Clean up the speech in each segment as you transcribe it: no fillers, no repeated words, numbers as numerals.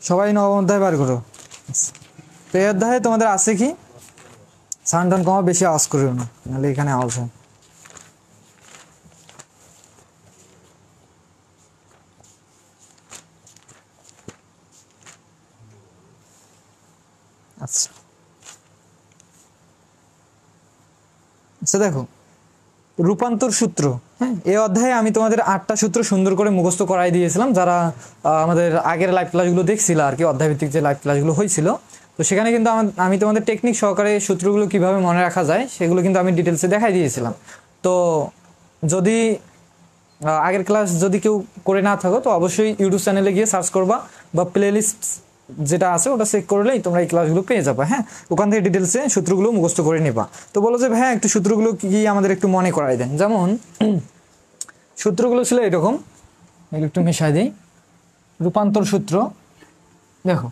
সবাই নবম অধ্যায় বার করো। তো এই অধ্যায়ে তোমাদের আছে কি সাউন্ড টাউন কমা, বেশি আওয়াজ করিও না, নাহলে এখানে আওয়াজ হয়। আচ্ছা আচ্ছা, দেখো রূপান্তর সূত্র। হ্যাঁ, এই অধ্যায়ে আমি তোমাদের 8টা সূত্র সুন্দর করে মুখস্থ করাই দিয়েছিলাম, যারা আমাদের আগের লাইভ ক্লাসগুলো দেখছিল আর কি, অধ্যায়ভিত্তিক যে লাইভ ক্লাসগুলো হয়েছিল। তো সেখানে কিন্তু আমি তোমাদের টেকনিক সহকারে সূত্রগুলো কিভাবে মনে রাখা যায় সেগুলো কিন্তু আমি ডিটেলসে দেখাই দিয়েছিলাম। তো যদি আগের ক্লাস যদি কেউ করে না থাকো তো অবশ্যই ইউটিউব চ্যানেলে গিয়ে সার্চ করবা, বা প্লেলিস্ট যেটা আছে ওটা চেক করলেই তোমরা এই ক্লাসগুলো পেয়ে যাবে। হ্যাঁ, ওখান থেকে ডিটেলসে সূত্রগুলো মুখস্থ করে নেবা। তো বলো যে ভাই একটু সূত্রগুলো কি আমাদের একটু মনে করাই দেন। যেমন সূত্রগুলো ছিল এরকম, একটু মেশাই দিই। রূপান্তর সূত্র দেখো,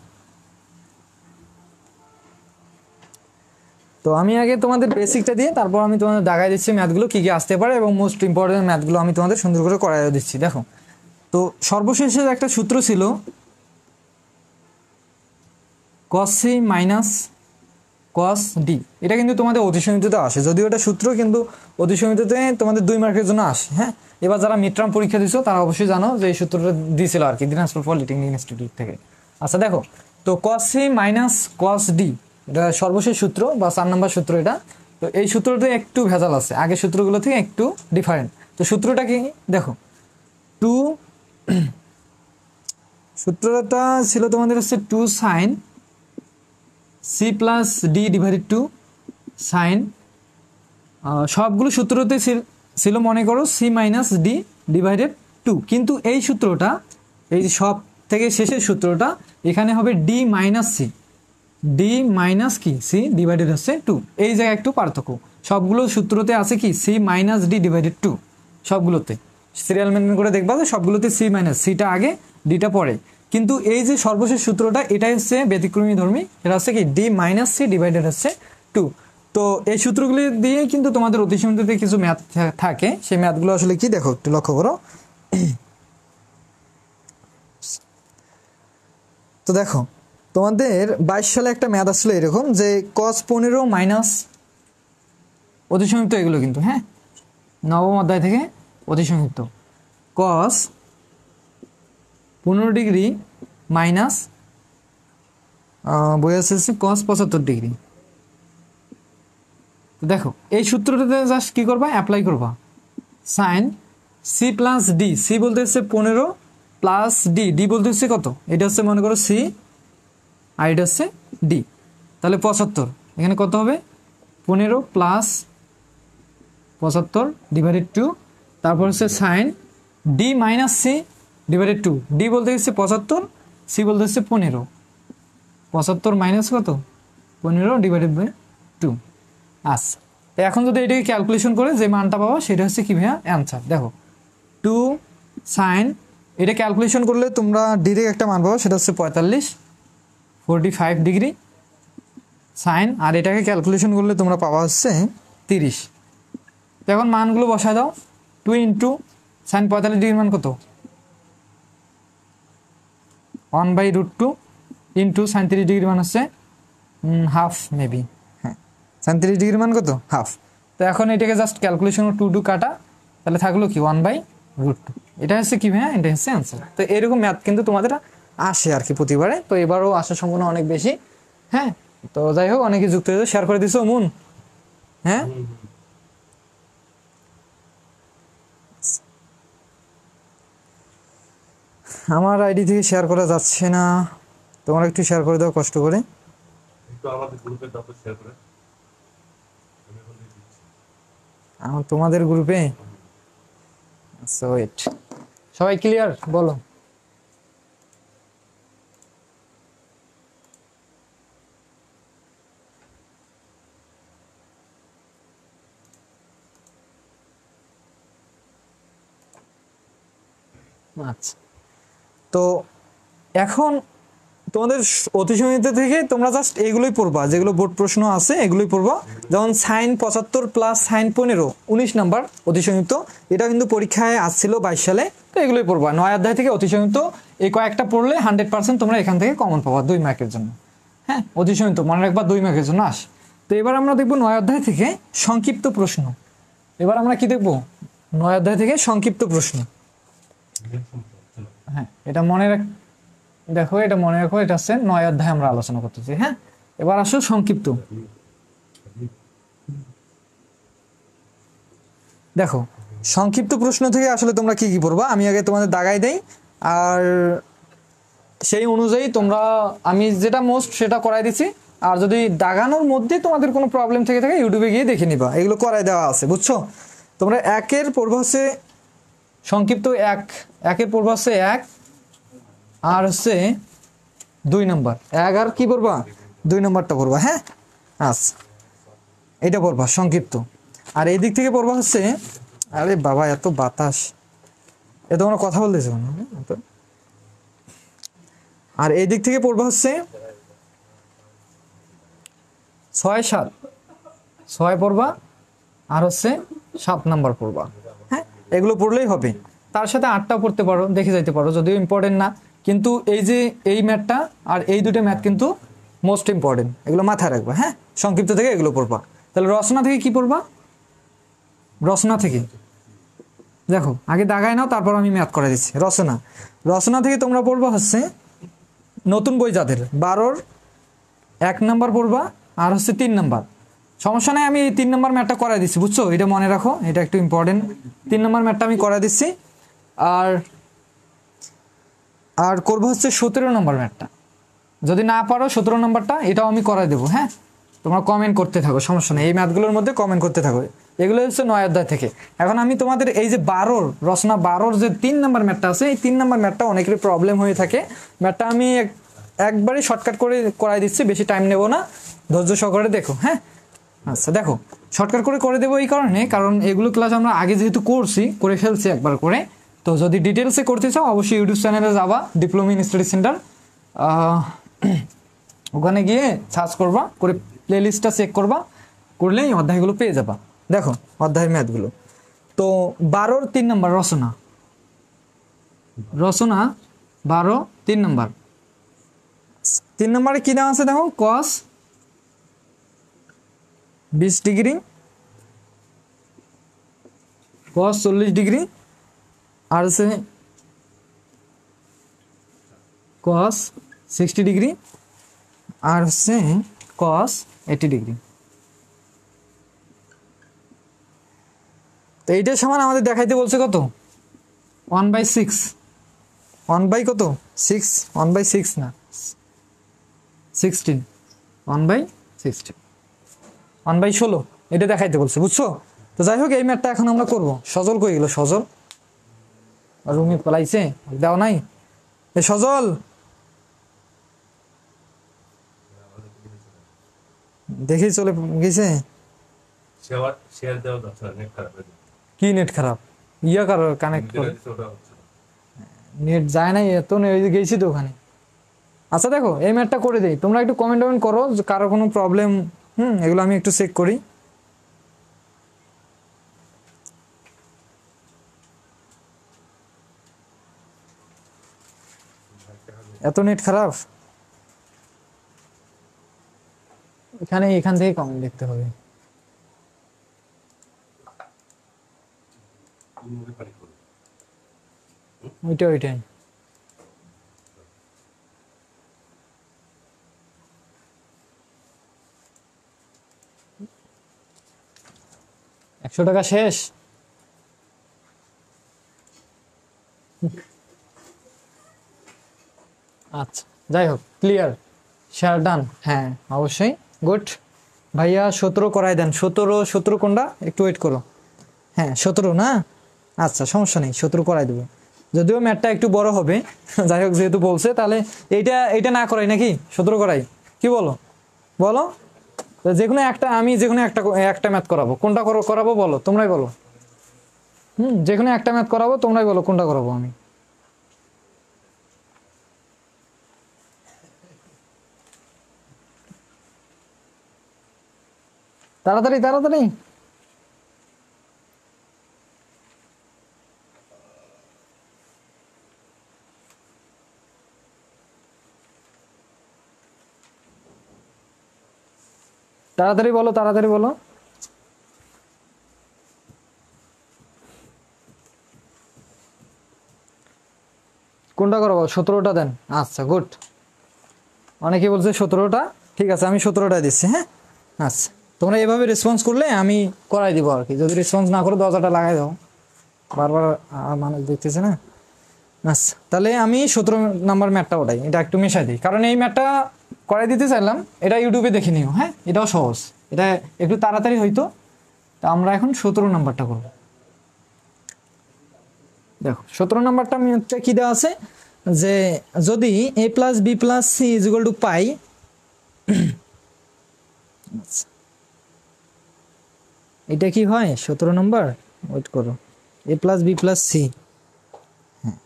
তো আমি আগে তোমাদের বেসিকটা দিয়ে তারপর আমি তোমাদের দাগাই দিচ্ছি ম্যাথগুলো কী কী আসতে পারে, এবং মোস্ট ইম্পর্টেন্ট ম্যাথগুলো আমি তোমাদের সুন্দর করে করাই দিচ্ছি। দেখো, তো সর্বশেষে একটা সূত্র ছিল cos c minus cos d, এটা কিন্তু তোমাদের অতিসীমিততে আসে, যদিও এটা সূত্র কিন্তু অতিসীমিততে তোমাদের 2 মার্কের জন্য আসে। হ্যাঁ, এবার যারা মিড টার্ম পরীক্ষা দিছো তারা অবশ্যই জানো যে এই সূত্রটা দিয়েছিল আর কি দিনাজপুর পলিটেকনিক ইনস্টিটিউট থেকে। আচ্ছা দেখো, তো cos c minus cos d এটা সর্বশেষ সূত্র বা 4 নম্বর সূত্র এটা। তো এই সূত্রটা একটু ভেজাল আছে, আগের সূত্রগুলো থেকে একটু ডিফারেন্ট। তো সূত্রটা কি দেখো, টু সূত্রটা ছিল তোমাদের হচ্ছে 2 sin c plus D divided two sine, সবগুলো সূত্রতে ছিল মনে করো C minus D divided two, কিন্তু এই সূত্রটা, এই সব থেকে শেষের সূত্রটা এখানে হবে D minus C, D minus কি সি ডিভাইডেড হচ্ছে টু। এই জায়গায় একটু পার্থক্য, সবগুলো সূত্রতে আছে কি C minus D divided two, সবগুলোতে সিরিয়াল মেনটেন করে দেখবা যে সবগুলোতে সি মাইনাস, সিটা আগে ডিটা পরে, কিন্তু এই যে সর্বশেষ সূত্রটা এটাই হচ্ছে ব্যতিক্রমী ধর্মী, এটা হচ্ছে কি ডি মাইনাস সি ডিভাইডেড হচ্ছে টু। তো এই সূত্রগুলি দিয়ে কিন্তু তোমাদের অতিসীমিততে কিছু ম্যাথ থাকে, সেই ম্যাথগুলো আসলে কি দেখো একটু লক্ষ্য করো। তো দেখো তোমাদের 22 সালে একটা ম্যাথ আসছিল এরকম যে cos 15 মাইনাস অতিসংযুক্ত, এগুলো কিন্তু হ্যাঁ নবম অধ্যায় থেকে অতিসংযুক্ত, cos 15 ডিগ্রি মাইনাস বই আছে cos 75 ডিগ্রি। তো দেখো এই সূত্রটাতে জাস্ট কি করবা, অ্যাপ্লাই করবা sine C plus D, C বলতে হচ্ছে 15 প্লাস ডি, ডি বলতে হচ্ছে কত, এটা হচ্ছে মনে করো সি আর এটা হচ্ছে ডি, তাহলে 75, এখানে কত হবে 15 প্লাস 75 ডিভাইডেড টু, তারপর হচ্ছে sine D minus C divided two, D বলতে হচ্ছে 75, সি বলতে হচ্ছে 15, 75 মাইনাস কত 15 ডিভাইডেড বাই টু। আচ্ছা, তো এখন যদি এটাকে ক্যালকুলেশন করে যে মানটা পাবো সেটা হচ্ছে কি ভাইয়া অ্যান্সার। দেখো টু সাইন, এটা ক্যালকুলেশন করলে তোমরা ডিরেক্ট একটা মান পাবো, সেটা হচ্ছে 45 ডিগ্রি সাইন, আর এটাকে ক্যালকুলেশন করলে তোমরা পাওয়া হচ্ছে 30। তো এখন মানগুলো বসায় দাও, 2 ইন্টু সাইন 45 ডিগ্রির মান কত 1/√2 ইন্টু সাইন 30 ডিগ্রির মান হচ্ছে হাফ মেবি, হ্যাঁ সাইন 30 ডিগ্রির মান কত হাফ। তো এখন এটাকে জাস্ট ক্যালকুলেশন 2 কাটা, তাহলে থাকলো কি 1/√2, এটা হচ্ছে কি ভাইয়া, এটা হচ্ছে অ্যান্সার। তো এরকম ম্যাথ কিন্তু তোমাদের আসে আর কি প্রতিবারে, তো এবারও আসার সম্ভাবনা অনেক বেশি। হ্যাঁ, তো যাই হোক অনেকে যুক্ত হয়েছে, শেয়ার করে দিছো মুন। হ্যাঁ আমার আইডি থেকে শেয়ার করা যাচ্ছে না, তোমরা একটু শেয়ার করে দাও কষ্ট করে, আমার তোমাদের গ্রুপে। আচ্ছা ওয়েট, সবাই ক্লিয়ার বলো। আচ্ছা, তো এখন তোমাদের অতিসীমিত থেকে তোমরা জাস্ট এগুলোই পড়বা, যেগুলো বোর্ড প্রশ্ন আছে এগুলোই পড়বা। যেমন সাইন 75 প্লাস সাইন 15, 19 নাম্বার অতিসীমিত, এটা কিন্তু পরীক্ষায় আসছিল 22 সালে। তো এগুলোই পড়বা 9 অধ্যায় থেকে অতিসীমিত। এই কয়েকটা পড়লে 100% তোমরা এখান থেকে কমন পাবা 2 মার্কের জন্য। হ্যাঁ, অতিসীমিত মনে রাখবা 2 মার্কের জন্য আস। তো এবার আমরা দেখবো 9 অধ্যায় থেকে সংক্ষিপ্ত প্রশ্ন। এবার আমরা কি দেখবো? 9 অধ্যায় থেকে সংক্ষিপ্ত প্রশ্ন। হ্যাঁ, এটা মনে রাখ, দেখো এটা মনে রাখো, এটা হচ্ছে 9 অধ্যায় আমরা আলোচনা করতেছি। হ্যাঁ, এবার আসো সংক্ষিপ্ত। দেখো সংক্ষিপ্ত প্রশ্ন থেকে আসলে তোমরা কি কি পড়বা আমি আগে তোমাদের দাগাই দেই, আর সেই অনুযায়ী তোমরা, আমি যেটা মোস্ট সেটা করাই দিচ্ছি। আর যদি দাগানোর মধ্যে তোমাদের কোনো প্রবলেম থেকে থাকে ইউটিউবে গিয়ে দেখে নিবা, এগুলো করাই দেওয়া আছে, বুঝছো? তোমরা একের পড়বা হচ্ছে সংক্ষিপ্ত একের পড়বা হচ্ছে 1, আর হচ্ছে 2 নাম্বার। 1 আর কি পড়বা? 2 নাম্বারটা পড়বা। হ্যাঁ, আচ্ছা, এটা পড়বা সংক্ষিপ্ত। আর এই দিক থেকে পড়বা হচ্ছে, আরে বাবা এত বাতাস, এ তোমরা কথা বলতেছো না? আর এই দিক থেকে পড়বা হচ্ছে 6, 7, 6 পড়বা, আর হচ্ছে 7 নাম্বার পড়বা। হ্যাঁ, এগুলো পড়লেই হবে। তার সাথে 8টাও পড়তে পারো, দেখে যাইতে পারো, যদিও ইম্পর্টেন্ট না। কিন্তু এই যে এই ম্যাথটা আর এই দুটো ম্যাথ কিন্তু মোস্ট ইম্পর্টেন্ট, এগুলো মাথায় রাখবা। হ্যাঁ, সংক্ষিপ্ত থেকে এগুলো পড়বা। তাহলে রচনা থেকে কি পড়বা? রচনা থেকে দেখো আগে দাগায় নাও, তারপর আমি ম্যাথ করে দিচ্ছি। রচনা থেকে তোমরা পড়বা হচ্ছে নতুন বই যাদের 12-র 1 নাম্বার পড়বা, আর হচ্ছে 3 নাম্বার। সমস্যা নাই, আমি এই 3 নাম্বার ম্যাথটা করাই দিচ্ছি, বুঝছো? এটা মনে রাখো, এটা একটু ইম্পর্টেন্ট। 3 নাম্বার ম্যাথটা আমি করাই দিচ্ছি। আর করবো হচ্ছে 17 নম্বর ম্যাথটা। যদি না পারো 17 নম্বরটা, এটাও আমি করাই দেবো। হ্যাঁ, তোমরা কমেন্ট করতে থাকো, সমস্যা নেই, এই ম্যাথগুলোর মধ্যে কমেন্ট করতে থাকো। এগুলো হচ্ছে 9 অধ্যায় থেকে। এখন আমি তোমাদের এই যে 12-র রচনা 12-র যে 3 নাম্বার ম্যাথটা আছে, এই 3 নাম্বার ম্যাথটা অনেকেরই প্রবলেম হয়ে থাকে। ম্যাথটা আমি একবারে শর্টকাট করে করাই দিচ্ছি, বেশি টাইম নেব না, ধৈর্য সহকারে দেখো। হ্যাঁ, আচ্ছা, দেখো শর্টকাট করে দেবো এই কারণে, কারণ এগুলো ক্লাস আমরা আগে যেহেতু করে ফেলছি একবার করে। তো যদি ডিটেলসে করতে চাও অবশ্যই ইউটিউব চ্যানেলে যাবা, ডিপ্লোমা ইন স্টাডি সেন্টার, ওখানে গিয়ে সার্চ করবা, করে প্লেলিস্টটা চেক করবা, করলেই অধ্যায়গুলো পেয়ে যাবা। দেখো অধ্যায়ের ম্যাথগুলো। তো 12-র 3 নাম্বার রচনা 12, 3 নাম্বার। 3 নাম্বারে কি দেওয়া আছে দেখো, cos 20 ডিগ্রি, cos 40 ডিগ্রি, আর হচ্ছে cos 60 ডিগ্রি, আর হচ্ছে cos 80 ডিগ্রি। তো এইটার সমান আমাদের দেখাইতে বলছে কত? 1/6। 1/কত? 6, 1/6 না 16, 1/16, 1/16 এটা দেখাইতে বলছে, বুঝছো? তো যাই হোক, এই ম্যাথটা এখন আমরা করবো। সজল কই গেল? সজল রুমি পালাইছে, দেও নাই? এ সজল, দেখি চলে গেছে। কি নেট খারাপ? ইয়া কারো কানেক্ট করে নেট যায় নাই, এত গেছি তো ওখানে। আচ্ছা দেখো, এই ম্যাথটা করে দেই, তোমরা একটু কমেন্ট করো কারো কোনো প্রবলেম। এগুলো আমি একটু চেক করি। এত নেট খারাপ এখান থেকে কমেন্ট দেখতে হবে। ওইটাই 100 টাকা শেষ। আচ্ছা, যাই হোক, ক্লিয়ার, শেয়ার ডান। হ্যাঁ অবশ্যই, গুড। ভাইয়া 17 করাই দেন। 17 কোনটা? একটু ওয়েট করো। হ্যাঁ 17 না, আচ্ছা সমস্যা নেই, 17 করাই দেবো। যদিও ম্যাথটা একটু বড় হবে, যাই হোক যেহেতু বলছে, তাহলে এইটা না করাই নাকি? 17 করাই, কি বলো? বলো, যেকোনো একটা, আমি যেকোনো একটা ম্যাথ করাবো। কোনটা করাবো বলো, তোমরাই বলো। যেকোনো একটা ম্যাথ করাবো, তোমরাই বলো কোনটা করাবো আমি। তাড়াতাড়ি তাড়াতাড়ি। তাড়াতাড়ি বলো, তাড়াতাড়ি বলো। কোনটা করবো? 17টা দেন। আচ্ছা গুড। অনেকে বলছে 17টা, ঠিক আছে আমি 17টা দিচ্ছি। হ্যাঁ আচ্ছা, তোমরা এভাবে রেসপন্স করলে আমি করাই দিব আর কি। যদি রেসপন্স না করো দরজাটা লাগাই দাও, বারবার মানুষ দেখতেছে না। আচ্ছা তাহলে আমি 17 নাম্বার ম্যাটটা ওটাই, এটা একটু মেশাই দিই, কারণ এই ম্যাটটা করাই দিতে চাইলাম। এটা ইউটিউবে দেখে নিও। হ্যাঁ এটাও সহজ, এটা একটু তাড়াতাড়ি হইতো। তা আমরা এখন 17 নাম্বারটা করব। দেখো 17 নাম্বারটা ম্যাথটা কি দেওয়া আছে, যে যদি a plus B plus C is equal to pi, এটা কি হয় 17 নম্বর? ওয়েট করো, a plus B plus C, হ্যাঁ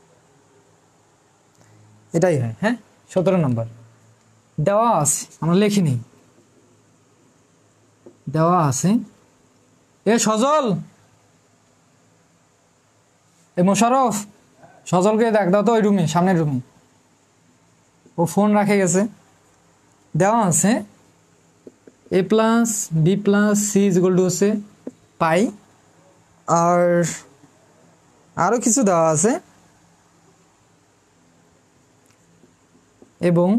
এটাই হয়। হ্যাঁ 17 নম্বর দেওয়া আছে, আমরা লিখি নেই, দেওয়া আছে। এ সজল, এ মোশারফ, সজলকে দেখ দাও তো ওই রুমে, সামনের রুমে, ও ফোন রাখে গেছে। দেওয়া আছে a plus B plus C is equal to হচ্ছে পাই, আর আরও কিছু দেওয়া আছে, এবং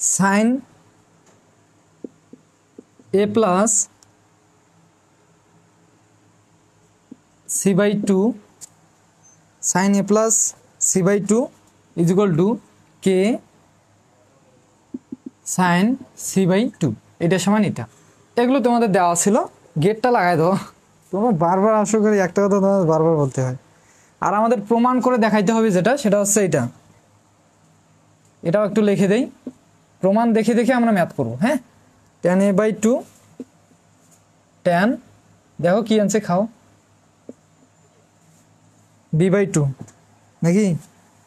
sine a plus C by two, sine a plus C by two is equal to K sine C by two, এটা সমান এটা। এগুলো তোমাদের দেওয়া ছিল, গেটটা লাগাই দাও। তোমরা বারবার আশা করি একটা কথা তোমাদের বারবার বলতে হয়। আর আমাদের প্রমাণ করে দেখাইতে হবে যেটা, সেটা হচ্ছে এটা। এটাও একটু লিখে দেই, প্রমাণ দেখে দেখে আমরা ম্যাথ করবো। হ্যাঁ tan a by two, tan দেখো কি আনছে, খাও, বি বাই টু নাকি,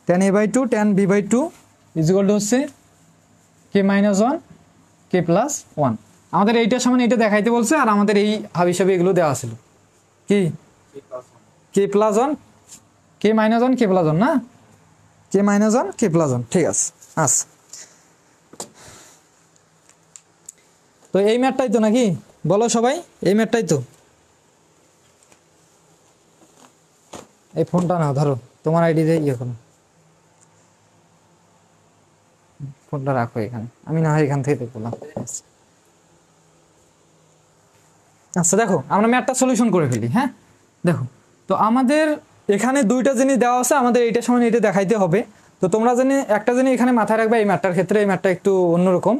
tan a by two tan b by two is equal to হচ্ছে K minus one K plus one. আমাদের এইটার সমান এইটা দেখাইতে বলছে, আর আমাদের এই হাবিসাবি এগুলো দেওয়া ছিল কি কে প্লাস ওয়ান কে minus one K plus one, না কে minus one K plus one, ঠিক আছে। আচ্ছা তো এই ম্যাথটাই তো নাকি, বলো সবাই এই ম্যাথটাই তো। এই ফোনটা নাও, ধরো তোমার আইডি দিয়ে ইয়ে করো, ফোনটা রাখো এখানে, আমি না হয় এখান থেকে দেখলাম। আচ্ছা দেখো আমরা ম্যাথটা সলিউশন করে ফেলি। হ্যাঁ দেখো, তো আমাদের এখানে দুইটা জিনিস দেওয়া আছে, আমাদের এইটার সময় এটা দেখাইতে হবে। তো তোমরা জানি একটা জিনিস এখানে মাথায় রাখবা, এই ম্যাথটার ক্ষেত্রে এই ম্যাথটা একটু অন্যরকম।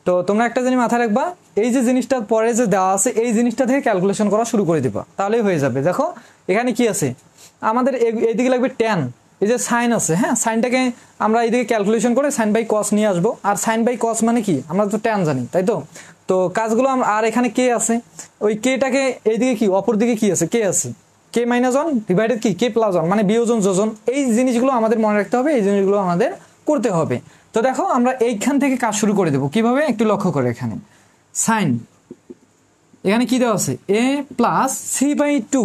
তো তোমরা একটা জিনিস মাথায় রাখবা, এই যে জিনিসটা পরে যে দেওয়া আছে এই জিনিসটা থেকে ক্যালকুলেশন করা শুরু করে দিবা, তাহলেই হয়ে যাবে। দেখো এখানে কি আছে, আমাদের এইদিকে লাগবে ট্যান, এই যে সাইন আছে, হ্যাঁ সাইনটাকে আমরা এইদিকে ক্যালকুলেশন করে সাইন বাই কস নিয়ে আসবো। আর সাইন বাই কস মানে কি, আমরা তো ট্যান জানি, তাই তো। তো কাজগুলো আর এখানে কে আছে, ওই কেটাকে এইদিকে কি অপর দিকে কি আছে, কে আছে, কে মাইনাস ওয়ান ডিভাইডেড কি কে প্লাস ওয়ান, মানে বিয়োজন যোজন, এই জিনিসগুলো আমাদের মনে রাখতে হবে, এই জিনিসগুলো আমাদের করতে হবে। তো দেখো আমরা এইখান থেকে কাজ শুরু করে দেবো, কিভাবে একটু লক্ষ্য করে। এখানে সাইন, এখানে কি দেওয়া আছে এ প্লাস সি বাই টু,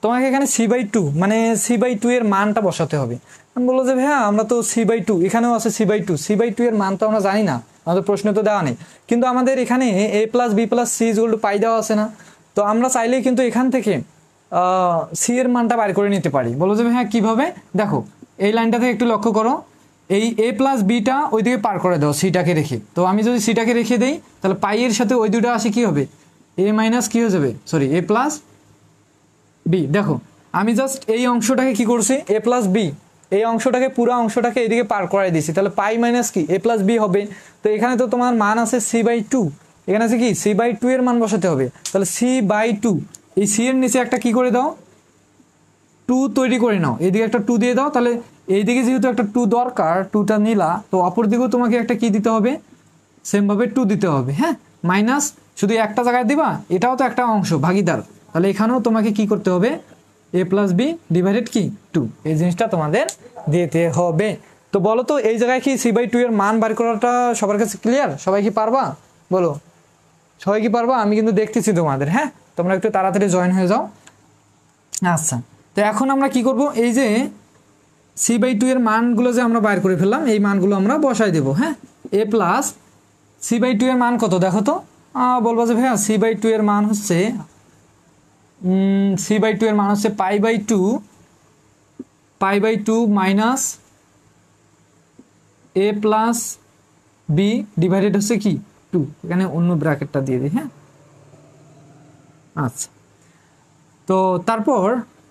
তোমাকে এখানে সি বাই টু মানে সি বাই টু এর মানটা বসাতে হবে। আমি বললো যে ভাইয়া আমরা তো সি বাই টু, এখানেও আছে C by two, C by two এর মান তো আমরা জানি না, আমাদের প্রশ্ন তো দেওয়া নেই। কিন্তু আমাদের এখানে A plus B plus C equal to pi দেওয়া আছে না, তো আমরা চাইলেই কিন্তু এখান থেকে সি এর মানটা বাইর করে নিতে পারি। বলো যে হ্যাঁ কিভাবে, দেখো এই লাইনটা থেকে একটু লক্ষ্য করো, এই এ প্লাস বিটা ওইদিকে পার করে দাও সিটাকে রেখে। তো আমি যদি সিটাকে রেখে দেই তাহলে পাই এর সাথে ওই দুটো আসে কি হবে, এ মাইনাস কি হয়ে যাবে, সরি এ প্লাস বি। দেখো আমি জাস্ট এই অংশটাকে কি করছি, এ প্লাস বি, এই অংশটাকে পুরো অংশটাকে এদিকে পার করাই দিছি, তাহলে পাই মাইনাস কি এ প্লাস বি হবে। তো এখানে তো তোমার মান আছে সি বাই টু, এখানে আছে কি সি বাই টু এর মান বসাতে হবে, তাহলে সি বাই টু, এই সি এর নিচে একটা কি করে দাও, টু তৈরি করে নাও, এইদিকে একটা টু দিয়ে দাও। তাহলে এইদিকে যেহেতু একটা টু দরকার, টুটা নিলা, তো অপর দিকেও তোমাকে একটা কি দিতে হবে, সেমভাবে টু দিতে হবে। হ্যাঁ মাইনাস শুধু একটা জায়গায় দিবা, এটাও তো একটা অংশ ভাগিদার, তাহলে এখানেও তোমাকে কি করতে হবে, এ প্লাস বি ডিভাইডেড কি টু, এই জিনিসটা তোমাদের দিতে হবে। তো বলো তো এই জায়গায় কি সি বাই টু এর মান বার করাটা সবার কাছে ক্লিয়ার, সবাই কি পারবা বলো, সবাই কি পারবা? আমি কিন্তু দেখতেছি তোমাদের, হ্যাঁ তোমরা একটু তাড়াতাড়ি জয়েন হয়ে যাও। আচ্ছা, তো এখন আমরা কি করব, এই যে c/2 এর মানগুলো যে আমরা বাইর করে ফেললাম, এই মানগুলো আমরা বসাই দেব। হ্যাঁ, a প্লাস c/2 এর মান কত দেখো তো। বলবো যে ভাইয়া c/2 এর মান হচ্ছে c/2 এর মান হচ্ছে π/2 minus a plus b divided হচ্ছে কি 2। এখানে অন্য ব্র্যাকেটটা দিয়ে দিই। হ্যাঁ, আচ্ছা, তো তারপর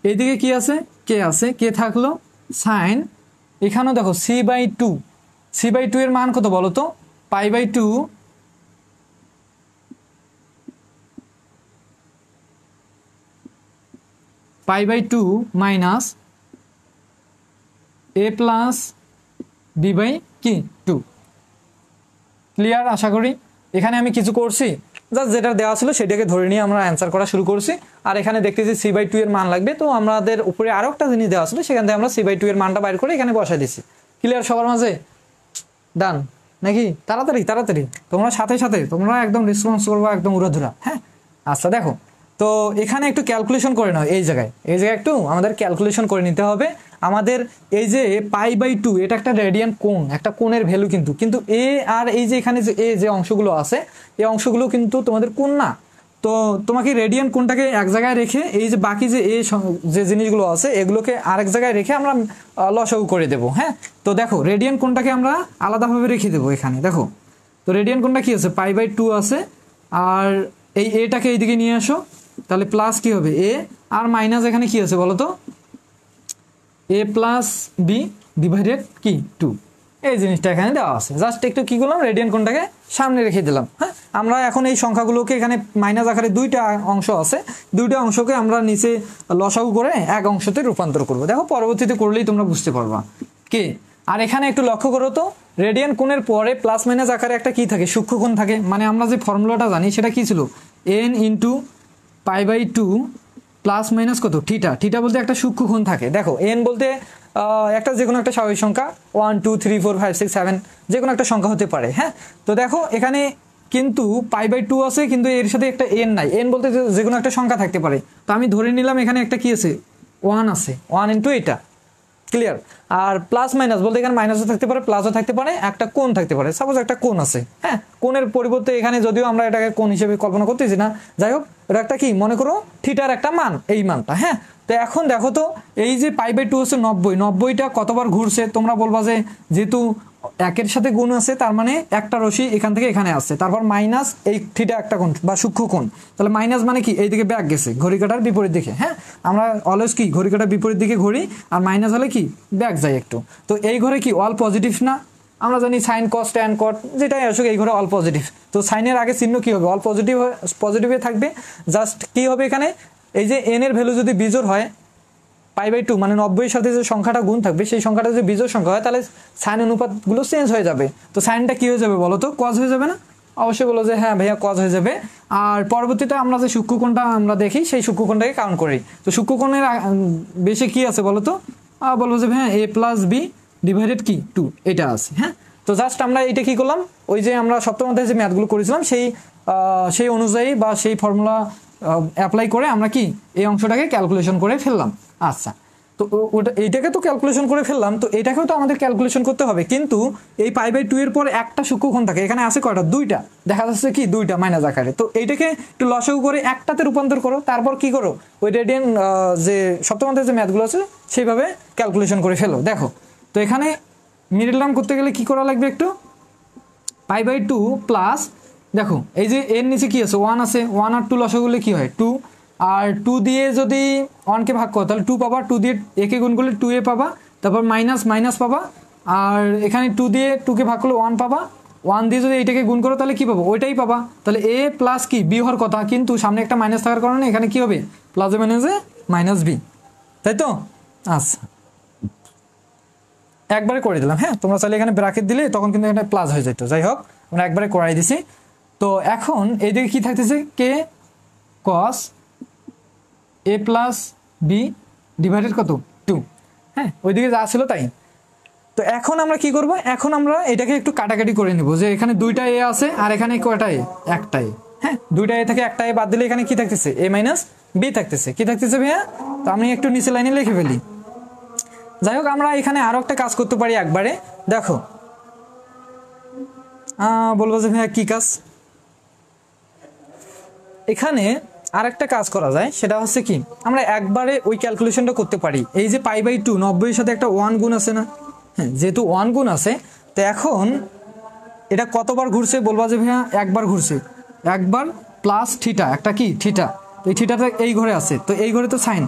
এইদিকে কি আছে, কে আছে, কে থাকলো সাইন, এখানেও দেখো c/2 এর মান কত বলো তো, π/2 মাইনাস a প্লাস b/কি 2। ক্লিয়ার আশা করি। এখানে আমি কিছু করছি, জাস্ট যেটা দেওয়া ছিল সেটাকে ধরে নিয়ে আমরা অ্যান্সার করা শুরু করছি। আর এখানে দেখতেছি c/2 এর মান লাগবে, তো আমাদের উপরে আরও একটা জিনিস দেওয়া ছিল, সেখান থেকে আমরা c/2 এর মানটা বাইর করে এখানে বসাই দিচ্ছি। ক্লিয়ার সবার মাঝে? ডান নাকি? তাড়াতাড়ি তাড়াতাড়ি তোমরা সাথে সাথে তোমরা একদম রেসপন্স করবো একদম উড়াধুরা। হ্যাঁ, আচ্ছা দেখো, তো এখানে একটু ক্যালকুলেশন করে নাও। এই জায়গায় একটু আমাদের ক্যালকুলেশন করে নিতে হবে। আমাদের এই যে π/2 এটা একটা রেডিয়ান কোণ, একটা কোণের ভ্যালু কিন্তু এ আর এই যে এখানে যে যে অংশগুলো আছে, এই অংশগুলো কিন্তু তোমাদের কোণ না। তো তোমাকে রেডিয়ান কোণটাকে এক জায়গায় রেখে এই যে বাকি যে যে জিনিসগুলো আছে এগুলোকে আরেক জায়গায় রেখে আমরা লসাগু করে দেব। হ্যাঁ, তো দেখো রেডিয়ান কোণটাকে আমরা আলাদাভাবে রেখে দেবো এখানে। দেখো, তো রেডিয়ান কোণটা কি আছে, π/2 আছে, আর এই এটাকে এইদিকে নিয়ে আসো, তাহলে প্লাস কি হবে এ, আর মাইনাস এখানে কি আছে বলো তো, a প্লাস বি ডিভাইডেড কি 2। এই জিনিসটা এখানে দেওয়া আছে। জাস্ট একটু কি করলাম, রেডিয়ান কোণটাকে সামনে রেখে দিলাম। হ্যাঁ, আমরা এখন এই সংখ্যাগুলোকে এখানে মাইনাস আকারে দুইটা অংশ আছে, দুইটা অংশকে আমরা নিচে লসাগু করে এক অংশতে রূপান্তর করব। দেখো পরবর্তীতে করলেই তোমরা বুঝতে পারবা কে। আর এখানে একটু লক্ষ্য করো তো, রেডিয়ান কোণের পরে প্লাস মাইনাস আকারে একটা কি থাকে, সূক্ষ্মকোণ থাকে। মানে আমরা যে ফর্মুলাটা জানি সেটা কি ছিল, n ইন্টু π/2 প্লাস মাইনাস কত থিটা বলতে একটা সূক্ষ্মকোণ থাকে। দেখো n বলতে একটা যে কোনো একটা স্বাভাবিক সংখ্যা 1 2 3 4 5 6 7 যে কোনো একটা সংখ্যা হতে পারে। হ্যাঁ, তো দেখো এখানে কিন্তু π/2 আছে, কিন্তু এর সাথে একটা n নাই। n বলতে যে কোনো একটা সংখ্যা থাকতে পারে। তো আমি ধরে নিলাম এখানে একটা কি আছে, 1 আছে, 1 ইন্টু এটা। ক্লিয়ার। আর প্লাস মাইনাস বলতে এখানে মাইনাসও থাকতে পারে, প্লাসও থাকতে পারে, একটা কোণ থাকতে পারে। সাপোজ একটা কোণ আছে, হ্যাঁ, কোণের পরিবর্তে এখানে যদিও আমরা এটাকে কোণ হিসেবে কল্পনা করতেছি না, যাই হোক এটা একটা কি মনে করো থিটার একটা মান, এই মানটা। হ্যাঁ, তো এখন দেখো তো এই যে π/2 হচ্ছে 90টা কতবার ঘুরছে, তোমরা বলবা যে যেহেতু একের সাথে গুণ আছে তার মানে একটা রশি এখান থেকে এখানে আসছে, তারপর মাইনাস এই থিটা একটা কোণ বা সূক্ষ্ম কোণ, তাহলে মাইনাস মানে কি এইদিকে ব্যাক গেছে ঘড়ি কাটার বিপরীত দিকে। হ্যাঁ, আমরা অলওয়েজ কি ঘড়ি কাটার বিপরীত দিকে ঘড়ি, আর মাইনাস হলে কি ব্যাক যায় একটু। তো এই ঘরে কি অল পজিটিভ না, আমরা জানি সাইন কস ট্যান কট যেটাই আসুক এই ঘরে অল পজিটিভ। তো সাইনের আগে চিহ্ন কি হবে, অল পজিটিভে থাকবে। জাস্ট কি হবে এখানে, এই যে এন এর ভ্যালু যদি বিজোড় হয় π/2 মানে 90-এর সাথে যে সংখ্যাটা গুণ থাকবে সেই সংখ্যাটা যদি বিজোড় সংখ্যা হয় তাহলে সাইন অনুপাতগুলো চেঞ্জ হয়ে যাবে। তো সাইনটা কি হয়ে যাবে বলো তো, কজ হয়ে যাবে না? অবশ্যই বলো যে হ্যাঁ ভাইয়া কজ হয়ে যাবে। আর পরবর্তীতে আমরা যে সূক্ষ্মকোণটা আমরা দেখি সেই সূক্ষ্মকোণটাকে কাউন্ট করি। তো সূক্ষ্মকোণের বেশি কি আছে বলো তো, বলবো যে হ্যাঁ a প্লাস বি ডিভাইডেড কি 2 এটা আছে। হ্যাঁ, তো জাস্ট আমরা এটা কি করলাম, ওই যে আমরা সপ্তম অধ্যায়ে যে ম্যাথগুলো করেছিলাম সেই অনুযায়ী বা সেই ফর্মুলা অ্যাপ্লাই করে আমরা কি এই অংশটাকে ক্যালকুলেশন করে ফেললাম। আচ্ছা, তো ওটা এইটাকে তো ক্যালকুলেশন করে ফেললাম, তো এটাকেও তো আমাদের ক্যালকুলেশন করতে হবে। কিন্তু এই π/2 এর পর একটা সূক্ষ্মকোণ থাকে, এখানে আছে কয়টা, দুইটা, দেখা যাচ্ছে কি দুইটা মাইনাস আকারে। তো এইটাকে একটু লসাগু করে একটাতে রূপান্তর করো, তারপর কি করো ওই রেডিয়ান যে সপ্তম অধ্যায়ে যে ম্যাথগুলো আছে সেইভাবে ক্যালকুলেশন করে ফেলো। দেখো তো এখানে মিডল টার্ম করতে গেলে কি করা লাগবে, একটু π/2 প্লাস, দেখো এই যে এর নিচে কি আছে 1 আছে, 1 আর 2 লসাগু করলে কি হয় 2, আর 2 দিয়ে যদি 1কে ভাগ করো তাহলে 2 পাবা, 2 দিয়ে একে গুণ করলে 2a পাবা, তারপর মাইনাস মাইনাস পাবা, আর এখানে 2 দিয়ে 2কে ভাগ করলে 1 পাবা, 1 দিয়ে যদি এইটাকে গুণ করো তাহলে কি পাবো, ওইটাই পাবা। তাহলে a প্লাস কি বি হওয়ার কথা, কিন্তু সামনে একটা মাইনাস থাকার কারণে এখানে কি হবে প্লাসে মাইনাসে মাইনাস বি, তাই তো? আচ্ছা, একবারে করে দিলাম। হ্যাঁ, তোমরা চাইলে এখানে ব্র্যাকেট দিলে তখন কিন্তু এখানে প্লাস হয়ে যেত। যাই হোক আমরা একবারে করাই দিছি। তো এখন এইদিকে কি থাকতেছে, কে কস a প্লাস বি ডিভাইডেড কত 2। হ্যাঁ, ওইদিকে যা ছিল তাই। তো এখন আমরা কি করব, এখন আমরা এটাকে একটু কাটাকাটি করে নিব, যে এখানে দুইটা এ আছে আর এখানে কয়টা এ, একটা এ। হ্যাঁ, দুইটা এ থেকে একটা এ বাদ দিলে এখানে কি থাকতেছে, এ মাইনাস বি থাকতেছে। কি থাকতেছে ভাইয়া? তো আমি একটু নিচে লাইনে লিখে ফেলি। যাই হোক, আমরা এখানে আরো একটা কাজ করতে পারি একবারে। দেখো, বলবো যে ভাইয়া কি কাজ, এখানে আর একটা কাজ করা যায়, সেটা হচ্ছে কি, আমরা একবারে ওই ক্যালকুলেশনটা করতে পারি। এই যে π/2 90 এর সাথে একটা 1 গুণ আছে না, হ্যাঁ, যেহেতু 1 গুণ আছে, তো এখন এটা কতবার ঘুরছে বলবা যে ভাইয়া একবার ঘুরছে, একবার প্লাস থিটা, একটা কি থিটা, তো এই থিটাটা এই ঘরে আছে, তো এই ঘরে তো সাইন,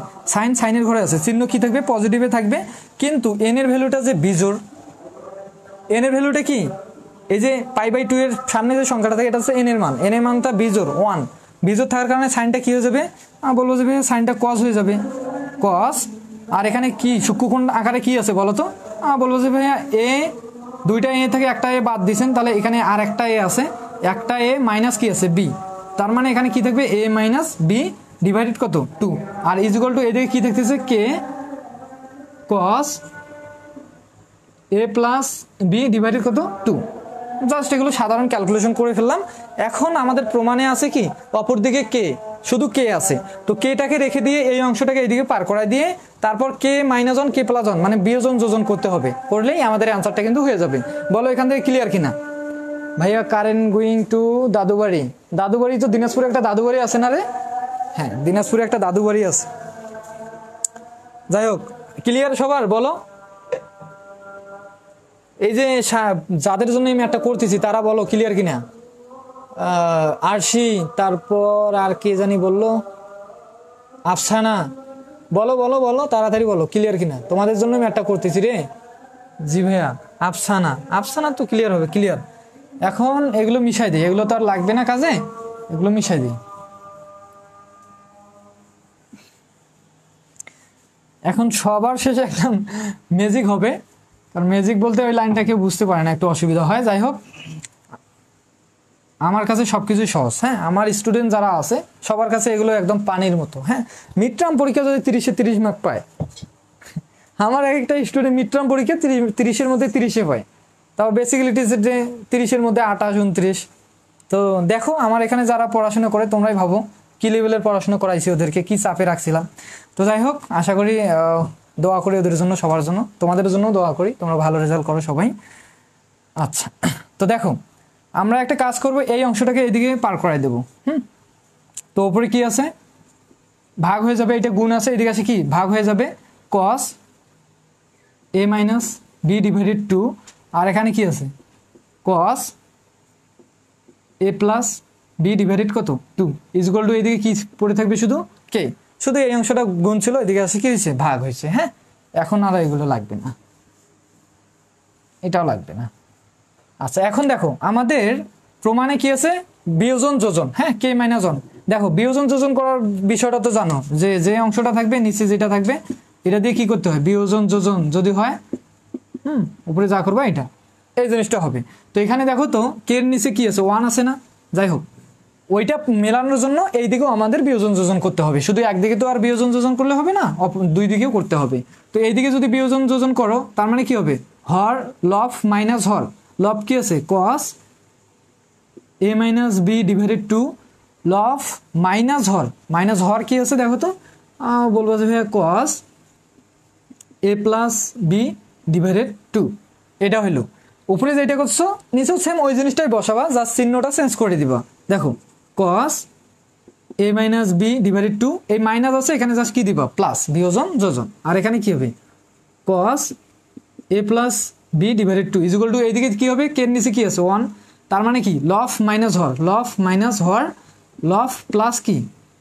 সাইনের ঘরে আছে, চিহ্ন কি থাকবে, পজিটিভে থাকবে। কিন্তু এন এর ভ্যালুটা যে বিজোড়, এন এর ভ্যালুটা কি, এই যে π/2 এর সামনে যে সংখ্যাটা থাকে এটা হচ্ছে এন এর মান, এন এর মানটা বিজোড় 1, বিজোড় থাকার কারণে সাইনটা কি হয়ে যাবে, বলবো যে ভাইয়া সাইনটা কস হয়ে যাবে, কস। আর এখানে কি সূক্ষ্মকোণ আকারে কি আছে বলো তো, বলবো যে ভাইয়া এ, দুইটা এ থেকে একটা এ বাদ দিয়েছেন, তাহলে এখানে আর একটা এ আছে, একটা এ মাইনাস কি আছে বি, তার মানে এখানে কি থাকবে, এ মাইনাস বি ডিভাইডেড কত 2, আর ইজুয়াল টু এদিকে কি থাকতেছে, কে কস এ প্লাস বি ডিভাইডেড কত 2। জাস্ট এগুলো সাধারণ ক্যালকুলেশন করে ফেললাম। এখন আমাদের প্রমাণে আছে কি, অপর দিকে কে, শুধু কে আছে, তো কেটাকে রেখে দিয়ে এই অংশটাকে এইদিকে পার করায় দিয়ে তারপর কে মাইনাস 1 কে প্লাস 1 মানে বিয়োজন যোজন করতে হবে, করলেই আমাদের অ্যান্সারটা কিন্তু হয়ে যাবে। বলো এখান থেকে ক্লিয়ার কিনা? ভাইয়া current going to Dadubari, Dadubari তো দিনাজপুরে একটা দাদুবাড়ি আছে না রে? হ্যাঁ, দিনাজপুরে একটা দাদুবাড়ি আছে। যাই হোক, ক্লিয়ার সবার? বলো এই যে যাদের জন্য আমি একটা করতেছি তারা বলো ক্লিয়ার কিনা? আরশি, তারপর আর কে জানি বললো, আফসানা, বলো বলো বলো তাড়াতাড়ি বলো ক্লিয়ার কিনা, তোমাদের জন্য আমি একটা করতেছি রে। জি ভাইয়া, আফসানা, আফসানা তো ক্লিয়ার হবে, ক্লিয়ার। এখন এগুলো মিশাই দিই, এগুলো তো আর লাগবে না কাজে, এগুলো মিশাই দিই। এখন সবার শেষে একটা ম্যাজিক হবে, কারণ ম্যাজিক বলতে ওই লাইনটা কেউ বুঝতে পারে না, একটু অসুবিধা হয়। যাই হোক, আমার কাছে সবকিছুই সহজ। হ্যাঁ, আমার স্টুডেন্ট যারা আছে সবার কাছে এগুলো একদম পানির মতো। হ্যাঁ, মিড টার্ম পরীক্ষা যদি 30-এ 30 মার্ক পায়, আমার এক একটা স্টুডেন্ট মিড টার্ম পরীক্ষা 30-এর মধ্যে 30-এ পায়, তাও বেসিক্যালিটি যে 30-এর মধ্যে 28, 29। তো দেখো আমার এখানে যারা পড়াশোনা করে তোমরাই ভাবো কি লেভেলের পড়াশোনা করাইছি ওদেরকে, কি চাপে রাখছিলাম। তো যাই হোক, আশা করি দোয়া করি ওদের জন্য, সবার জন্য, তোমাদের জন্য দোয়া করি, তোমরা ভালো রেজাল্ট করো সবাই। আচ্ছা, তো দেখো আমরা একটা কাজ করব, এই অংশটাকে এদিকে পার করাই দেবো। তো উপরে কি আছে, ভাগ হয়ে যাবে, এটা গুণ আছে, এদিকে আছে কি ভাগ হয়ে যাবে, cos a minus B divided 2, আর এখানে কি আছে cos a plus B divided কত 2 ইজুয়াল টু, এদিকে কি পড়ে থাকবে শুধু কে, শুধু এই অংশটা গুণ ছিল, এদিকে আছে কি হয়েছে ভাগ হয়েছে। হ্যাঁ, এখন আর এগুলো লাগবে না, এটাও লাগবে না। আচ্ছা, এখন দেখো আমাদের প্রমাণে কি আছে, বিয়োজন যোজন। হ্যাঁ, কে মাইনাস 1, দেখো বিয়োজন যোজন করার বিষয়টা তো জানো, যে যে অংশটা থাকবে নিচে যেটা থাকবে এটা দিয়ে কি করতে হয়, বিয়োজন যোজন যদি হয়, উপরে যা করবা এটা, এই জিনিসটা হবে। তো এখানে দেখো তো কে এর নিচে কি আছে 1 আছে না, যাই হোক ওইটা মেলানোর জন্য এই দিকেও আমাদের বিয়োজন যোজন করতে হবে, শুধু একদিকে তো আর বিয়োজন যোজন করলে হবে না, দুই দিকেও করতে হবে। তো এইদিকে যদি বিয়োজন যোজন করো তার মানে কি হবে, হর লব মাইনাস হর, লব কি আছে cos a minus B divided 2, লব মাইনাস হর কি আছে দেখো তো, বলবো যে ভাইয়া cos a plus B divided 2, এটা হইলো। উপরে যেটা করছো নিচেও সেম ওই জিনিসটাই বসাবা, জাস্ট চিহ্নটা চেঞ্জ করে দিবা। দেখো cos a minus B divided 2, এই মাইনাস আছে এখানে জাস্ট কি দিবা প্লাস, বিয়োজন যোজন, আর এখানে কি হবে cos a plus B divided 2 equal to, এইদিকে কি হবে কে এর নিচে কি আছে 1, তার মানে কি লব মাইনাস হর, লব প্লাস কি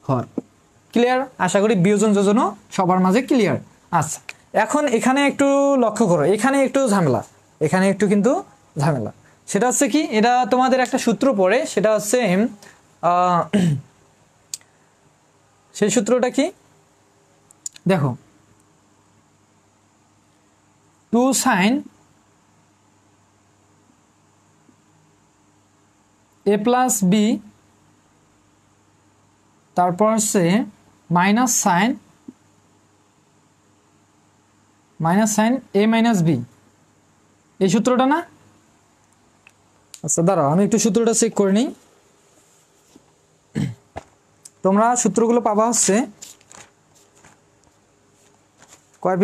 হর। ক্লিয়ার? আশা করি বিয়োজন যোজনও সবার মাঝে ক্লিয়ার। আচ্ছা, এখন এখানে একটু লক্ষ্য করো, এখানে একটু ঝামেলা, এখানে একটু কিন্তু ঝামেলা, সেটা হচ্ছে কি, এটা তোমাদের একটা সূত্র পড়ে, সেটা হচ্ছে সেই সূত্রটা কি দেখো, 2 sin a প্লাস বি, তারপর হচ্ছে minus sine a minus B, এই সূত্রটা না? আচ্ছা দাঁড়াও আমি একটু সূত্রটা চেক করে নিই। তোমরা সূত্রগুলো পাবা হচ্ছে কয়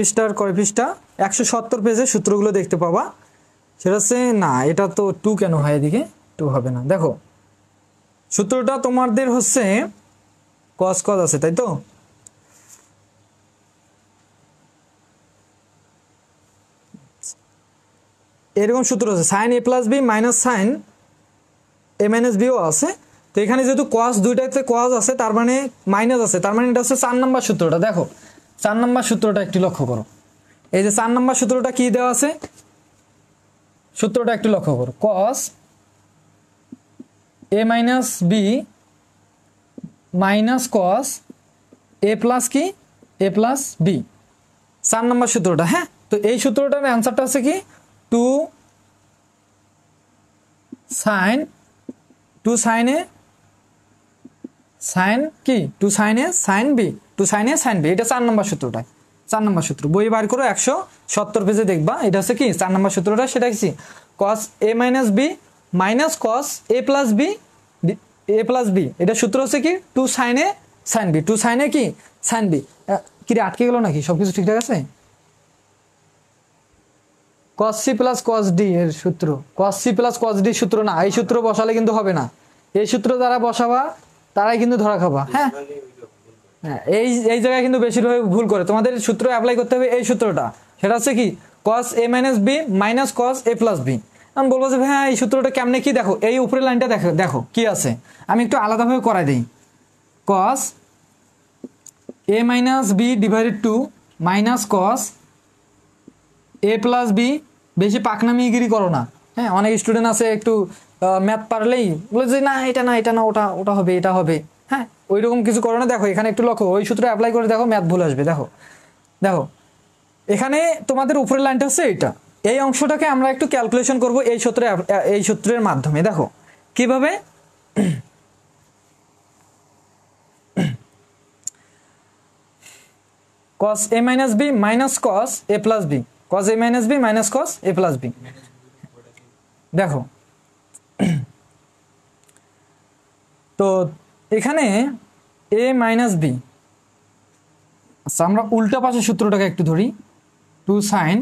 পৃষ্ঠা 170 পেজে সূত্রগুলো দেখতে পাবা। সেটা হচ্ছে না, এটা তো 2 কেন হয়, এদিকে 2 হবে না। দেখো সূত্রটা তোমাদের হচ্ছে cos আছে, তাই তো? এরকম সূত্র আছে, sin a plus B minus sine A minus বিও আছে। তো এখানে যেহেতু cos দুইটাতে cos আছে, তার মানে মাইনাস আছে, তার মানে এটা হচ্ছে 4 নাম্বার সূত্রটা। দেখো 4 নাম্বার সূত্রটা একটু লক্ষ্য করো। এই যে 4 নাম্বার সূত্রটা কি দেওয়া আছে, সূত্রটা একটু লক্ষ্য করো। cos a minus B minus cos a plus কি a প্লাস বি, 4 নাম্বার সূত্রটা। হ্যাঁ, তো এই সূত্রটার অ্যান্সারটা হচ্ছে কি 2 sin a sin কি 2 sin a sin b 2 sin a sin b, এটা 4 নাম্বার সূত্রটা। 4 নাম্বার সূত্র বই বার করো 170 পেজে দেখবা। এটা হচ্ছে কি 4 নাম্বার সূত্রটা, সেটা কি cos a minus B minus cos a plus B, এটা সূত্র হচ্ছে কি 2 sin a sin b, 2 sin a কি sin b। কি রে, আটকে গেল নাকি? সবকিছু ঠিকঠাক আছে? cos c plus cos d এর সূত্র, cos c plus cos d সূত্র না, এই সূত্র বসালে কিন্তু হবে না। এই সূত্র যারা বসাবা তারাই কিন্তু ধরা খাবা। হ্যাঁ হ্যাঁ, এই জায়গায় কিন্তু বেশিরভাগ ভুল করে। তোমাদের সূত্র অ্যাপ্লাই করতে হবে এই সূত্রটা, সেটা হচ্ছে কি cos a minus B minus cos a plus B. আমি বলবো যে হ্যাঁ এই সূত্রটা কেমনে কি, দেখো এই উপরের লাইনটা দেখো কি আছে, আমি একটু আলাদাভাবে করাই দিই। cos a minus B divided 2 minus cos a plus B. বেশি পাকনামিগিরি করো না। হ্যাঁ, অনেক স্টুডেন্ট আছে একটু ম্যাথ পারলেই বলে যে না এটা না ওটা হবে, এটা হবে। হ্যাঁ, ওই রকম কিছু করো না। দেখো এখানে একটু লক্ষ্য, ওই সূত্র অ্যাপ্লাই করে দেখো, ম্যাথ ভুল আসবে। দেখো এখানে তোমাদের উপরের লাইনটা হচ্ছে এইটা, এই অংশটাকে আমরা একটু ক্যালকুলেশন করব এই সূত্রের মাধ্যমে। দেখো কিভাবে, cos a minus B minus cos a plus B, cos a minus B minus cos a plus B. দেখো তো এখানে a মাইনাস বি, আচ্ছা আমরা উল্টা পাশের সূত্রটাকে একটু ধরি, 2 sin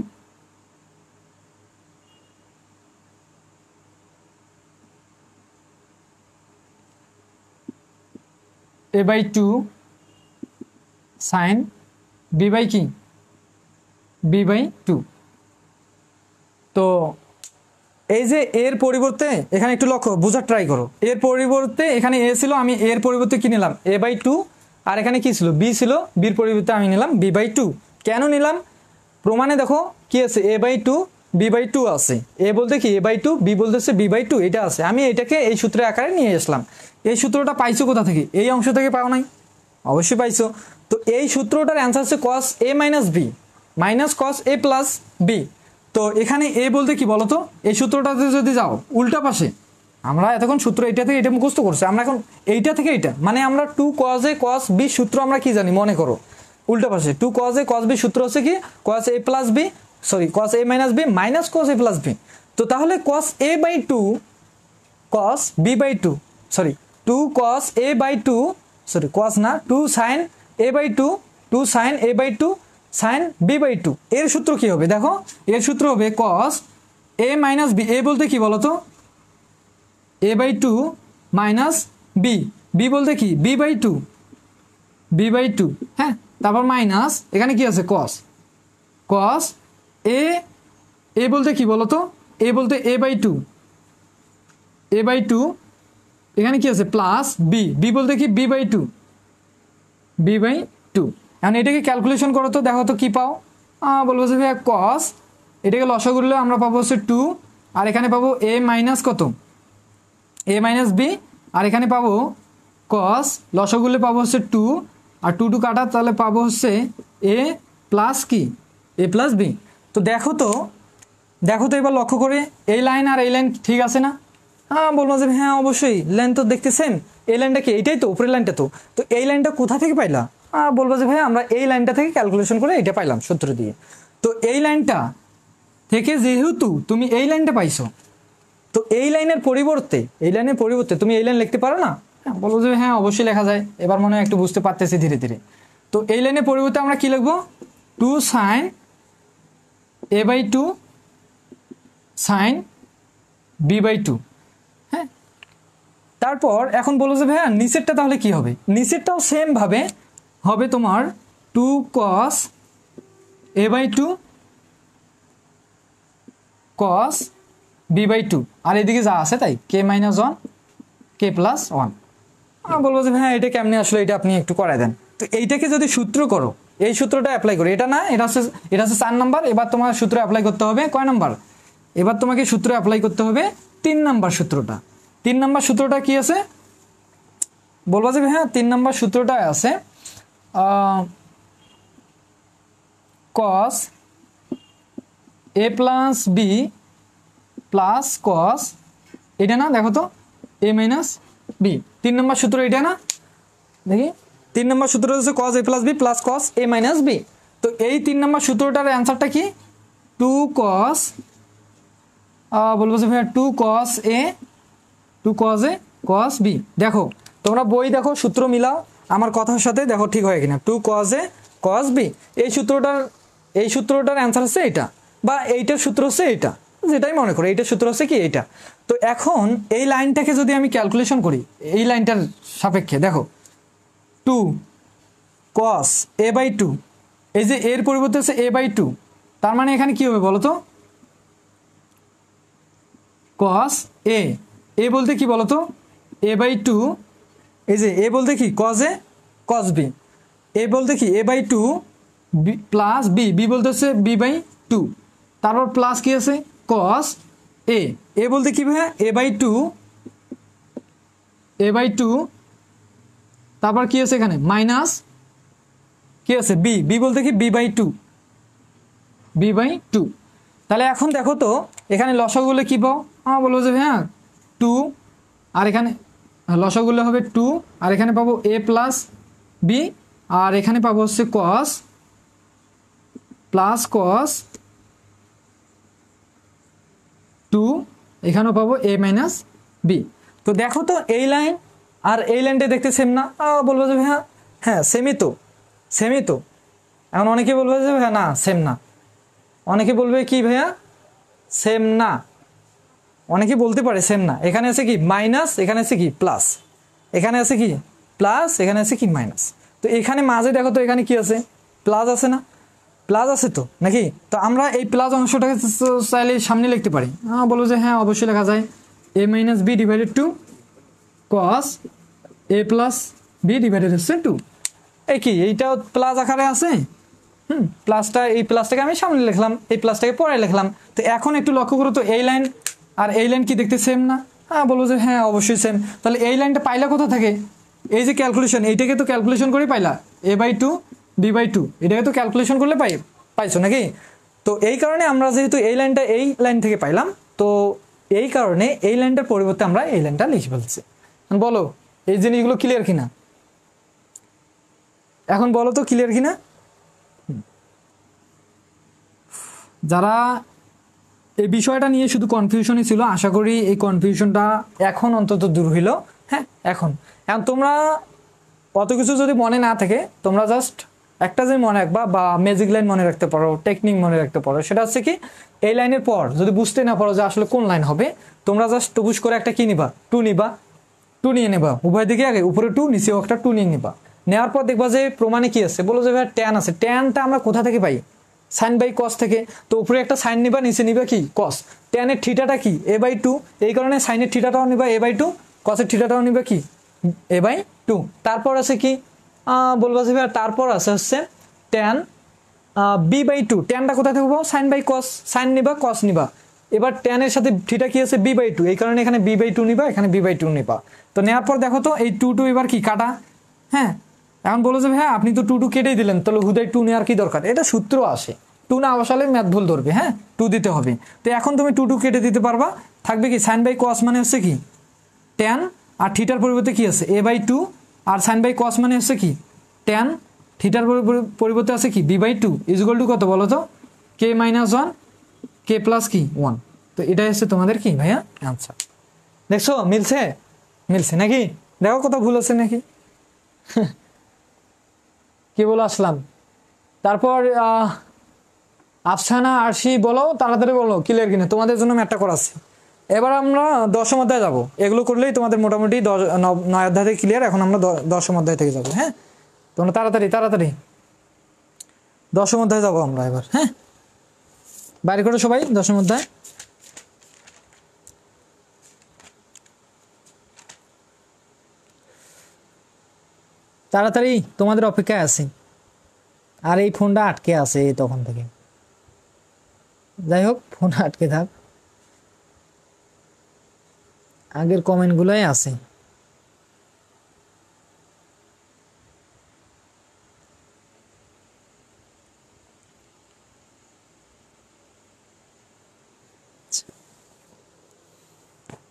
a by 2 sin b by কি b বাই 2। তো এই যে এর পরিবর্তে এখানে একটু লক্ষ্য বোঝার ট্রাই করো, এর পরিবর্তে এখানে এ ছিল, আমি এর পরিবর্তে কি নিলাম a বাই 2, আর এখানে কি ছিল b ছিল, বির পরিবর্তে আমি নিলাম b বাই 2। কেন নিলাম? প্রমাণে দেখো কি আছে, a বাই 2 b বাই 2 আছে। a বলতে কি a বাই 2, b বলতেছে b বাই 2, এটা আছে। আমি এটাকে এই সূত্রের আকারে নিয়ে আসলাম। এই সূত্রটা পাইছো কোথা থেকে? এই অংশ থেকে পাও নাই? অবশ্যই পাইছো। তো এই সূত্রটার অ্যান্সার হচ্ছে cos a minus B minus cos a plus B. তো এখানে a বলতে কি বলতো, এই সূত্রটাতে যদি যাও উল্টা পাশে, আমরা এতক্ষণ সূত্র এইটা থেকে এটা মুখস্থ করছি, আমরা এখন এইটা থেকে এইটা, মানে আমরা 2 cos a cos b সূত্র আমরা কি জানি মনে করো, উল্টা পাশে 2 cos a cos b সূত্র হচ্ছে কি cos a plus B, sorry cos a minus B minus cos a plus B. তো তাহলে cos a by 2 cos b by 2, sorry 2 cos a by 2, sorry cos না 2 sin a by 2, 2 sin a by 2 sin b by 2। এর সূত্র কি হবে? দেখো এর সূত্র হবে cos a minus b, a বলতে কি বলতো a by 2 minus b, b বলতে কি b বাই 2, b বাই 2। হ্যাঁ, তারপর মাইনাস এখানে কি আছে cos a বলতে কি বলতো, a বলতে a বাই 2, a বাই 2, এখানে কি আছে প্লাস b বলতে কি b বাই 2, b বাই 2। এখন এটাকে ক্যালকুলেশন করো তো, দেখো তো কি পাও। বলবো যে ভাইয়া cos, এটাকে লসাগু করলে আমরা পাবো হচ্ছে 2, আর এখানে পাবো a মাইনাস কত a মাইনাস b, আর এখানে পাবো cos, লসাগু করলে পাবো হচ্ছে 2, আর 2 কাটা, তাহলে পাবো হচ্ছে a প্লাস কি a প্লাস b। তো দেখো তো এবার লক্ষ্য করে এই লাইন আর এই লাইন ঠিক আছে না? বলবো যে হ্যাঁ অবশ্যই, লাইন তো দেখতেছেন, এই লাইনটা কি এইটাই তো, উপরের লাইনটা তো। তো এই লাইনটা কোথা থেকে পাইলা? বলবো যে ভাই আমরা এই লাইনটা থেকে ক্যালকুলেশন করে এটা পাইলাম সূত্র দিয়ে। তো এই লাইনটা থেকে যেহেতু তুমি এই লাইনটা পাইছো, তো এই লাইনের পরিবর্তে তুমি এই লাইন লিখতে পারো না? হ্যাঁ বলবো যে হ্যাঁ অবশ্যই লেখা যায়, এবার মনে হয় একটু বুঝতে পারতেছি ধীরে ধীরে। তো এই লাইনের পরিবর্তে আমরা কি লিখবো, 2 sin a/2 sin b/2। হ্যাঁ, তারপর এখন বলো যে ভাইয়া নিচেরটা তাহলে কি হবে, নিচেরটাও সেম ভাবে হবে তোমার 2 cos a/2 cos b/2, আর এদিকে যা আছে তাই k - 1 k + 1। বলবো যে হ্যাঁ এটা কেমনে আসলে, এটা আপনি একটু করাই দেন। তো এইটাকে যদি সূত্র করো, এই সূত্রটা অ্যাপ্লাই করো, এটা না, এটা হচ্ছে 4 নাম্বার। এবার তোমার সূত্র অ্যাপ্লাই করতে হবে কয় নাম্বার, এবার তোমাকে সূত্র অ্যাপ্লাই করতে হবে 3 নাম্বার সূত্রটা। 3 নাম্বার সূত্রটা কি আছে বলবো যে হ্যাঁ 3 নাম্বার সূত্রটা আছে cos a + b plus cos, এটা না দেখো তো a - b, 3 নম্বর সূত্র এটা না, দেখি 3 নম্বর সূত্র হচ্ছে cos a + b plus cos a - b। তো এই 3 নম্বর সূত্রটার অ্যান্সারটা কি, 2 cos বলবো যে ভাইয়া 2 cos a cos b। দেখো তোমরা বই দেখো, সূত্র মিলাও আমার কথার সাথে, দেখো ঠিক হয় কিনা। 2 cos a cos b, এই সূত্রটার অ্যান্সার হচ্ছে এটা, বা এইটার সূত্র হচ্ছে এইটা, যেটাই মনে করো এইটার সূত্র হচ্ছে কি এইটা। তো এখন এই লাইনটাকে যদি আমি ক্যালকুলেশন করি, এই লাইনটার সাপেক্ষে দেখো 2 cos a/2, এই যে এর পরিবর্তে হচ্ছে a/2, তার মানে এখানে কি হবে বলো তো, cos a, এ বলতে কি বলো তো a/2, এই যে এ বলতে কি cos a cos b, এ বলতে কি a/2 প্লাস b, বি বলতে হচ্ছে b/2, তারপর প্লাস কি আছে cos a, এ বলতে কি ভাইয়া a/2, তারপর কি আছে এখানে মাইনাস কি আছে বি বলতে কি b/2, তাহলে এখন দেখো তো এখানে লসাগুলো কি পাও, বলবো যে হ্যাঁ 2, আর এখানে লসাগুলো হবে 2, আর এখানে পাবো a + b, আর এখানে পাবো হচ্ছে cos প্লাস cos 2, এখানেও পাবো a - b। তো দেখো তো এই লাইন আর এই লাইনটা দেখতে সেম না, বলবো যে হ্যাঁ হ্যাঁ সেমই তো। এখন অনেকে বলবে যে ভাইয়া না সেম না, অনেকে বলবে কি ভাইয়া সেম না, অনেকে বলতে পারে সেম না। এখানে আছে কি মাইনাস, এখানে আছে কি প্লাস, এখানে আছে কি প্লাস, এখানে আছে কি মাইনাস। তো এখানে মাঝে দেখো তো এখানে কি আছে, প্লাস আছে না, প্লাস আছে তো নাকি। তো আমরা এই প্লাস অংশটাকে চাইলে সামনে লিখতে পারি, বলবো যে হ্যাঁ অবশ্যই লেখা যায় a - b / 2 cos a + b / 2। এই কি এইটাও প্লাস আকারে আছে, প্লাসটা, এই প্লাসটাকে আমি সামনে লিখলাম, এই প্লাসটাকে পরে লিখলাম। তো এখন একটু লক্ষ্য করো তো এই লাইন আর এই লাইন কি দেখতে সেম না, বলবো যে হ্যাঁ অবশ্যই সেম। তাহলে এই লাইনটা পাইলা কোথা থেকে, এই যে ক্যালকুলেশন, এইটাকে তো ক্যালকুলেশন করে পাইলা a/2 b/2, এটাকে তো ক্যালকুলেশন করলে পাইছো নাকি। তো এই কারণে আমরা যেহেতু এই লাইনটা এই লাইন থেকে পাইলাম, তো এই কারণে এই লাইনটার পরিবর্তে আমরা এই লাইনটা লিখে ফেলছি। বলো এই জিনিসগুলো ক্লিয়ার কিনা, এখন বলো তো ক্লিয়ার কিনা। যারা এই বিষয়টা নিয়ে শুধু কনফিউশনই ছিল, আশা করি এই কনফিউশনটা এখন অন্তত দূর হইল। হ্যাঁ এখন তোমরা অত কিছু যদি মনে না থাকে, তোমরা জাস্ট একটা যে মনে রাখবা, বা ম্যাজিক লাইন মনে রাখতে পারো, টেকনিক মনে রাখতে পারো, সেটা হচ্ছে কি এই লাইনের পর যদি বুঝতে না পারো যে আসলে কোন লাইন হবে, তোমরা জাস্ট টুকুস করে একটা কি নিবা, 2 নিবা, 2 নিয়ে নেবা উভয় দিকে, আগে উপরে 2 নিচেও একটা 2 নিয়ে নিবা। নেওয়ার পর দেখবা যে প্রমাণে কি আছে, বলো যে ভাই ট্যান আছে, ট্যানটা আমরা কোথা থেকে পাই, sin/cos থেকে। তো উপরে একটা সাইন নিবা, নিচে নিবা কি cos, ট্যানের থিটাটা কি a/2, এই কারণে সাইনের থিটাটাও নিবা a/2, cosের থিটাটাও নিবা কি a/2। তারপর আছে কি বলবা যে ভাই তারপর আছে হচ্ছে ট্যান b/2, ট্যানটা কোথায় থেকে পাবো sin/cos, সাইন নিবা cos নিবা, এবার ট্যানের সাথে থিটা কি আছে b/2, এই কারণে এখানে b/2 নিবা, এখানে b/2 নিবা। তো নেওয়ার পর দেখো তো এই 2 এবার কি কাটা, হ্যাঁ এখন বলো যে হ্যাঁ আপনি তো 2 কেটেই দিলেন, তাহলে হুদাই 2 নেওয়ার কি দরকার, এটা সূত্র আসে, 2 না বসালে ম্যাথ ভুল ধরবে, হ্যাঁ 2 দিতে হবে। তো এখন তুমি 2 কেটে দিতে পারবা, থাকবে কি sin/cos মানে হচ্ছে কি ট্যান, আর থিটার পরিবর্তে কি আছে a/2, আর sin/cos মানে হচ্ছে কি ট্যান, থিটার পরিবর্তে আছে কি b/2 = কত বলো তো k - 1 k + কি 1। তো এটাই হচ্ছে তোমাদের কি ভাইয়া অ্যান্সার। দেখছো মিলছে নাকি, দেখো কোথাও ভুল আছে নাকি। কি বলো আসলাম? তারপর আফসানা আরশি বলো, তাড়াতাড়ি বলো ক্লিয়ার কিনা, তোমাদের জন্য ম্যাথটা করা আছে। এবার আমরা 10ম অধ্যায় যাবো, এগুলো করলেই তোমাদের মোটামুটি 9 অধ্যায় থেকে ক্লিয়ার। এখন আমরা 10ম অধ্যায় থেকে যাবো। হ্যাঁ, তোমরা তাড়াতাড়ি 10ম অধ্যায় যাবো আমরা এবার। হ্যাঁ, বাইরে করো সবাই 10ম অধ্যায়। তাড়াতাড়ি, তোমাদের অপেক্ষায় আছি। আর এই ফোনটা আটকে আছে তখন থেকে, যাই হোক ফোন আটকে থাক, আগের কমেন্টগুলোই আছে।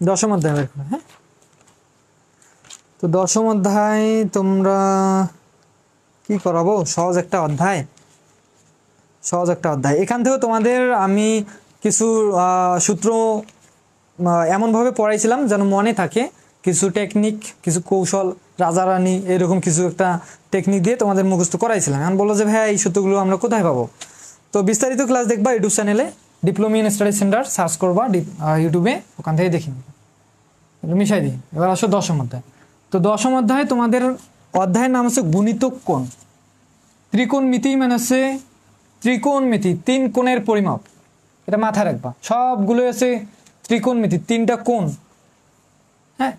দশম অধ্যায় বের করো। হ্যাঁ, তো 10ম অধ্যায় তোমরা কি করাবো? সহজ একটা অধ্যায়। এখান থেকেও তোমাদের আমি কিছু সূত্র এমনভাবে পড়াইছিলাম যেন মনে থাকে, কিছু টেকনিক, কিছু কৌশল, রাজা রানী এরকম কিছু একটা টেকনিক দিয়ে তোমাদের মুখস্থ করাইছিলাম। এখন বলো যে ভাইয়া এই সূত্রগুলো আমরা কোথায় পাবো? তো বিস্তারিত ক্লাস দেখবা ইউটিউব চ্যানেলে, diploma in study centre search করবা ইউটিউবে, ওখান থেকে দেখি মিশাই দিই। এবার আসো 10ম অধ্যায়। তো 10ম অধ্যায় তোমাদের অধ্যায়ের নাম হচ্ছে গুণিতক কোণ। ত্রিকোণমিতি মানে হচ্ছে ত্রিকোণমিতি, 3 কোণের পরিমাপ, এটা মাথায় রাখবা। সবগুলো আছে ত্রিকোণমিতি, 3টা কোণ। হ্যাঁ,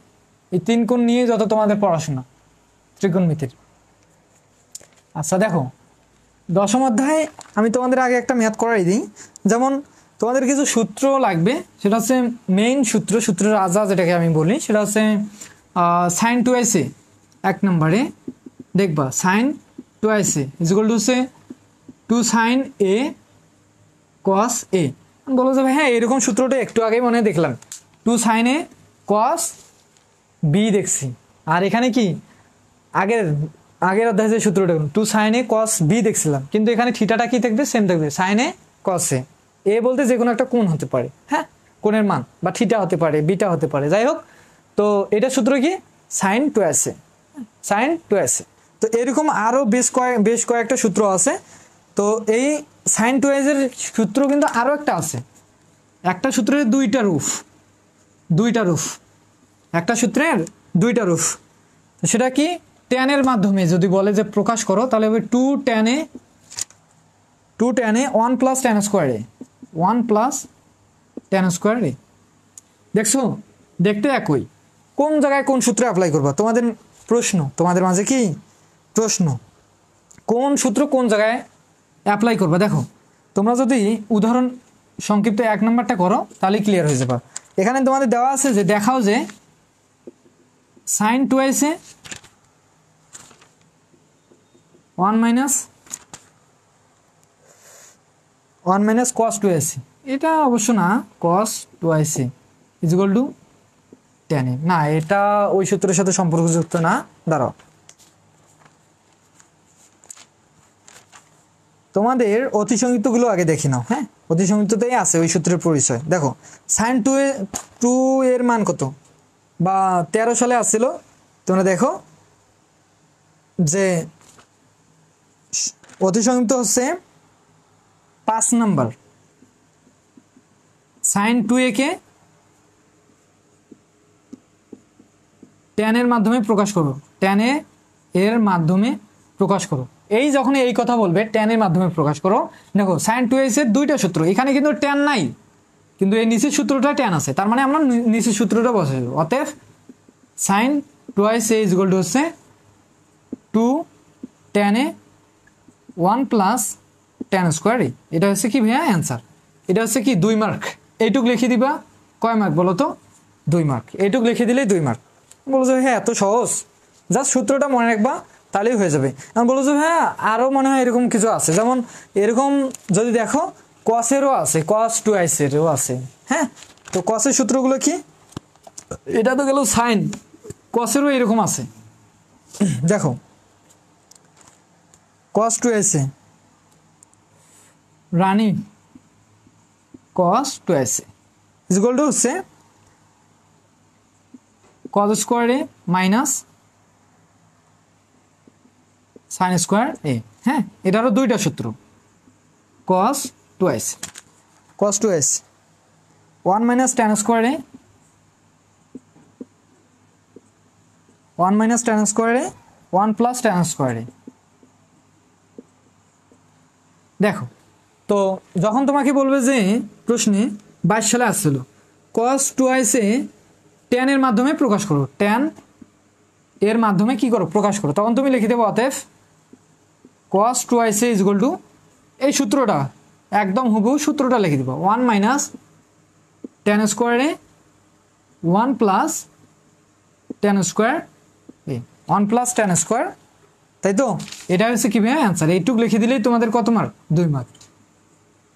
এই 3 কোণ নিয়ে যত তোমাদের পড়াশোনা ত্রিকোণমিতির। আচ্ছা দেখো, 10ম অধ্যায় আমি তোমাদের আগে একটা ম্যাথ করাই দিই। যেমন তোমাদের কিছু সূত্র লাগবে, সেটা হচ্ছে মেইন সূত্রের রাজা যেটাকে আমি বলি, সেটা হচ্ছে সাইন 2a। 1 নম্বরে দেখবা sign 2a is equal to হচ্ছে 2 sin a cos a। বলো যাবে হ্যাঁ এরকম সূত্রটা একটু আগেই মনে দেখলাম, 2 sin a cos b দেখছি। আর এখানে কি আগের অধ্যায়ে যে সূত্রটা 2 sin a cos b দেখছিলাম, কিন্তু এখানে থিটাটা কি থাকবে? সেম থাকবে, sin a cos a। এ বলতে যে কোনো একটা কোণ হতে পারে, হ্যাঁ, কোণের মান, বা থিটা হতে পারে, বিটা হতে পারে, যাই হোক। তো এটা সূত্র কি? sin 2a, sin 2a। তো এরকম আরো বেশ কয়েকটা সূত্র আছে। তো এই sin 2a এর সূত্র কিন্তু আরো একটা আছে, একটা সূত্রের দুইটা রূপ, একটা সূত্রের দুইটা রূপ। সেটা কি? tan এর মাধ্যমে যদি বলে যে প্রকাশ করো, তাহলে হবে 2 tan a 1 plus tan square a, 1 plus tan square a। দেখছো, দেখতে একই, কোন জায়গায় কোন সূত্র অ্যাপ্লাই করবা? তোমাদের প্রশ্ন, তোমাদের মাঝে কি প্রশ্ন, কোন সূত্র কোন জায়গায় অ্যাপ্লাই করবা? দেখো, তোমরা যদি উদাহরণ সংক্ষিপ্ত 1 নম্বরটা করো তাহলে ক্লিয়ার হয়ে যাবে। এখানে তোমাদের দেওয়া আছে যে দেখাও যে sin 2a 1 minus cos 2a, এটা অবশ্য না, cos 2a is equal to tan a। না, এটা ওই সূত্রের সাথে সম্পর্কযুক্ত না। দাঁড়াও, তোমাদের অতিসংযুক্তগুলো আগে দেখি নাও। হ্যাঁ, অতিসংযুক্ততেই আছে ওই সূত্রের পরিচয়। দেখো sin 2 এর মান কত, বা 13 সালে আসছিল, তোমরা দেখো যে অতিসংযুক্ত হচ্ছে 5 নাম্বার। sin 2a কে tan এর মাধ্যমে প্রকাশ করো, tan এর মাধ্যমে প্রকাশ করো। এই যখন এই কথা বলবে tan এর মাধ্যমে প্রকাশ করো, দেখো sin 2a এর দুইটা সূত্র, এখানে কিন্তু tan নাই, কিন্তু এই নিচের সূত্রটা tan আছে, তার মানে আমরা নিচের সূত্রটা বসাবো। অতএব sin 2a is equal to হচ্ছে 2 tan a 1 plus tan square a। এটা হচ্ছে কি ভাইয়া অ্যান্সার? এটা হচ্ছে কি 2 মার্ক। এইটুক লিখে দিবা, কয় মার্ক বলো তো? 2 মার্ক। এইটুক লিখে দিলেই 2 মার্ক। বলো যে হ্যাঁ এত সহজ, জাস্ট সূত্রটা মনে রাখবা তাহলেই হয়ে যাবে। আমি বলো যে হ্যাঁ আরও মনে হয় এরকম কিছু আছে, যেমন এরকম যদি দেখো কসেরও আছে, cos 2a এরও আছে। হ্যাঁ, তো কসের সূত্রগুলো কি? এটা তো গেল সাইন, কসেরও এরকম আছে। দেখো cos 2a Rani cos 2a is equal to হচ্ছে কজ স্কোয়ার এ মাইনাস সাইন স্কোয়ার এ। হ্যাঁ, এটারও দুইটা সূত্র, কস টুয়াইস 1 মাইনাস ট্যান স্কোয়ার এ 1 মাইনাস ট্যান স্কোয়ার এ 1 প্লাস ট্যান স্কোয়ার এ। দেখো, তো যখন তোমাকে বলবে যে প্রশ্নে 22 সালে আসছিল কস টুয়াইসে ট্যান এর মাধ্যমে প্রকাশ করো, ট্যান এর মাধ্যমে কি করো প্রকাশ করো, তখন তুমি লিখে দেবো অতএব কস টুয়াইসে ইজ ইকুয়াল টু এই সূত্রটা একদম হুবহু সূত্রটা লিখে দেবো 1 মাইনাস ট্যান স্কোয়ারে 1 প্লাস ট্যান স্কোয়ার এ 1 প্লাস ট্যান স্কোয়ার, তাই তো? এটা হচ্ছে কি ভাইয়া অ্যান্সার। এইটুক লিখে দিলেই তোমাদের কত মার্ক? 2 মার্ক।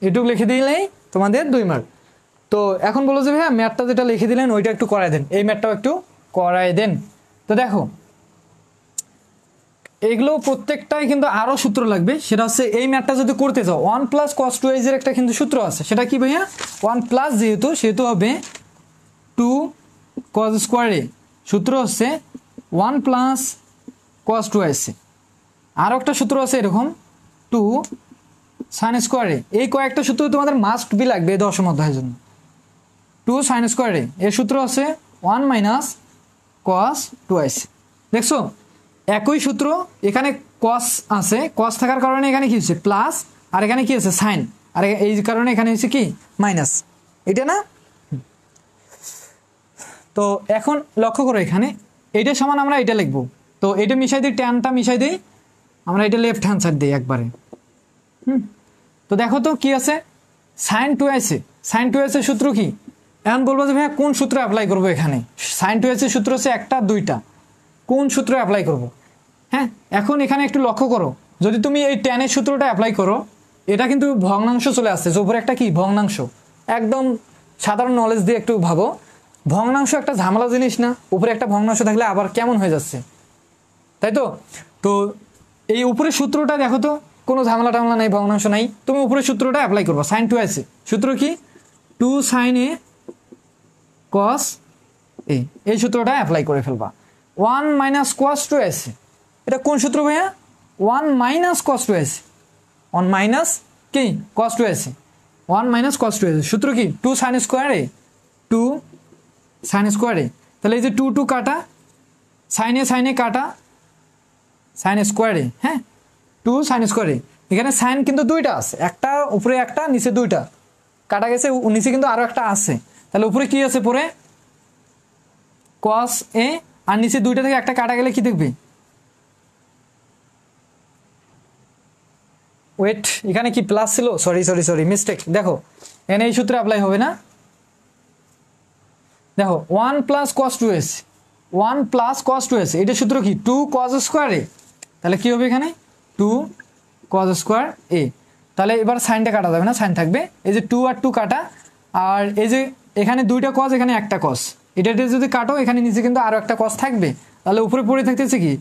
এইটুক লিখে দিলেই তোমাদের 2 মার্ক। তো এখন বলো যে ভাইয়া ম্যাথটা যেটা লিখে দিলেন ওইটা একটু করাই দেন, এই ম্যাথটাও একটু করাই দেন। তো দেখো, এগুলো প্রত্যেকটাই কিন্তু আরও সূত্র লাগবে, সেটা হচ্ছে এই ম্যাথটা যদি করতে চাও 1 প্লাস কস টুয়াইজের একটা কিন্তু সূত্র আছে, সেটা কি ভাইয়া 1 প্লাস যেহেতু সেহেতু হবে 2 কস স্কোয়ারে, সূত্র হচ্ছে 1 প্লাস কস টুয়াইসে। আরও একটা সূত্র আছে এরকম 2 সাইন স্কোয়ারে। এই কয়েকটা সূত্র তোমাদের মাস্ট বি লাগবে এই দশম অধ্যায়ের জন্য। 2 সাইন স্কোয়ারে এর সূত্র আছে 1 মাইনাস কস টুয়াইসে। দেখছো একই সূত্র, এখানে কস আছে, কস থাকার কারণে এখানে কি হচ্ছে প্লাস, আর এখানে কি আছে সাইন, আর এই কারণে এখানে হচ্ছে কি মাইনাস, এটা না? তো এখন লক্ষ্য করো এখানে এইটা সমান আমরা এটা লিখবো, তো এটা মিশাই দিই, ট্যানটা মিশাই দিই, আমরা এটা লেফট হ্যান্ড সাইড দিই একবারে। তো দেখো তো কি আছে সাইন টুয়াইসে, সাইন টুয়াইসের সূত্র কি? এখন বলবো যে ভাইয়া কোন সূত্র অ্যাপ্লাই করবো এখানে? সাইন টুয়াইসের সূত্র হচ্ছে একটা দুইটা, কোন সূত্র অ্যাপ্লাই করব? হ্যাঁ, এখন এখানে একটু লক্ষ্য করো, যদি তুমি এই ট্যানের সূত্রটা অ্যাপ্লাই করো, এটা কিন্তু ভগ্নাংশ চলে আসছে, উপরে একটা কি ভগ্নাংশ, একদম সাধারণ নলেজ দিয়ে একটু ভাবো, ভগ্নাংশ একটা ঝামেলা জিনিস না? উপরে একটা ভগ্নাংশ থাকলে আবার কেমন হয়ে যাচ্ছে, তাই তো? তো এই উপরের সূত্রটা দেখো তো, কোনো ঝামেলা টামলা নাই, ভগ্নাংশ নাই, তুমি উপরের সূত্রটা অ্যাপ্লাই করবো সাইন টুয়াইসে। সূত্র কি? 2 সাইন এ কস এ, এই সূত্রটা অ্যাপ্লাই করে ফেলবা। 1 মাইনাস কস টুয়াইসে, এটা কোন সূত্র ভাইয়া? 1 মাইনাস কস টুয়াইসে, 1 মাইনাস কি কস টুয়াইসে, 1 মাইনাস কস টুয়াইসে। সূত্র কি? 2 সাইন স্কোয়ারে 2 সাইন স্কোয়ারে, তাহলে এই যে 2 2 কাটা, সাইনে কাটা, সাইন স্কোয়ারে, হ্যাঁ 2 সাইন স্কোয়ারে। এখানে সাইন কিন্তু দুইটা আছে, একটা উপরে একটা নিচে দুইটা কাটা গেছে, নিচে কিন্তু আরো একটা আছে, তাহলে উপরে কি আছে পরে কস এ, আর নিচে দুইটা থেকে একটা কাটা গেলে কি দেখবে? ওয়েট, এখানে কি প্লাস ছিল? Sorry mistake. দেখো এখানে এই সূত্রে অ্যাপ্লাই হবে না, দেখো 1 plus cos twice, 1 plus cos twice, এটা সূত্র কি? 2 কস স্কোয়ারে, তাহলে কি হবে এখানে 2 কস স্কোয়ার এ। তাহলে এবার সাইনটা কাটা যাবে না, সাইন থাকবে, এই যে 2 আর 2 কাটা, আর এই যে এখানে দুইটা কস, এখানে একটা কস, এটা যদি কাটো এখানে নিচে কিন্তু আরো একটা কস থাকবে, তাহলে উপরে পড়ে থাকতেছে কি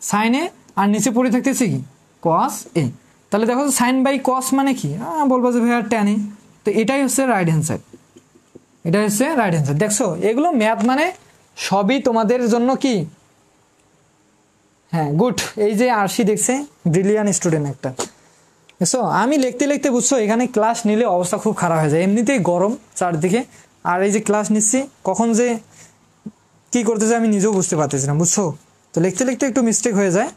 সাইন এ, আর নিচে পড়ে থাকতেছে কি কস এ। তাহলে দেখো সাইন বাই কস মানে কি? বলবো যে ভাইয়া ট্যান এ, তো এটাই হচ্ছে রাইট হ্যান্ড সাইড, এটা হচ্ছে রাইট হ্যান্ড সাইড। দেখছো এগুলো ম্যাথ মানে সবই তোমাদের জন্য কি, হ্যাঁ গুড। এই যে আরশি দেখছে, ব্রিলিয়ান স্টুডেন্ট একটা। বুঝছো, আমি লিখতে বুঝছো এখানে ক্লাস নিলে অবস্থা খুব খারাপ হয়ে যায়, এমনিতেই গরম চারদিকে, আর এই যে ক্লাস নিচ্ছি কখন যে কি করতেছে আমি নিজেও বুঝতে পারতেছি না, বুঝছো? তো লিখতে একটু মিস্টেক হয়ে যায়।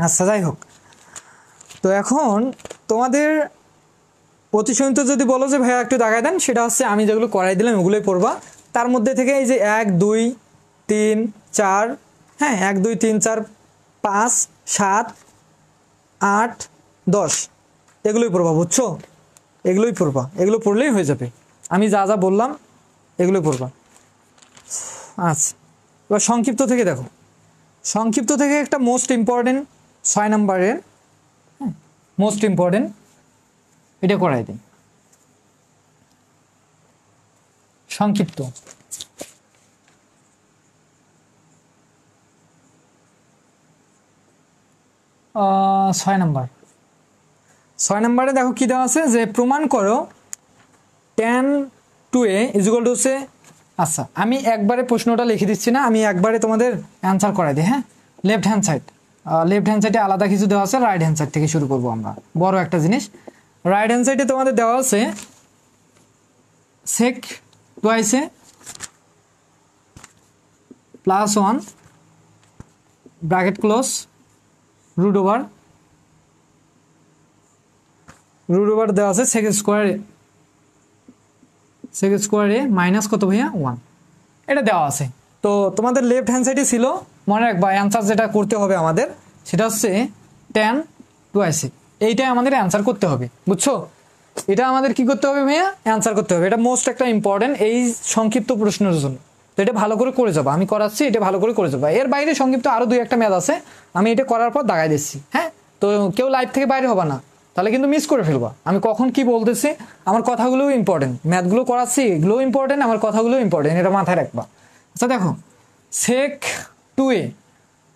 আচ্ছা যাই হোক, তো এখন তোমাদের অতিসংখ্য যদি বলো যে ভাইয়া একটু দেখায় দেন, সেটা হচ্ছে আমি যেগুলো করাই দিলাম ওগুলোই পড়বা। তার মধ্যে থেকে এই যে 1 2 3 4, হ্যাঁ 1 2 3 4 5 7 8 10 এগুলোই পড়বা, বুঝছো? এগুলোই পড়বা, এগুলো পড়লেই হয়ে যাবে, আমি যা যা বললাম এগুলোই পড়বা। আচ্ছা, এবার সংক্ষিপ্ত থেকে দেখো, সংক্ষিপ্ত থেকে একটা মোস্ট ইম্পর্টেন্ট 6 নম্বরের, মোস্ট ইম্পর্টেন্ট, এটা করাই দিই। সংক্ষিপ্ত 6 নম্বর, 6 নম্বরে দেখো কি দেওয়া আছে, যে প্রমাণ করো tan 2a is equal to হচ্ছে আচ্ছা আমি একবারে প্রশ্নটা লিখে দিচ্ছি না, আমি একবারে তোমাদের অ্যান্সার করাই দিই। হ্যাঁ, লেফট হ্যান্ড সাইডে আলাদা কিছু দেওয়া আছে, রাইট হ্যান্ড সাইড থেকে শুরু করবো আমরা। বড় একটা জিনিস, রাইট হ্যান্ড সাইডে তোমাদের দেওয়া আছে সেক টুয়াইসে plus 1 bracket close root over দেওয়া আছে সেক স্কোয়ারে মাইনাস কত ভাইয়া 1, এটা দেওয়া আছে। তো তোমাদের লেফট হ্যান্ড সাইডে ছিল, মনে রাখবা অ্যান্সার যেটা করতে হবে আমাদের সেটা হচ্ছে tan টুয়াইসে, এইটাই আমাদের অ্যান্সার করতে হবে, বুঝছো? এটা আমাদের কি করতে হবে ভাইয়া, অ্যান্সার করতে হবে। এটা মোস্ট একটা ইম্পর্টেন্ট এই সংক্ষিপ্ত প্রশ্নের জন্য। তো এটা ভালো করে যাবো, আমি করাচ্ছি, এটা ভালো করে যাবো। এর বাইরে সংক্ষিপ্ত আরও 2-1টা ম্যাথ আছে, আমি এটা করার পর দাগাই দিচ্ছি। হ্যাঁ, তো কেউ লাইভ থেকে বাইরে হবা না, তাহলে কিন্তু মিস করে ফেলবা। আমি কখন কি বলতেছি, আমার কথাগুলোও ইম্পর্টেন্ট, ম্যাথগুলো করাচ্ছি এগুলোও ইম্পর্টেন্ট, আমার কথাগুলোও ইম্পর্টেন্ট, এটা মাথায় রাখবা। আচ্ছা দেখো সেক 2a,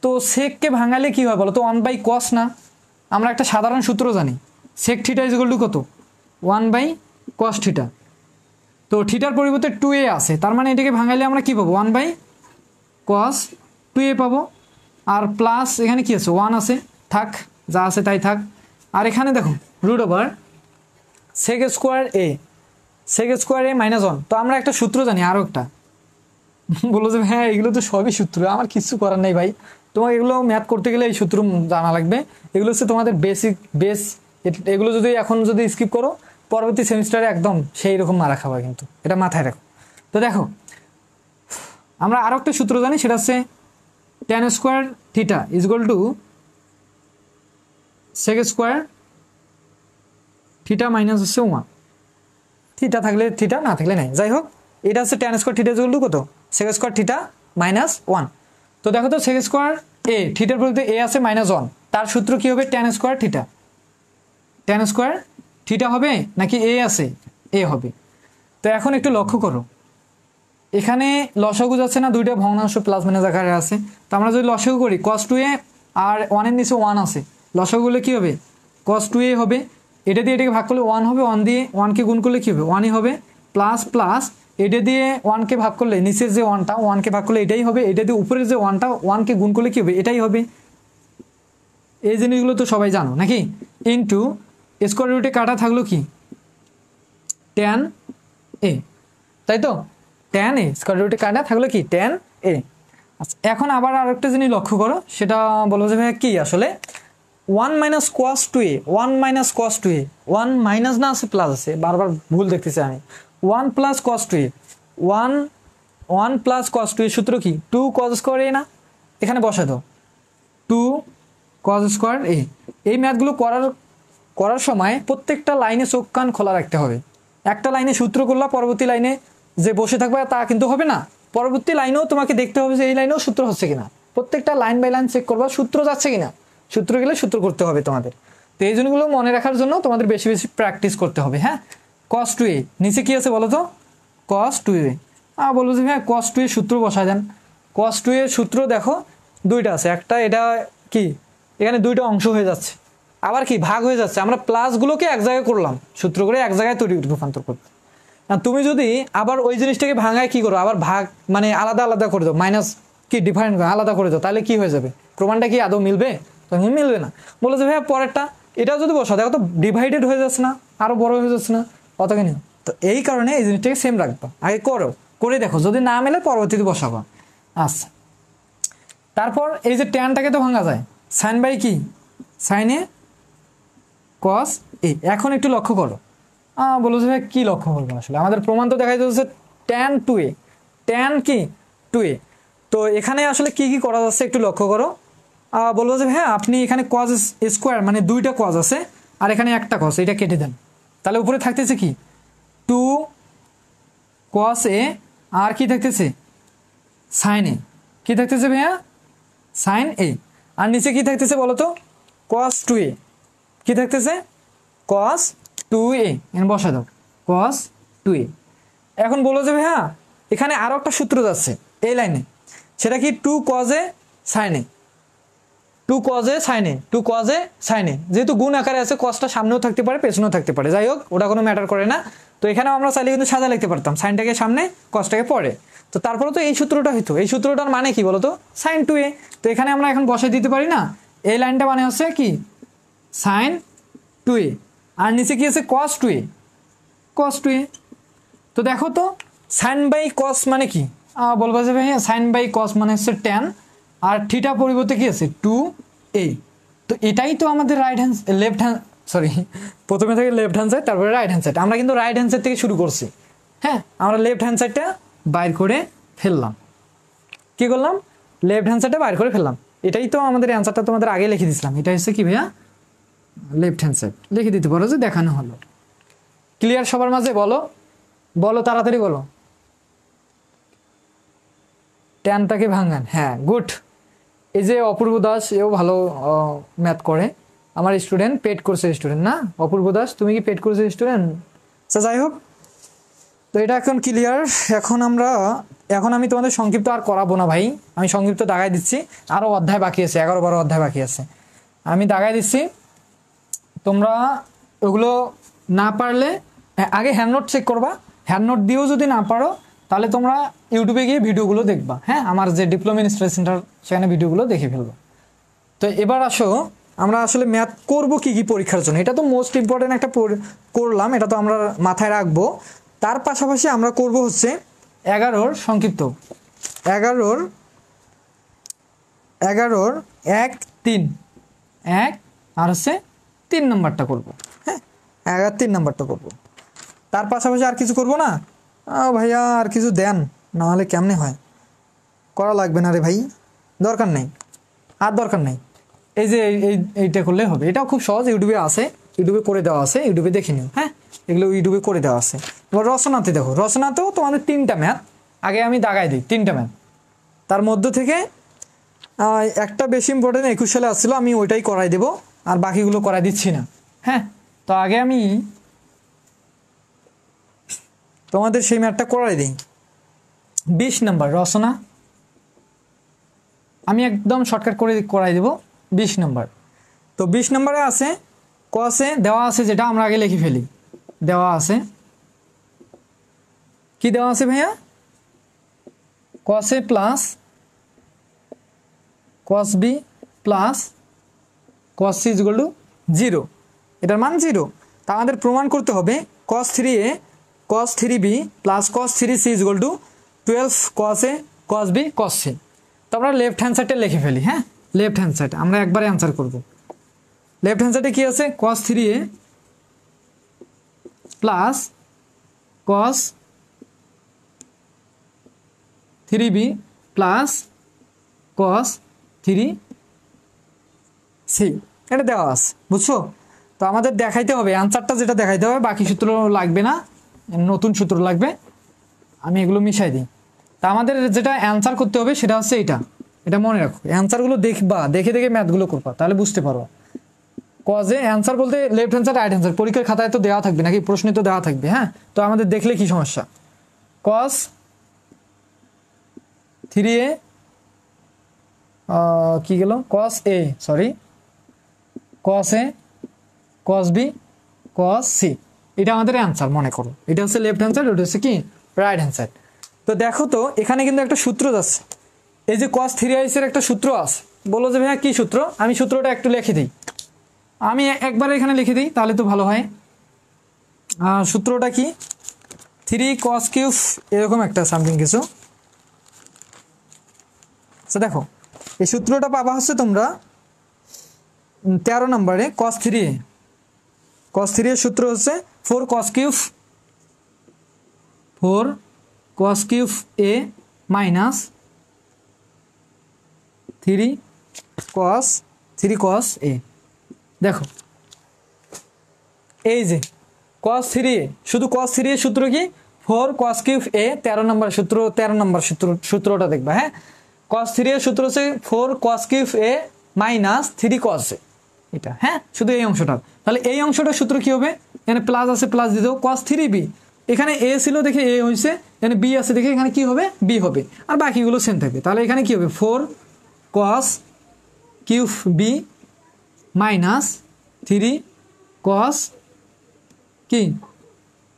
তো সেককে ভাঙালে কি হয় বলো তো, 1/cos না? আমরা একটা সাধারণ সূত্র জানি, sec theta is equal to কত, 1/cos থিটা। তো থিটার পরিবর্তে 2a আছে, তার মানে এটাকে ভাঙাইলে আমরা কি পাবো, 1/cos 2a পাবো। আর প্লাস এখানে কি আছে, 1 আছে, থাক যা আছে তাই থাক। আর এখানে দেখো রুট ওভার সেক স্কোয়ার এ মাইনাস 1। তো আমরা একটা সূত্র জানি, আরও একটা বললো যে হ্যাঁ এগুলো তো সবই সূত্র, আমার কিছু করার নেই ভাই, তোমাকে এগুলো ম্যাথ করতে গেলে এই সূত্র জানা লাগবে। এগুলো হচ্ছে তোমাদের বেস, এগুলো যদি স্কিপ করো পরবর্তী সেমিস্টারে একদম সেই রকম মারা খাবা, কিন্তু এটা মাথায় রাখো। তো দেখো আমরা আরও একটা সূত্র জানি, সেটা হচ্ছে tan square theta is equal to sec square theta minus হচ্ছে 1, থিটা থাকলে থিটা, না থাকলে নাই, যাই হোক এটা হচ্ছে tan square theta is equal to কত, সেক স্কোয়ার থিটা মাইনাস 1। তো দেখো তো সেক স্কোয়ার এ, থিটার বলতে এ আছে -1, তার সূত্র কি হবে, tan স্কোয়ার থিটা হবে নাকি এ আছে, এ হবে। তো এখন একটু লক্ষ্য করো, এখানে লসাগু যাচ্ছে না, দুইটা ভগ্নাংশ প্লাস মাইনাস আকারে আছে। তো আমরা যদি লসাগু করি cos 2a আর 1 এর নিচে 1 আছে, লসাগু করলে কি হবে, cos 2a হবে, এটা দিয়ে এটাকে ভাগ করলে 1 হবে, 1 দিয়ে 1কে গুণ করলে কি হবে, 1ই হবে, প্লাস প্লাস এটা দিয়ে 1কে ভাগ করলে নিচের যে 1টা 1কে ভাগ করলে এটাই হবে, এটা দিয়ে উপরের যে 1টা 1কে গুণ করলে কি হবে, এটাই হবে। এই জিনিসগুলো তো সবাই জানো নাকি। ইনটু স্কোয়ার রুটে কাটা থাকলো কি, tan a, তাই তো, tan a স্কোয়ার রুটে কাটা থাকলো কি, tan a। আচ্ছা এখন আবার আরেকটা জিনিস লক্ষ্য করো, সেটা বলো যে ভাই কি আসলে 1 - cos 2a, 1 - cos 2a, 1 minus না আছে প্লাস আছে, বারবার ভুল দেখতেছি আমি। 1 + cos 2a, 1 + cos 2a সূত্র কি, 2 cos স্কোয়ার a না, এখানে বসা দাও 2 cos স্কোয়ার a। এই ম্যাথগুলো করার সময় প্রত্যেকটা লাইনে চোখ কান খোলা রাখতে হবে। একটা লাইনে সূত্র করলা, পরবর্তী লাইনে যে বসে থাকবে তা কিন্তু হবে না, পরবর্তী লাইনেও তোমাকে দেখতে হবে যে এই লাইনেও সূত্র হচ্ছে কিনা, প্রত্যেকটা লাইন বাই লাইন চেক করবা সূত্র যাচ্ছে কিনা, সূত্র গেলে সূত্র করতে হবে তোমাদের। তো এই জিনিসগুলো মনে রাখার জন্য তোমাদের বেশি বেশি প্র্যাকটিস করতে হবে। হ্যাঁ, cos 2a নিচে কি আছে বলো তো, cos 2a, বলবো যে হ্যাঁ cos 2a সূত্র বসায় দেন। cos 2a সূত্র দেখো দুইটা আছে, একটা এটা কি এখানে দুইটা অংশ হয়ে যাচ্ছে, আবার কি ভাগ হয়ে যাচ্ছে, আমরা প্লাসগুলোকে এক জায়গায় করলাম, সূত্র করে এক জায়গায় রূপান্তর করবো। আর তুমি যদি আবার ওই জিনিসটাকে ভাঙায় কি করো, আবার ভাগ মানে আলাদা আলাদা করে দাও, মাইনাস কি ডিফারেন্ট আলাদা করে দাও, তাহলে কি হয়ে যাবে, প্রমাণটা কি আদৌ মিলবে, তখন মিলবে না। বলে যে ভাইয়া পরেরটা এটাও যদি বসা দেখো তো ডিভাইডেড হয়ে যাচ্ছে না, আরো বড় হয়ে যাচ্ছে না, অত কেন। তো এই কারণে এই জিনিসটাকে সেম রাখবা, আগে করে দেখো, যদি না মেলে পরবর্তীতে বসাবো। আচ্ছা তারপর এই যে ট্যানটাকে তো ভাঙা যায়, সাইন বাই কি, সাইনে cos a। এখন একটু লক্ষ্য করো, বলো যে ভাই কি লক্ষ্য করবো, আসলে আমাদের প্রমাণ তো দেখা যাচ্ছে tan 2a, tan কি 2a। তো এখানে আসলে কি কি করা যাচ্ছে একটু লক্ষ্য করো, বলবো যে হ্যাঁ আপনি এখানে cos স্কোয়ার মানে দুইটা cos আছে, আর এখানে একটা cos, এটা কেটে দেন, তাহলে উপরে থাকতেছে কি 2 cos a, আর কি থাকতেছে sin a, কি থাকতেছে ভাইয়া sin a, আর নিচে কি থাকতেছে বলো তো cos 2a, কি থাকতেছে cos 2a, এখানে বসা দাও cos 2a। এখন বলো যে ভাইয়া এখানে আরো একটা সূত্র যাচ্ছে এই লাইনে, সেটা কি 2 cos a sin a, 2 cos a sin a, 2 cos a sin a, যেহেতু গুণ আকারে আছে, কসটা সামনেও থাকতে পারে পেছনেও থাকতে পারে, যাই হোক ওটা কোনো ম্যাটার করে না। তো এখানেও আমরা চাইলে কিন্তু সাজা লিখতে পারতাম, সাইনটাকে সামনে কসটাকে পরে। তো তারপরে তো এই সূত্রটা হইতো, এই সূত্রটার মানে কি বলতো, সাইন 2a। তো এখানে আমরা এখন বসে দিতে পারি না, এই লাইনটা মানে হচ্ছে কি সাইন 2a, আর নিচে কি আছে কস 2a, কস 2a। তো দেখো তো সাইন বাই কস মানে কি, বলবো যে ভাই সাইন বাই কস মানে হচ্ছে ট্যান, আর থিটা পরিবর্তে কি আছে 2a। তো এটাই তো আমাদের right hand left hand, sorry প্রথমে থেকে লেফট হ্যান্ড সাইড তারপরে রাইট হ্যান্ড সাইড। আমরা কিন্তু রাইট হ্যান্ড সাইড থেকে শুরু করছি, হ্যাঁ আমরা লেফট হ্যান্ড সাইডটা বাইর করে ফেললাম। কি করলাম, লেফট হ্যান্ড সাইডটা বাইর করে ফেললাম। এটাই তো আমাদের অ্যান্সারটা তোমাদের আগে লিখে দিয়েছিলাম, এটা হচ্ছে কি ভাইয়া লেফট হ্যান্ড সাইড লিখে দিতে পারো যে দেখানো হলো। ক্লিয়ার সবার মাঝে? বলো বলো তাড়াতাড়ি বলো। ট্যানটাকে ভাঙান, হ্যাঁ গুড। এই যে অপূর্ব দাস, এও ভালো ম্যাথ করে, আমার স্টুডেন্ট, পেড কোর্সের স্টুডেন্ট না অপূর্ব দাস? তুমি কি পেড কোর্সের স্টুডেন্ট? আচ্ছা যাই হোক, তো এটা এখন ক্লিয়ার। এখন আমি তোমাদের সংক্ষিপ্ত আর করাবো না ভাই, আমি সংক্ষিপ্ত দাগাই দিচ্ছি। আরও অধ্যায় বাকি আছে, 11-12 অধ্যায় বাকি আছে, আমি দাগাই দিচ্ছি। তোমরা ওগুলো না পারলে আগে হ্যান্ড নোট চেক করবা, হ্যান্ড নোট দিয়েও যদি না পারো তাহলে তোমরা ইউটিউবে গিয়ে ভিডিওগুলো দেখবা, হ্যাঁ আমার যে ডিপ্লোমা ইন স্টাডি সেন্টার সেখানে ভিডিওগুলো দেখে ফেলবো। তো এবার আসো আমরা আসলে ম্যাথ করব কি কি পরীক্ষার জন্য, এটা তো মোস্ট ইম্পর্টেন্ট একটা করলাম, এটা তো আমরা মাথায় রাখবো। তার পাশাপাশি আমরা করব হচ্ছে 11-র সংক্ষিপ্ত, 11-র 1-3 1 আর হচ্ছে 3 নম্বরটা করবো, হ্যাঁ 11-3 নম্বরটা করবো। তার পাশাপাশি আর কিছু করব না? ভাইয়া আর কিছু দেন, না হলে কেমনে হয়, করা লাগবে না রে ভাই, দরকার নেই, আর দরকার নেই। এই যে এইটা করলে হবে, এটাও খুব সহজ, ইউটিউবে আছে, ইউটিউবে করে দেওয়া আছে, ইউটিউবে দেখে নিও, হ্যাঁ এগুলো ইউটিউবে করে দেওয়া আছে। এবার রচনাতে দেখো, রচনাতেও তোমাদের 3টা ম্যাথ, আগে আমি দাগাই দিই 3টা ম্যাথ, তার মধ্য থেকে একটা বেশি ইম্পর্টেন্ট 21 সালে আসছিলো, আমি ওইটাই করাই দেবো, আর বাকিগুলো করাই দিচ্ছি না, হ্যাঁ। তো আগে আমি তোমাদের সেই ম্যাথটা করাই দিই। 20 নম্বর রচনা, আমি একদম শর্টকাট করে করাই দেবো 20 নম্বর। তো 20 নম্বরে আছে কসে দেওয়া আছে, যেটা আমরা আগে লিখে ফেলি, দেওয়া আছে কি দেওয়া আছে ভাইয়া, cos A plus cos B plus cos C is equal to 0, এটার মান 0। তা আমাদের প্রমাণ করতে হবে cos 3a cos 3b plus cos 3c is equal to 12 cos a cos b cos c। তো আমরা লেফট হ্যান্ড সাইডে লিখে ফেলি, হ্যাঁ লেফট হ্যান্ড সাইড আমরা একবারে অ্যান্সার করব। লেফট হ্যান্ড সাইডে কি আছে, cos 3a plus cos 3b plus cos 3c, এটা দেওয়া আছে, বুঝছো? তো আমাদের দেখাইতে হবে অ্যান্সারটা, যেটা দেখাইতে হবে, বাকি সূত্র লাগবে না, নতুন সূত্র লাগবে, আমি এগুলো মিশাই দিই। তা আমাদের যেটা অ্যান্সার করতে হবে সেটা হচ্ছে এটা মনে রাখো, অ্যান্সারগুলো দেখবা, দেখে দেখে ম্যাথগুলো করবা, তাহলে বুঝতে পারো। কজে অ্যান্সার বলতে left hand side right hand side, পরীক্ষার খাতায় তো দেওয়া থাকবে নাকি, প্রশ্নে তো দেওয়া থাকবে, হ্যাঁ। তো আমাদের দেখলে কি সমস্যা, cos 3a কি গেল, cos a sorry cos a cos b cos c, এটা আমাদের অ্যান্সার মনে করো। এটা হচ্ছে লেফট হ্যান্ড সাইড, ওটা হচ্ছে কি রাইট হ্যান্ড সাইড। তো দেখো তো এখানে কিন্তু একটা সূত্র যাচ্ছে, এই যে cos 3i এর একটা সূত্র আছে, বলো যে ভাইয়া কি সূত্র, আমি সূত্রটা একটু লিখে দিই, আমি একবার এখানে লিখে দিই তাহলে তো ভালো হয়। সূত্রটা কি, 3 cos কিউব এরকম একটা সামথিং কিছু। আচ্ছা দেখো এই সূত্রটা পাবা হচ্ছে তোমরা 13 নম্বরে cos 3a, cos 3 এর সূত্র হচ্ছে 4 cos cube a minus 3 cos a। দেখো এই যে cos 3a, শুধু cos 3 এর সূত্র কি 4 cos কিউব a, 13 নম্বর সূত্রটা দেখবা, হ্যাঁ। cos 3 এর সূত্র হচ্ছে 4 cos cube a minus 3 cos a, এটা, হ্যাঁ শুধু এই অংশটা। তাহলে এই অংশটার সূত্র কি হবে, এখানে প্লাস আছে প্লাস দিয়ে দেবো, cos 3b, এখানে a ছিল দেখে a হয়েছে, এখানে b আছে দেখে এখানে কি হবে b হবে, আর বাকিগুলো সেম থাকবে। তাহলে এখানে কি হবে 4 cos cube b minus 3 cos কি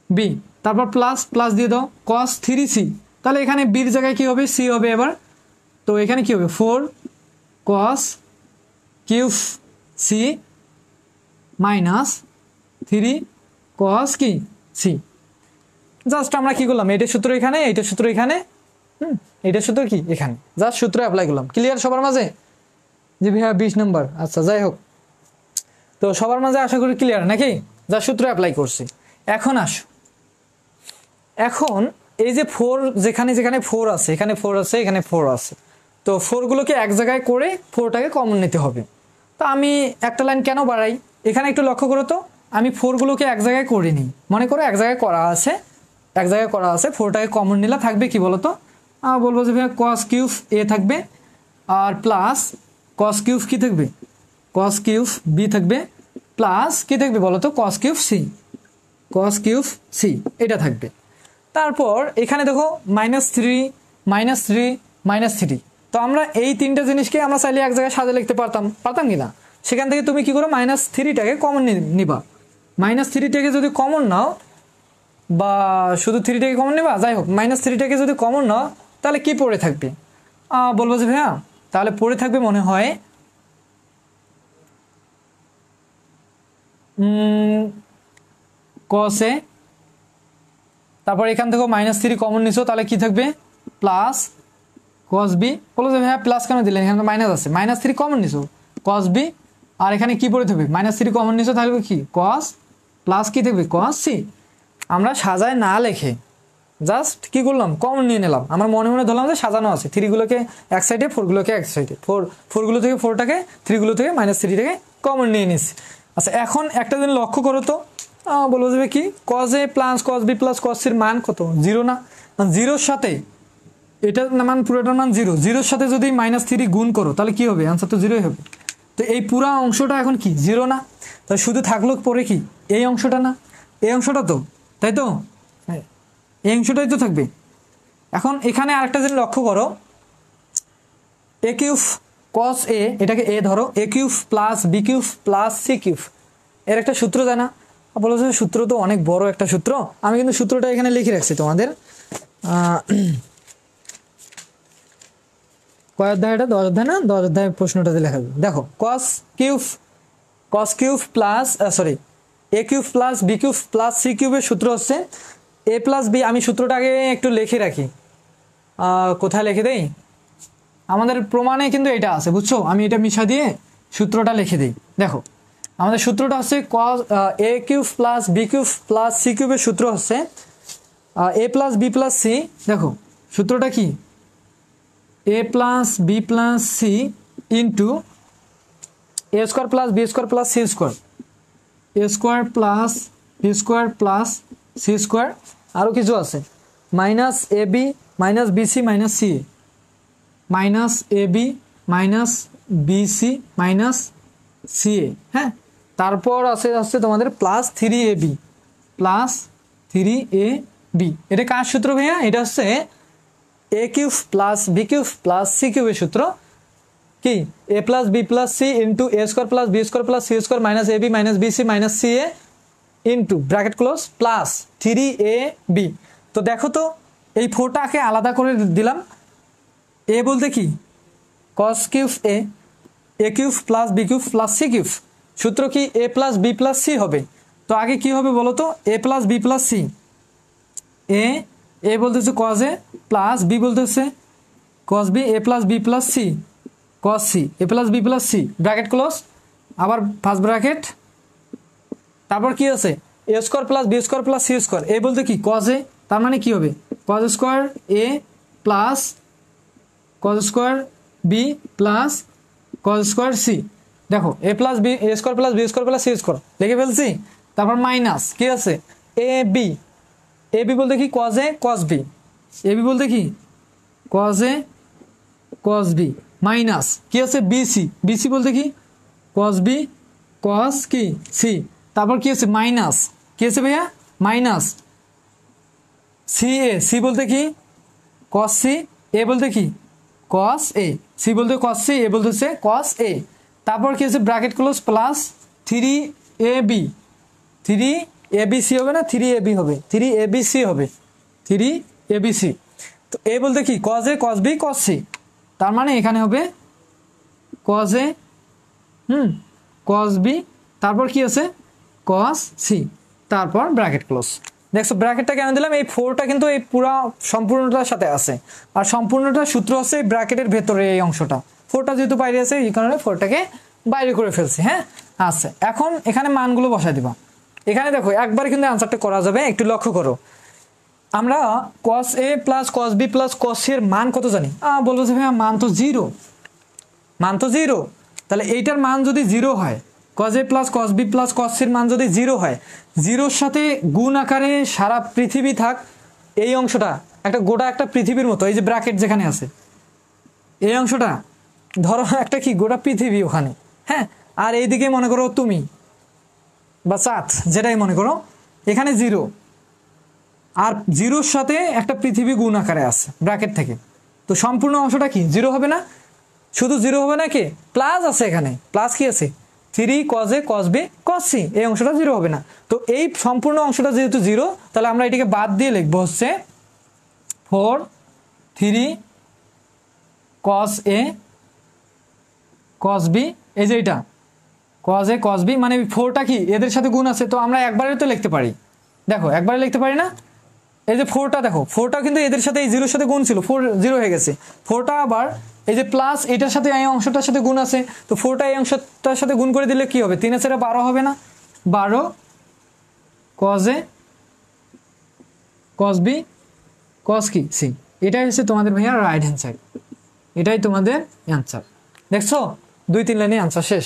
b, তারপর প্লাস প্লাস দিয়ে দাও cos 3c, তাহলে এখানে বির জায়গায় কি হবে, সি হবে এবার। তো এখানে কি হবে 4 cos cube C minus 3 cos কি সি। জাস্ট আমরা কি করলাম, এটার সূত্র এখানে, এইটার সূত্র এখানে, এইটার সূত্র কি এখানে, জাস্ট সূত্র অ্যাপ্লাই করলাম। ক্লিয়ার সবার মাঝে? জি ভাইয়া 20 নম্বর, আচ্ছা যাই হোক। তো সবার মাঝে আশা করি ক্লিয়ার নাকি, যা সূত্র অ্যাপ্লাই করছি। এখন আসো, এখন এই যে 4 যেখানে যেখানে 4 আছে, এখানে 4 আছে, এখানে 4 আছে, তো 4গুলোকে এক জায়গায় করে 4টাকে কমন নিতে হবে। তো আমি একটা লাইন কেন বাড়াই, এখানে একটু লক্ষ্য করো তো, আমি 4গুলোকে এক জায়গায় করিনি, মনে করো এক জায়গায় করা আছে, এক জায়গায় করা আছে, 4টাকে কমন নিলে থাকবে কি বলো তো, বলবো যে ভাইয়া cos কিউব এ থাকবে, আর প্লাস cos কিউব কি থাকবে, cos কিউব বি থাকবে, প্লাস কি থাকবে বলো তো, cos cube C, cos cube C এটা থাকবে। তারপর এখানে দেখো -3 -3 -3, তো আমরা এই তিনটা জিনিসকে আমরা চাইলে এক জায়গায় সাজে লিখতে পারতাম, পারতাম কি না? সেখান থেকে তুমি কি করো, -3টাকে কমন নিবা, -3টাকে যদি কমন নাও, বা শুধু 3টাকে কমন নিবা, যাই হোক -3টাকে যদি কমন নাও, তাহলে কি পড়ে থাকবে, বলবো যে ভাইয়া তাহলে পড়ে থাকবে মনে হয় cos এ, তারপর এখান থেকেও -3 কমন নিছো, তাহলে কি থাকবে প্লাস cos বি। বলো যে ভাইয়া প্লাস কেন দিলেন, এখানে তো মাইনাস আছে, -3 কমন নিছো cos বি, আর এখানে কি পড়ে থাকবে, -3 কমন নিছো, তাহলে কি cos প্লাস কি থাকবে cos সি। আমরা সাজায় না লেখে জাস্ট কি করলাম, কমন নিয়ে নিলাম, আমার মনে মনে ধরলাম যে সাজানো আছে, 3গুলোকে এক সাইডে, 4গুলোকে এক সাইডে, 4গুলো থেকে 4টাকে, 3গুলো থেকে -3টাকে কমন নিয়ে নিচ্ছি। আচ্ছা এখন একটা দিন লক্ষ্য করো তো, বলবো যাবে কি cos A plus cos B plus cos সির মান কত, 0 না? জিরোর সাথে এটা মান, পুরোটার মান 0, 0-র সাথে যদি -3 গুণ করো তাহলে কি হবে, আনসার তো 0ই হবে। তো এই পুরা অংশটা এখন কি 0 না, তাহলে শুধু থাকলো পরে কি এই অংশটা না, এই অংশটা তো, তাই তো, এই অংশটাই তো থাকবে। এখন এখানে আরেকটা জিনিস লক্ষ্য করো, এ কিউব cos এ, এটাকে এ ধরো, A cube plus B cube plus C cube, এর একটা সূত্র জানা, বলো যে সূত্র তো অনেক বড় একটা সূত্র, আমি কিন্তু সূত্রটা এখানে লিখে রাখছি তোমাদের, কয় অধ্যায় এটা, 10 অধ্যায় না, 10 অধ্যায় প্রশ্নটাতে লেখা যাবে। দেখো cos cube plus sorry A cube plus B cube plus C কিউবের সূত্র হচ্ছে এ প্লাস বি। আমি সূত্রটা আগে একটু লিখে রাখি, কোথায় লিখে দেই, আমাদের প্রমাণে কিন্তু এটা আছে বুঝছো, আমি এটা মিশা দিয়ে সূত্রটা লিখে দিই। দেখো আমাদের সূত্রটা হচ্ছে cos A cube plus B cube plus C কিউবের সূত্র হচ্ছে A plus B plus C. দেখো সূত্রটা কি, A plus B plus C into A square plus B square plus C square, A square plus B square plus C square, আরও কিছু আছে minus A B minus BC minus C A, minus A B minus BC minus C A, হ্যাঁ। তারপর আছে তোমাদের plus 3ab plus 3ab, এটা কার সূত্র ভাইয়া, এটা হচ্ছে A cube plus B cube plus C কিউবের সূত্র, কি A plus B plus C into A square plus B square plus C square minus A B minus BC minus C A into bracket close plus 3ab। তো দেখো তো এই 4টাকে আলাদা করে দিলাম, এ বলতে কি cos cube A cube plus B cube plus C cube, সূত্র কি A plus B plus C হবে। তো আগে কি হবে বলো তো, A plus B plus C, A বলতেছে cos এ প্লাস বি বলতেছে cos B, A plus B plus C cos C, A plus B plus C bracket close, আবার ফার্স্ট ব্র্যাকেট, তারপর কি আছে A square plus B square plus C square, এ বলতে কি cos A, তার মানে কি হবে cos square A plus cos square B plus cos square C. দেখো A plus B, A square plus B square plus C square লিখে ফেলছি, তারপর মাইনাস কি আছে এ বি, এ বি বলতে কি cos A cos B, A B বলতে কি cos এ cos বি, মাইনাস কি আছে বিসি, বিসি বলতে কি cos বি cos কি সি, তারপর কি আছে মাইনাস কি আছে ভাইয়া মাইনাস সি এ, সি বলতে কি cos সি, এ বলতে কি cos এ, সি বলতে cos সি, এ বলতে হচ্ছে cos এ, তারপর কি আছে bracket close plus 3ab ABC হবে না 3AB হবে, 3ABC হবে, 3ABC। তো এ বলতে কি cos A cos B cos C, তার মানে এখানে হবে cos A cos B, তারপর কি আছে cos C, তারপর ব্র্যাকেট ক্লোজ। দেখছো ব্র্যাকেটটা কেন দিলাম, এই 4টা কিন্তু এই পুরো সম্পূর্ণটার সাথে আছে, আর সম্পূর্ণটার সূত্র হচ্ছে এই ব্র্যাকেটের ভেতরে এই অংশটা, 4টা যেহেতু বাইরে আছে এই কারণে 4টাকে বাইরে করে ফেলছি। হ্যাঁ আচ্ছা, এখন এখানে মানগুলো বসাই দিবা। এখানে দেখো একবারে কিন্তু অ্যান্সারটা করা যাবে, একটু লক্ষ্য করো। আমরা cos A plus cos B plus cos C এর মান কত জানি? বলবো যে ভাইয়া মান তো 0, মান তো 0, তাহলে এইটার মান যদি 0 হয়, cos A plus cos B plus cos C এর মান যদি 0 হয়, 0-র সাথে গুণ আকারে সারা পৃথিবী থাক, এই অংশটা একটা গোটা একটা পৃথিবীর মতো, এই যে ব্র্যাকেট যেখানে আছে এই অংশটা ধরো একটা কি গোটা পৃথিবী ওখানে। হ্যাঁ, আর এইদিকে মনে করো তুমি বা চাঁদ, যেটাই মনে করো, এখানে 0, আর 0-র সাথে একটা পৃথিবী গুণ আকারে আছে ব্র্যাকেট থেকে, তো সম্পূর্ণ অংশটা কি 0 হবে না? শুধু 0 হবে না, কি প্লাস আছে এখানে, প্লাস কি আছে 3 cos A cos B cos C, এই অংশটা 0 হবে না। তো এই সম্পূর্ণ অংশটা যেহেতু 0, তাহলে আমরা এটাকে বাদ দিয়ে লিখবো হচ্ছে 4 3 cos A cos B, এই যে এটা cos A cos B, মানে 4টা কি এদের সাথে গুণ আছে, তো আমরা একবারে তো লিখতে পারি। দেখো একবারে লিখতে পারি না, এই যে 4টা দেখো, 4টা কিন্তু এদের সাথে এই 0-র সাথে গুণ ছিল, 4 0 হয়ে গেছে, 4টা আবার এই যে প্লাস এটার সাথে এই অংশটার সাথে গুণ আছে, তো 4টা এই অংশটার সাথে গুণ করে দিলে কি হবে, 3 আছে 12 হবে না, 12 cos A cos B cos কি C, এটাই হচ্ছে তোমাদের ভাইয়া রাইট হ্যান্ড সাইড, এটাই তোমাদের অ্যান্সার। দেখছো 2-3 লাইনে অ্যান্সার শেষ।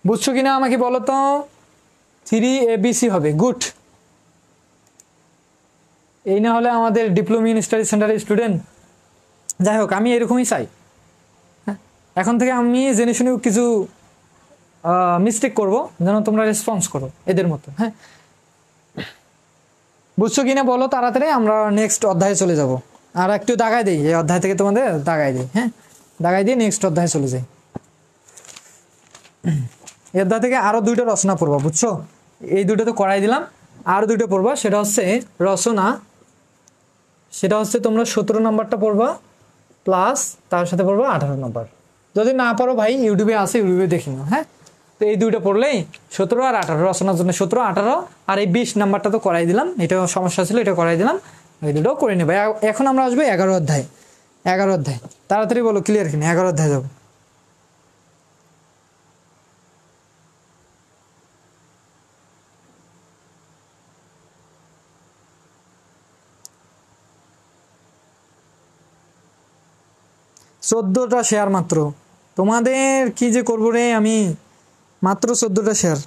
বুঝছো কিনা আমাকে বলো তো? 3ABC হবে, গুড। এই না হলে আমাদের ডিপ্লোমা ইন স্টাডি সেন্টারের স্টুডেন্ট। যাই হোক, আমি এরকমই চাই। হ্যাঁ, এখন থেকে আমি জেনে শুনেও কিছু মিস্টেক করব, যেন তোমরা রেসপন্স করো এদের মতো। হ্যাঁ, বুঝছো কিনা বলো তাড়াতাড়ি, আমরা নেক্সট অধ্যায়ে চলে যাব। আর একটু দাগাই দিই, এই অধ্যায় থেকে তোমাদের দাগাই দিই। হ্যাঁ, দাগাই দিয়ে নেক্সট অধ্যায়ে চলে যাই। এই অধ্যায় থেকে আরও 2টা রচনা পড়বা, বুঝছো? এই 2টা তো করাই দিলাম, আর 2টা পড়বা, সেটা হচ্ছে রচনা, সেটা হচ্ছে তোমরা 17 নম্বরটা পড়বা, প্লাস তার সাথে পড়বা 18 নম্বর। যদি না পারো ভাই ইউটিউবে আছে, ইউটিউবে দেখে নাও। হ্যাঁ, তো এই 2টা পড়লেই 17 আর 18 রচনার জন্য 17 18, আর এই 20 নাম্বারটা তো করাই দিলাম, এটা সমস্যা ছিল, এটা করাই দিলাম, এই 2টাও করে নেবে। এখন আমরা আসবো 11 অধ্যায়। 11 অধ্যায় তাড়াতাড়ি বলো, ক্লিয়ার কিনা? 11 অধ্যায় যাবো। চোদ্দটা শেয়ার মাত্র, তোমাদের কি যে করবো রে আমি, মাত্র 14টা শেয়ার।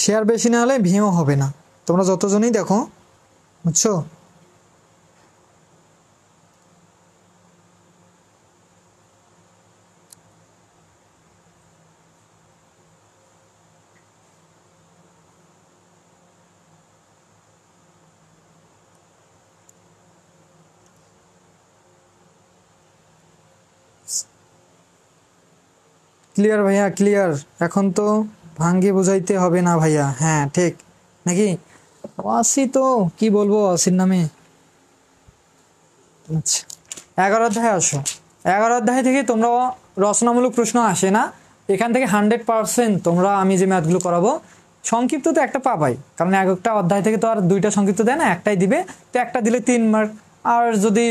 শেয়ার বেশি না হলে ভিউ হবে না, তোমরা যতজনই দেখো, বুঝছো? ক্লিয়ার ভাইয়া, ক্লিয়ার। এখন তো ভাঙ্গে বুঝাইতে হবে না ভাইয়া। হ্যাঁ ঠিক নাকি? আসি তো কি বলবো আসির নামে। আচ্ছা, 11 অধ্যায় আসো। 11 অধ্যায় থেকে তোমরা রচনামূলক প্রশ্ন আসে না, এখান থেকে 100% তোমরা আমি যে ম্যাথগুলো করাবো সংক্ষিপ্ত তো একটা পাবাই, কারণ একটা অধ্যায় থেকে তো আর 2টা সংক্ষিপ্ত দেয় না, একটাই দিবে। তো একটা দিলে 3 মার্ক, আর যদি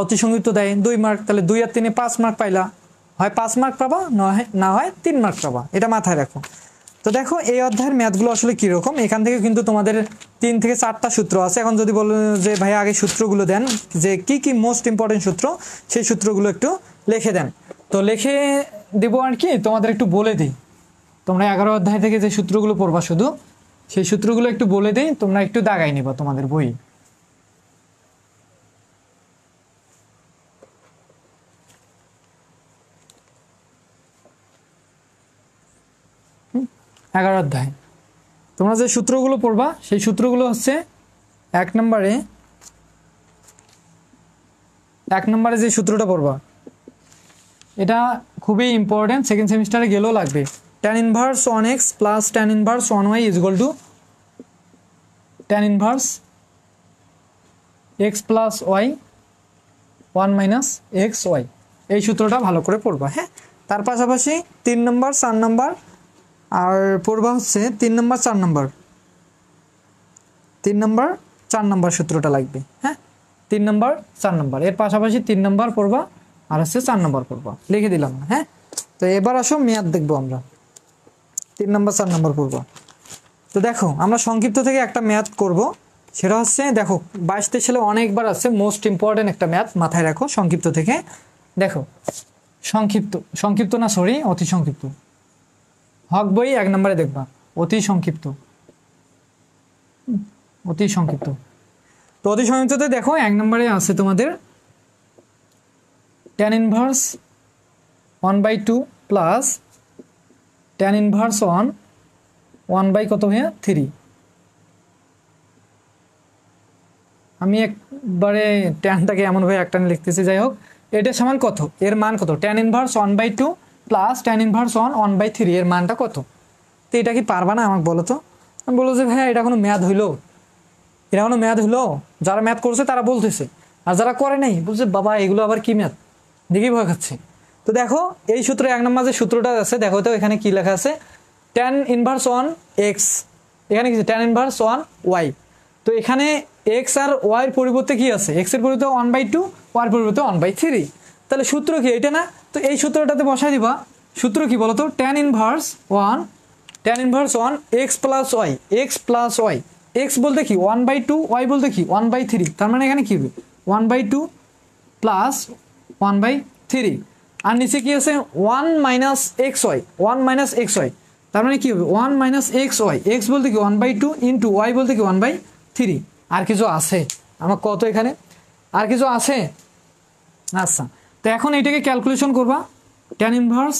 অতি সংক্ষিপ্ত দেয় 2 মার্ক, তাহলে 2 আর 3-এ 5 মার্ক পাইলা, হয় 5 মার্ক পাবা, না হয় 3 মার্ক পাবা, এটা মাথায় রাখো। তো দেখো এই অধ্যায়ের ম্যাথগুলো আসলে কীরকম, এখান থেকে কিন্তু তোমাদের 3 থেকে 4টা সূত্র আছে। এখন যদি বলো যে ভাই আগে সূত্রগুলো দেন, যে কি কি মোস্ট ইম্পর্টেন্ট সূত্র, সেই সূত্রগুলো একটু লিখে দেন। তো লিখে দেবো আর কি, তোমাদের একটু বলে দিই। তোমরা 11 অধ্যায় থেকে যে সূত্রগুলো পড়বা শুধু, সেই সূত্রগুলো একটু বলে দিই, তোমরা একটু দাগাই নিবা তোমাদের বই। 11 অধ্যায় তোমরা যে সূত্রগুলো পড়বা, সেই সূত্রগুলো হচ্ছে 1 নম্বরে 1 নম্বরে যে সূত্রটা পড়বা এটা খুবই ইম্পর্টেন্ট, সেকেন্ড সেমিস্টারে গেলেও লাগবে। tan ইনভার্স 1x প্লাস tan inverse 1y is equal to tan inverse x plus y 1 minus X Y, এই সূত্রটা ভালো করে পড়বা। হ্যাঁ, তার পাশাপাশি 3 নম্বর 4 নম্বর আর পড়বা হচ্ছে 3 নম্বর 4 নম্বর, 3 নম্বর 4 নম্বর সূত্রটা লাগবে। হ্যাঁ, 3 নম্বর 4 নম্বর, এর পাশাপাশি 3 নম্বর পড়বা আর হচ্ছে 4 নম্বর পড়বা, লিখে দিলাম। হ্যাঁ, তো এবার আসো মেয়াদ দেখবো আমরা। 3 নম্বর 4 নম্বর পড়বা। তো দেখো আমরা সংক্ষিপ্ত থেকে একটা ম্যাথ করব, সেটা হচ্ছে দেখো 22-23 সালে অনেকবার আছে, মোস্ট ইম্পর্টেন্ট একটা ম্যাথ, মাথায় রাখো সংক্ষিপ্ত থেকে। দেখো সংক্ষিপ্ত না সরি অতি সংক্ষিপ্ত, হক বই 1 নম্বরে দেখবা অতি সংক্ষিপ্ত, অতি সংক্ষিপ্ত। তো অতি সংক্ষিপ্ততে দেখো 1 নম্বরে আছে তোমাদের tan inverse 1/2 plus tan inverse 1 কত ভাইয়া 3। আমি একবারে ট্যানটাকে এমনভাবে একটানে লিখতেছি, যাই হোক এটা সমান কত, এর মান কত, tan inverse 1/2 plus tan inverse 1/3, এর মানটা কত। তো এটা কি পারবা না আমাকে বলো তো? আমি বলবো যে ভাইয়া এটা কোনো ম্যাথ হইলো, এটা কোনো ম্যাথ হইলো? যারা ম্যাথ করছে তারা বলতেছে, আর যারা করে নাই বলছে বাবা এগুলো আবার কি ম্যাথ, দেখেই ভয় খাচ্ছে। তো দেখো এই সূত্রে 1 নম্বর যে সূত্রটা আছে দেখো তো এখানে কি লেখা আছে, tan ইনভার্স 1x, এখানে কি tan ইনভার্স 1y। তো এখানে x আর y এর পরিবর্তে কি আছে, x এর পরিবর্তে 1/2, y এর পরিবর্তে 1/3, তাহলে সূত্র কি এটা না? তো এই সূত্রটাতে বসাই দিবা। সূত্র কি বলতো, tan inverse 1 x plus y, x plus y, x বলতে কি 1/2, y বলতে কি 1/3, তার মানে এখানে কি হবে 1/2 প্লাস 1/3, আর নিচে কি আছে 1 minus X Y, 1 minus X Y, তার মানে কি হবে 1 মাইনাস এক্স ওয়াই, এক্স বলতে কি 1/2 ইন্টু ওয়াই বলতে কি 1/3। আর কিছু আছে আমার কত এখানে, আর কিছু আছে? আচ্ছা, তো এখন এটাকে ক্যালকুলেশন করবা tan ইনভার্স।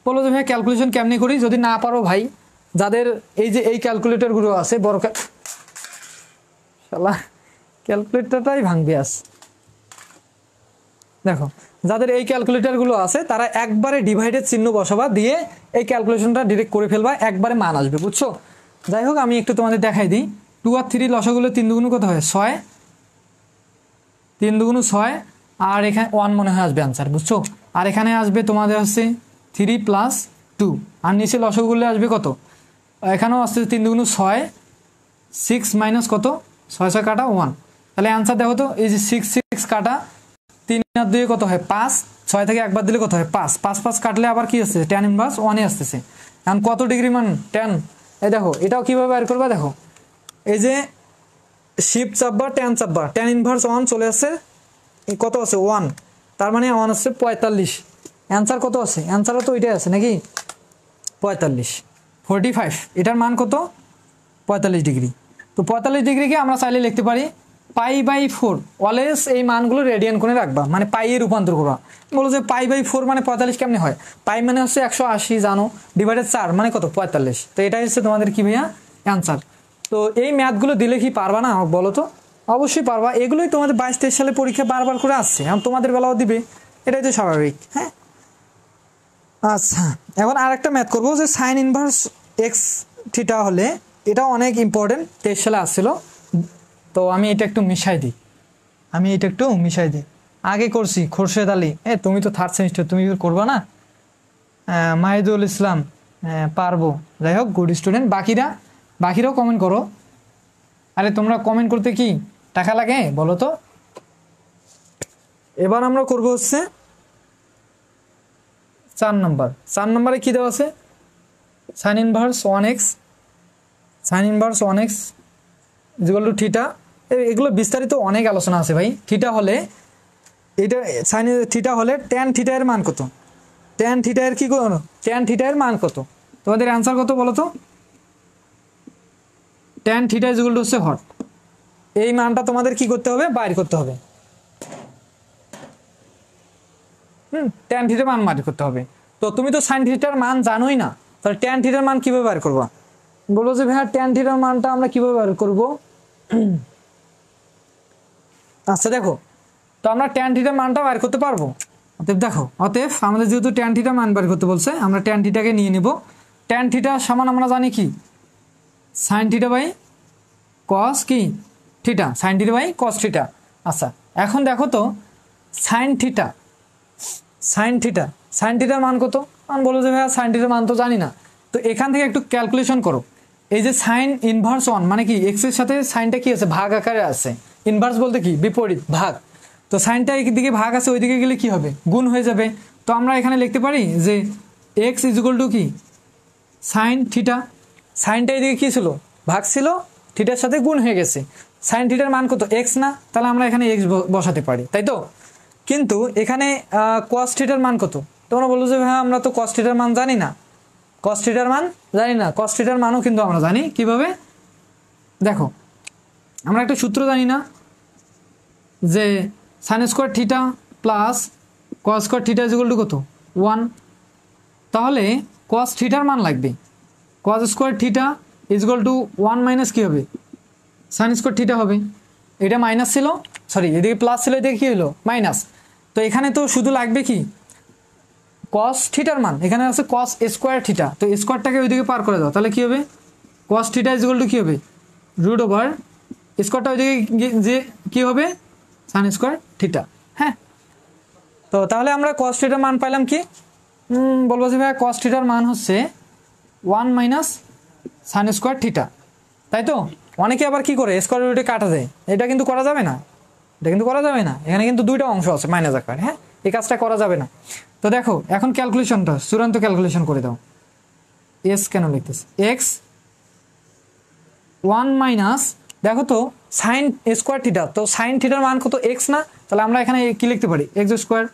বলো যে ভাই ক্যালকুলেশন কেমনি করি, যদি না পারো ভাই যাদের এই যে এই ক্যালকুলেটরগুলো আছে বড় শালা ক্যালকুলেটরটাই ভাঙবে আস। দেখো যাদের এই ক্যালকুলেটরগুলো আছে তারা একবারে ডিভাইডেড চিহ্ন বসাবা, দিয়ে এই ক্যালকুলেশনটা ডিরেক্ট করে ফেলবা, একবারে মান আসবে, বুঝছো? যাই হোক আমি একটু তোমাদের দেখাই দিই। 2 আর 3 লসাগুলো 3 দুগুণ কত হয় 6, 3 দুগুণ 6, আর এখানে 1 মনে হয় আসবে আনসার, বুঝছো? আর এখানে আসবে তোমাদের হচ্ছে 3 প্লাস 2, আর নিচে লসাগুলো আসবে কত, এখানেও আসছে 3 দুগুণ 6, 6 মাইনাস কত 6 6 কাটা 1, তাহলে অ্যান্সার দেখো তো, এই যে 6 6 কাটা 3 আর 2 কত হয় 5, 6 থেকে একবার দিলে কত হয় 5, 5 5 কাটলে আবার কি আসছে tan ইনভার্স 1 এ আসতেছে। এখন কত ডিগ্রি মান 10, এই দেখো এটাও কিভাবে বের করবা, দেখো এই যে শিফট চাপবা tan চাপবা, tan ইনভার্স 1 চলে আসছে, কত আছে 1, তার মানে 1 আসছে 45। অ্যান্সার কত আছে, অ্যান্সারও তো এটাই আছে নাকি 45, এটার মান কত 45 ডিগ্রি। তো 45 ডিগ্রিকে আমরা চাইলে লিখতে পারি π/4, অলওয়েজ এই মানগুলো রেডিয়ান করে রাখবা, মানে পাই এ রূপান্তর করবা। বলো যে π/4 মানে 45 কেমনে হয়, পাই মানে হচ্ছে 180 জানো, ডিভাইডেড 4 মানে কত 45। তো এটাই হচ্ছে তোমাদের কি ভাইয়া অ্যান্সার। তো এই ম্যাথগুলো দিলে কি পারবা না আমাকে বলো তো? অবশ্যই পারবা, এগুলোই তোমাদের 22-23 সালে পরীক্ষা বারবার করে আসছে, এখন তোমাদের বেলাও দিবে, এটাই তো স্বাভাবিক। হ্যাঁ, আচ্ছা এখন আরেকটা ম্যাথ করবো যে সাইন ইনভার্স এক্স থিটা হলে, এটা অনেক ইম্পর্টেন্ট, 23 সালে আসছিল। তো আমি এটা একটু মিশাই দিই, আগে করছি খোরশেদ আলী, তুমি তো 3rd সেমিস্টার, তুমি করবা না? মাহিদুল ইসলাম, পারবো, যাই হোক গুড স্টুডেন্ট। বাকিরাও কমেন্ট করো। আরে তোমরা কমেন্ট করতে কি টাকা লাগে বলো তো? এবার আমরা করবো হচ্ছে 4 নম্বরে কি দেওয়া আছে, sign inverse 1x equal to theta. এগুলো বিস্তারিত অনেক আলোচনা আছে ভাই। থিটা হলে এটা সাইন থিটা হলে ট্যান থিটা এর মান কত, ট্যান থিটা এর কি করো, ট্যান থিটা এর মান কত, তোমাদের অ্যান্সার কত বলো তো? ট্যান থিটা ইকুয়াল টু হচ্ছে হট, এই মানটা তোমাদের কি করতে হবে, বাইর করতে হবে। ট্যান থিটার মান বাইর করতে হবে। তো তুমি তো সাইন থিটার মান জানোই না, তাহলে ট্যান থিটার মান কিভাবে বাইর করবা? বলো যে ভাইয়া ট্যান থিটার মানটা আমরা কিভাবে বাইর করব? আচ্ছা দেখো তো আমরা ট্যান থিটার মানটা বের করতে পারবো। অতএব দেখো, অতএব আমাদের যেহেতু ট্যান থিটার মান বের করতে বলছে, আমরা ট্যান থিটাকে নিয়ে নিব। ট্যান থিটা সমান আমরা জানি কি, সাইন থিটা বাই কস কি theta, sine theta by cos theta. আচ্ছা, এখন দেখো তো sine theta, sine theta, sine থিটার মান কত? আমি বলো যে ভাইয়া সাইন থিটার মান তো জানি না। তো এখান থেকে একটু ক্যালকুলেশন করো। এই যে সাইন ইনভার্স 1 মানে কি, এক্স এর সাথে সাইনটা কি আছে, ভাগ আকারে আছে। ইনভার্স বলতে কি, বিপরীত, ভাগ। তো সাইনটা একদিকে ভাগ আছে, ওইদিকে গেলে কি হবে, গুণ হয়ে যাবে। তো আমরা এখানে লিখতে পারি যে এক্স ইজ ইকুয়াল টু কি, সাইন থিটা। সাইনটা এদিকে কি ছিল, ভাগ ছিল, থিটার সাথে গুণ হয়ে গেছে। সাইন থিটার মান কত, এক্স না? তাহলে আমরা এখানে এক্স বসাতে পারি, তাই তো? কিন্তু এখানে কস থিটার মান কত? তোমরা বলো যে হ্যাঁ আমরা তো কস থিটার মান জানি না, কস থিটার মান জানি না। কস থিটার মানও কিন্তু আমরা জানি। কিভাবে দেখো, আমরা একটা সূত্র জানি না যে sine square theta plus cos square theta is equal to কত, 1। তাহলে কস থিটার মান লাগবে, cos square theta is equal to 1 minus কী হবে, সাইন স্কোয়ার থিটা হবে। এটা মাইনাস ছিল, সরি এদিকে প্লাস ছিল, এদিকে কী হলো, মাইনাস। তো এখানে তো শুধু লাগবে কি, কস থিটার মান। এখানে আছে কস স্কোয়ার থিটা, তো স্কোয়ারটাকে ওইদিকে পার করে দাও, তাহলে কী হবে, cos theta is equal to কী হবে, রুট ওভার স্কোয়ারটা ওইদিকে যে কী হবে, সাইন স্কোয়ার থিটা। হ্যাঁ, তো তাহলে আমরা কস থিটার মান পাইলাম কি, বলবো যে ভাই কস থিটার মান হচ্ছে 1 মাইনাস সাইন স্কোয়ার থিটা, তাই তো? অনেকে আবার কি করে, স্কোয়ার রুটে কাটা যায়, এটা কিন্তু করা যাবে না, এটা কিন্তু করা যাবে না। এখানে কিন্তু দুইটা অংশ আছে মাইনাস আকার, হ্যাঁ, এই কাজটা করা যাবে না। তো দেখো এখন ক্যালকুলেশনটা, চূড়ান্ত ক্যালকুলেশন করে দাও। এস কেন লিখতেছে, এক্স 1 মাইনাস, দেখো তো সাইন স্কোয়ার থিটা, তো সাইন থিটার মান কত, এক্স না? তাহলে আমরা এখানে কি লিখতে পারি, এক্স স্কোয়ার।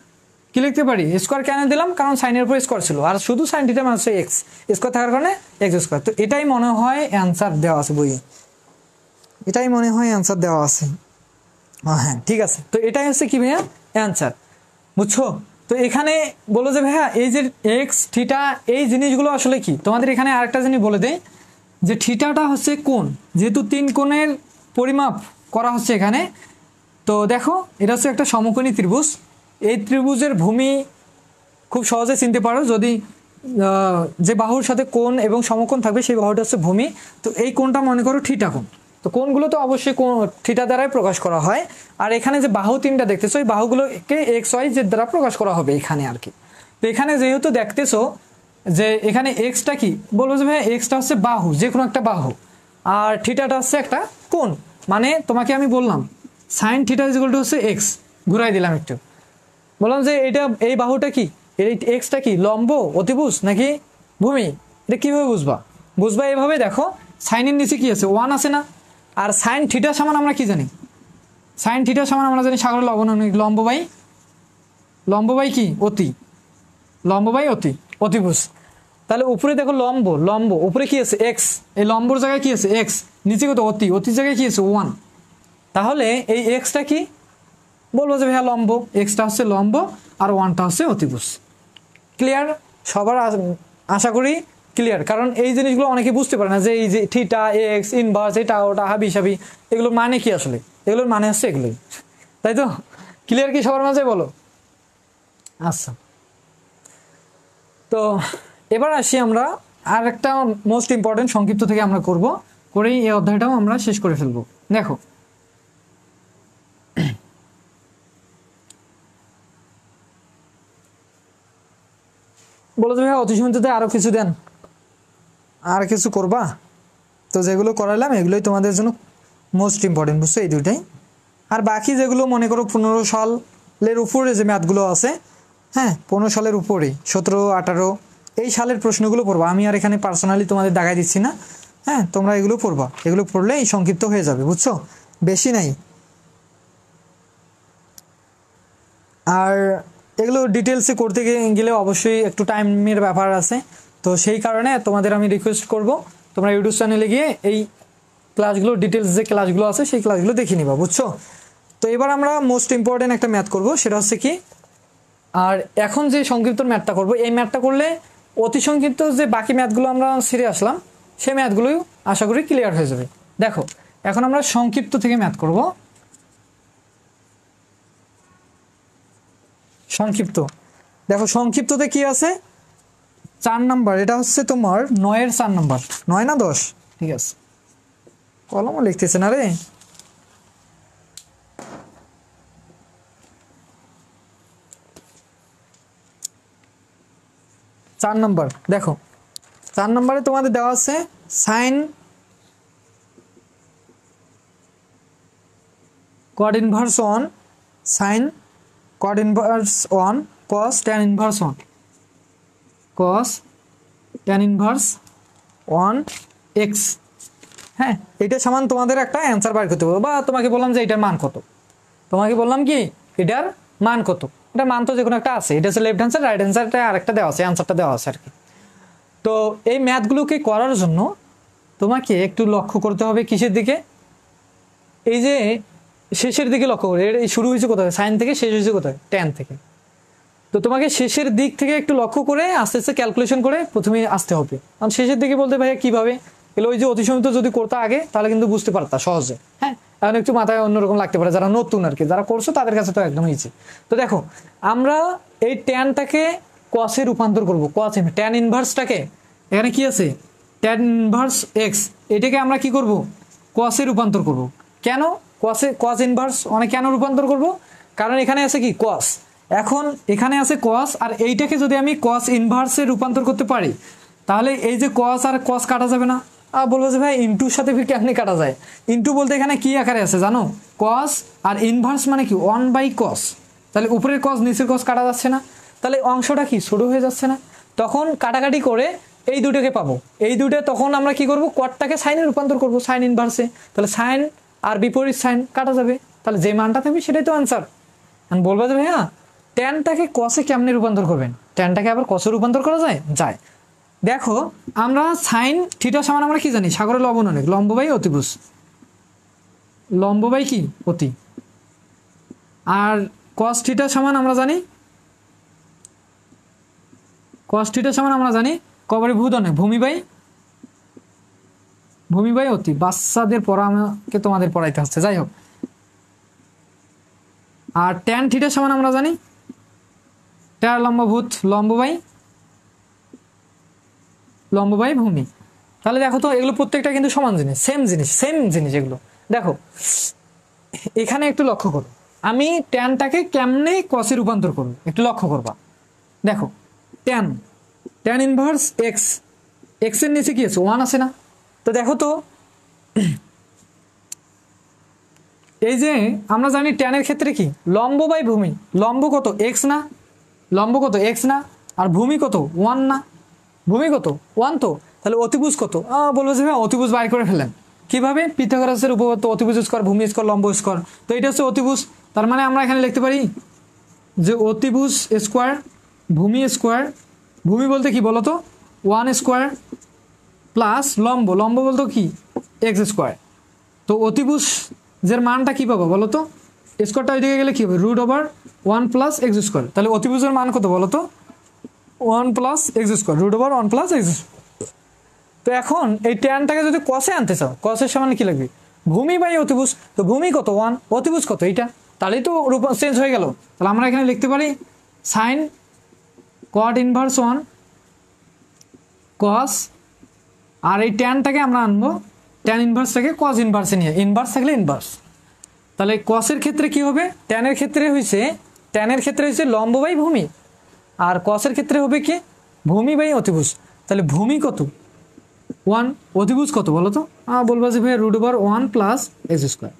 কি লিখতে পারি, স্কোয়ার কেন দিলাম, কারণ সাইনের উপর স্কোয়ার ছিল, আর শুধু সাইন থিটার মান হচ্ছে এক্স, স্কোয়ার থাকার কারণে এক্স স্কোয়ার। তো এটাই মনে হয় অ্যান্সার দেওয়া আছে বইয়ে, এটাই মনে হয় অ্যান্সার দেওয়া আছে। হ্যাঁ ঠিক আছে, তো এটাই হচ্ছে কি ভাইয়া অ্যান্সার, বুঝছো? তো এখানে বলো যে ভাইয়া এই যে এক্স থিটা এই জিনিসগুলো আসলে কি, তোমাদের এখানে আরেকটা জিনিস বলে দেয় যে থিটাটা হচ্ছে কোণ, যেহেতু 3 কোণের পরিমাপ করা হচ্ছে এখানে। তো দেখো এটা হচ্ছে একটা সমকোণী ত্রিভুজ, এই ত্রিভুজের ভূমি খুব সহজে চিনতে পারো, যদি যে বাহুর সাথে কোণ এবং সমকোণ থাকবে সেই বাহুটা হচ্ছে ভূমি। তো এই কোণটা মনে করো থিটা কোণ, তো কোণগুলো তো অবশ্যই থিটা দ্বারাই প্রকাশ করা হয়। আর এখানে যে বাহু 3টা দেখতেছো, এই বাহুগুলোকে এক্স ওয়াই জেড দ্বারা প্রকাশ করা হবে এখানে আর কি। তো এখানে যেহেতু দেখতেছো যে এখানে এক্সটা কি, বলবো যে ভাই এক্সটা হচ্ছে বাহু, যে কোনো একটা বাহু, আর থিটাটা হচ্ছে একটা কোণ। মানে তোমাকে আমি বললাম sine theta is equal to হচ্ছে এক্স, ঘুরাই দিলাম একটু, বললাম যে এটা এই বাহুটা কি, এই এক্সটা কি, লম্ব, অতিভুজ নাকি ভূমি, এটা কীভাবে বুঝবা? বুঝবা এইভাবে, দেখো সাইনের নিচে কি আছে, 1 আছে না? আর সাইন থিটা সমান আমরা কি জানি, সাইন থিটা সমান আমরা জানি সাগরের লবণ, লম্ব বাই কি, অতি, লম্ব বাই অতি, অতিভুজ। তাহলে উপরে দেখো লম্ব, লম্ব উপরে কি আছে, এক্স, এই লম্বর জায়গায় কি আছে, এক্স, নিচে কত, অতি, অতির জায়গায় কি আছে, 1। তাহলে এই এক্সটা কি, বলবো যে ভাইয়া লম্ব, এক্সটা হচ্ছে লম্ব আর 1টা হচ্ছে অতিভুজ। ক্লিয়ার? সবার আশা করি ক্লিয়ার, কারণ এই জিনিসগুলো অনেকে বুঝতে পারে না যে এই যে থিটা, এক্স, ইনভার্স, এটা ওটা, হাবি সাবি, এগুলোর মানে কি আসলে, এগুলোর মানে হচ্ছে এগুলোই, তাই তো? ক্লিয়ার কি সবার মাঝে, বলো? আচ্ছা, তো এবার আসি আমরা আর একটা মোস্ট ইম্পর্টেন্ট সংক্ষিপ্ত থেকে আমরা করব, করেই এই অধ্যায়টাও আমরা শেষ করে ফেলবো। দেখো বলো তো ভাই অতিসীমিততে আরো কিছু দেন, আর কিছু করবা? তো যেগুলো করাইলাম এগুলোই তোমাদের জন্য মোস্ট ইম্পর্টেন্ট, বুঝছো, এই দুইটাই। আর বাকি যেগুলো মনে করো 15 সালের উপরে যে ম্যাথগুলো আছে, হ্যাঁ 15 সালের উপরে, 17, 18 এই সালের প্রশ্নগুলো পড়বা। আমি আর এখানে পার্সোনালি তোমাদের দেখাই দিচ্ছি না, হ্যাঁ তোমরা এগুলো পড়বা, এগুলো পড়লে এই সংক্ষিপ্ত হয়ে যাবে, বুঝছো, বেশি নাই। আর এগুলো ডিটেলসে করতে গেলে অবশ্যই একটু টাইমের ব্যাপার আছে, তো সেই কারণে তোমাদের আমি রিকোয়েস্ট করব তোমরা ইউটিউব চ্যানেলে গিয়ে এই ক্লাসগুলো, ডিটেলস যে ক্লাসগুলো আছে সেই ক্লাসগুলো দেখে নিবা, বুঝছো। তো এবার আমরা মোস্ট ইম্পর্টেন্ট একটা ম্যাথ করব, সেটা হচ্ছে কি, আর এখন যে সংক্ষিপ্ত ম্যাথটা করব, এই ম্যাথটা করলে অতি সংক্ষিপ্ত যে বাকি ম্যাথগুলো আমরা ছেড়ে আসলাম সেই ম্যাথগুলোই আশা করি ক্লিয়ার হয়ে যাবে। দেখো এখন আমরা সংক্ষিপ্ত থেকে ম্যাথ করব। সংক্ষিপ্ত। দেখো সংক্ষিপ্ততে কি আছে, 4 নাম্বার, এটা হচ্ছে তোমার 9-এর 4 নাম্বার, 9 না 10, ঠিক আছে, কলমও লিখতেছে না রে। চার নাম্বার, দেখো 4 নাম্বারে তোমাদের দেওয়া আছে সাইন কট ইনভার্স 1, সাইন কট ইনভার্স 1, কস ট্যান ইনভার্স 1, কস ট্যান ইনভার্স 1 এক্স। হ্যাঁ, এটা সমান তোমাদের একটা অ্যান্সার বার করতে হবে, বা তোমাকে বললাম যে এটার মান কত, তোমাকে বললাম কি এটার মান কত, এটার মান তো যে কোনো একটা আছে, এটা হচ্ছে left hand side, right hand সাইডটা আরেকটা দেওয়া আছে, অ্যান্সারটা দেওয়া আছে আর কি। তো এই ম্যাথগুলোকে করার জন্য তোমাকে একটু লক্ষ্য করতে হবে কিসের দিকে, এই যে শেষের দিকে লক্ষ্য করে, এই শুরু হয়েছে কোথায়, সাইন থেকে, শেষ হয়েছে কোথায়, ট্যান থেকে। তো তোমাকে শেষের দিক থেকে একটু লক্ষ্য করে আস্তে আস্তে ক্যালকুলেশন করে প্রথমে আসতে হবে। কারণ শেষের দিকে বলতে ভাইয়া কীভাবে এগুলো, ওই যে অতিসীমিত যদি করতে আগে তাহলে কিন্তু বুঝতে পারতা সহজে। হ্যাঁ, এখন একটু মাথায় অন্যরকম লাগতে পারে যারা নতুন আর কি, যারা করছো তাদের কাছে তো একদম ইজি। তো দেখো আমরা এই ট্যানটাকে কসে রূপান্তর করবো, কস ট্যান ইনভার্সটাকে, এখানে কি আছে ট্যান ইনভার্স এক্স, এটাকে আমরা কি করব কসে রূপান্তর করব। কেন কসে, কস ইনভার্স অনেক কেন রূপান্তর করব, কারণ এখানে আছে কি কস, এখন এখানে আছে কস, আর এইটাকে যদি আমি কস ইনভার্সে রূপান্তর করতে পারি তাহলে এই যে কস আর কস কাটা যাবে না। বলবো যে ভাই ইনটুর সাথে ফির কেমনি কাটা যায়, ইনটু বলতে এখানে কি আকারে আছে জানো, কস আর ইনভার্স মানে কি 1/cos, তাহলে উপরের কস নিচের কস কাটা যাচ্ছে না, তাহলে অংশটা কি ছোট হয়ে যাচ্ছে না, তখন কাটাকাটি করে এই দুটোকে পাবো, এই দুটো তখন আমরা কি করব কটটাকে সাইনে রূপান্তর করব, সাইন ইনভার্সে, তাহলে সাইন আর বিপরীত সাইন কাটা যাবে, তাহলে যে মানটা থাকবে সেটাই তো আনসার। বলবো যে ভাইয়া ট্যানটাকে কসে কেমনে রূপান্তর করবেন, ট্যানটাকে আবার কসে রূপান্তর করা যায় যায়। দেখো আমরা সাইন থিটা সমান আমরা কি জানি, সাগরের লবণ অনেক, লম্ব বাই অতিভুজ, লম্ব বাই কি অতি, আর কস থিটা সমান আমরা জানি, কস থিটা সমান আমরা জানি কবরে ভূত অনেক, ভূমি বাই অতি। বাচ্চাদের পড়া আমাকে তোমাদের পড়াইতে হচ্ছে, যাই হোক। আর ট্যান থিটা সমান আমরা জানি ট্যার লম্বভূত, লম্ব বাই ভূমি। তাহলে দেখো তো এগুলো প্রত্যেকটা কিন্তু সমান জিনিস, সেম জিনিস এগুলো। দেখো এখানে একটু লক্ষ্য করো, আমি ট্যানটাকে কেমনে কসে রূপান্তর করব একটু লক্ষ্য করবা। দেখো ট্যান ইনভার্স এক্স, এক্স এর নিচে কি আছে 1 আছে না, তো দেখো তো এই যে আমরা জানি ট্যানের ক্ষেত্রে কি লম্ব বাই ভূমি, লম্ব কত এক্স না, লম্ব কত এক্স না, আর ভূমি কত 1 না, ভূমি কত 1, তো তাহলে অতিভুজ কত, বলবো যে ভাই অতিভুজ বাইর করে ফেলেন, কিভাবে পিথাগোরাসের উপপাদ্য, অতিভুজ স্কয়ার ভূমি স্কয়ার লম্ব স্কয়ার, তো এটা হচ্ছে অতিভুজ, তার মানে আমরা এখানে লিখতে পারি যে অতিভুজ স্কয়ার ভূমি স্কয়ার, ভূমি বলতে কি বলতো 1 স্কয়ার প্লাস লম্ব, লম্ব বলতো কি এক্স স্কয়ার, তো অতিভুজ যের মানটা কি পাবো বলো তো, স্কোয়ারটা ওইদিকে গেলে কি হবে √1 + x স্কোয়ার, তাহলে অতিভুজের মান কত বলো তো 1 + x স্কোয়ার, √1 + x। তো এখন এই ট্যানটাকে যদি কসে আনতে চাও, কসের সমান কি লাগবে ভূমি বাই অতিভুজ, তো ভূমি কত 1, অতিভুজ কত এইটা, তাহলেই তো রূপ চেঞ্জ হয়ে গেল। তাহলে আমরা এখানে লিখতে পারি সাইন কট ইনভার্স 1 কস, আর এই ট্যানটাকে আমরা আনবো ট্যান ইনভার্সটাকে কস ইনভার্সে নিয়ে, ইনভার্স থাকলে ইনভার্স, তাহলে কসের ক্ষেত্রে কি হবে, ট্যানের ক্ষেত্রে হয়েছে লম্ব বাই ভূমি, আর কসের ক্ষেত্রে হবে কি ভূমি বাই অতিভুজ, তাহলে ভূমি কত 1, অতিভুজ কত বলো তো, বলবো যে ভাই √1 + x স্কোয়ার।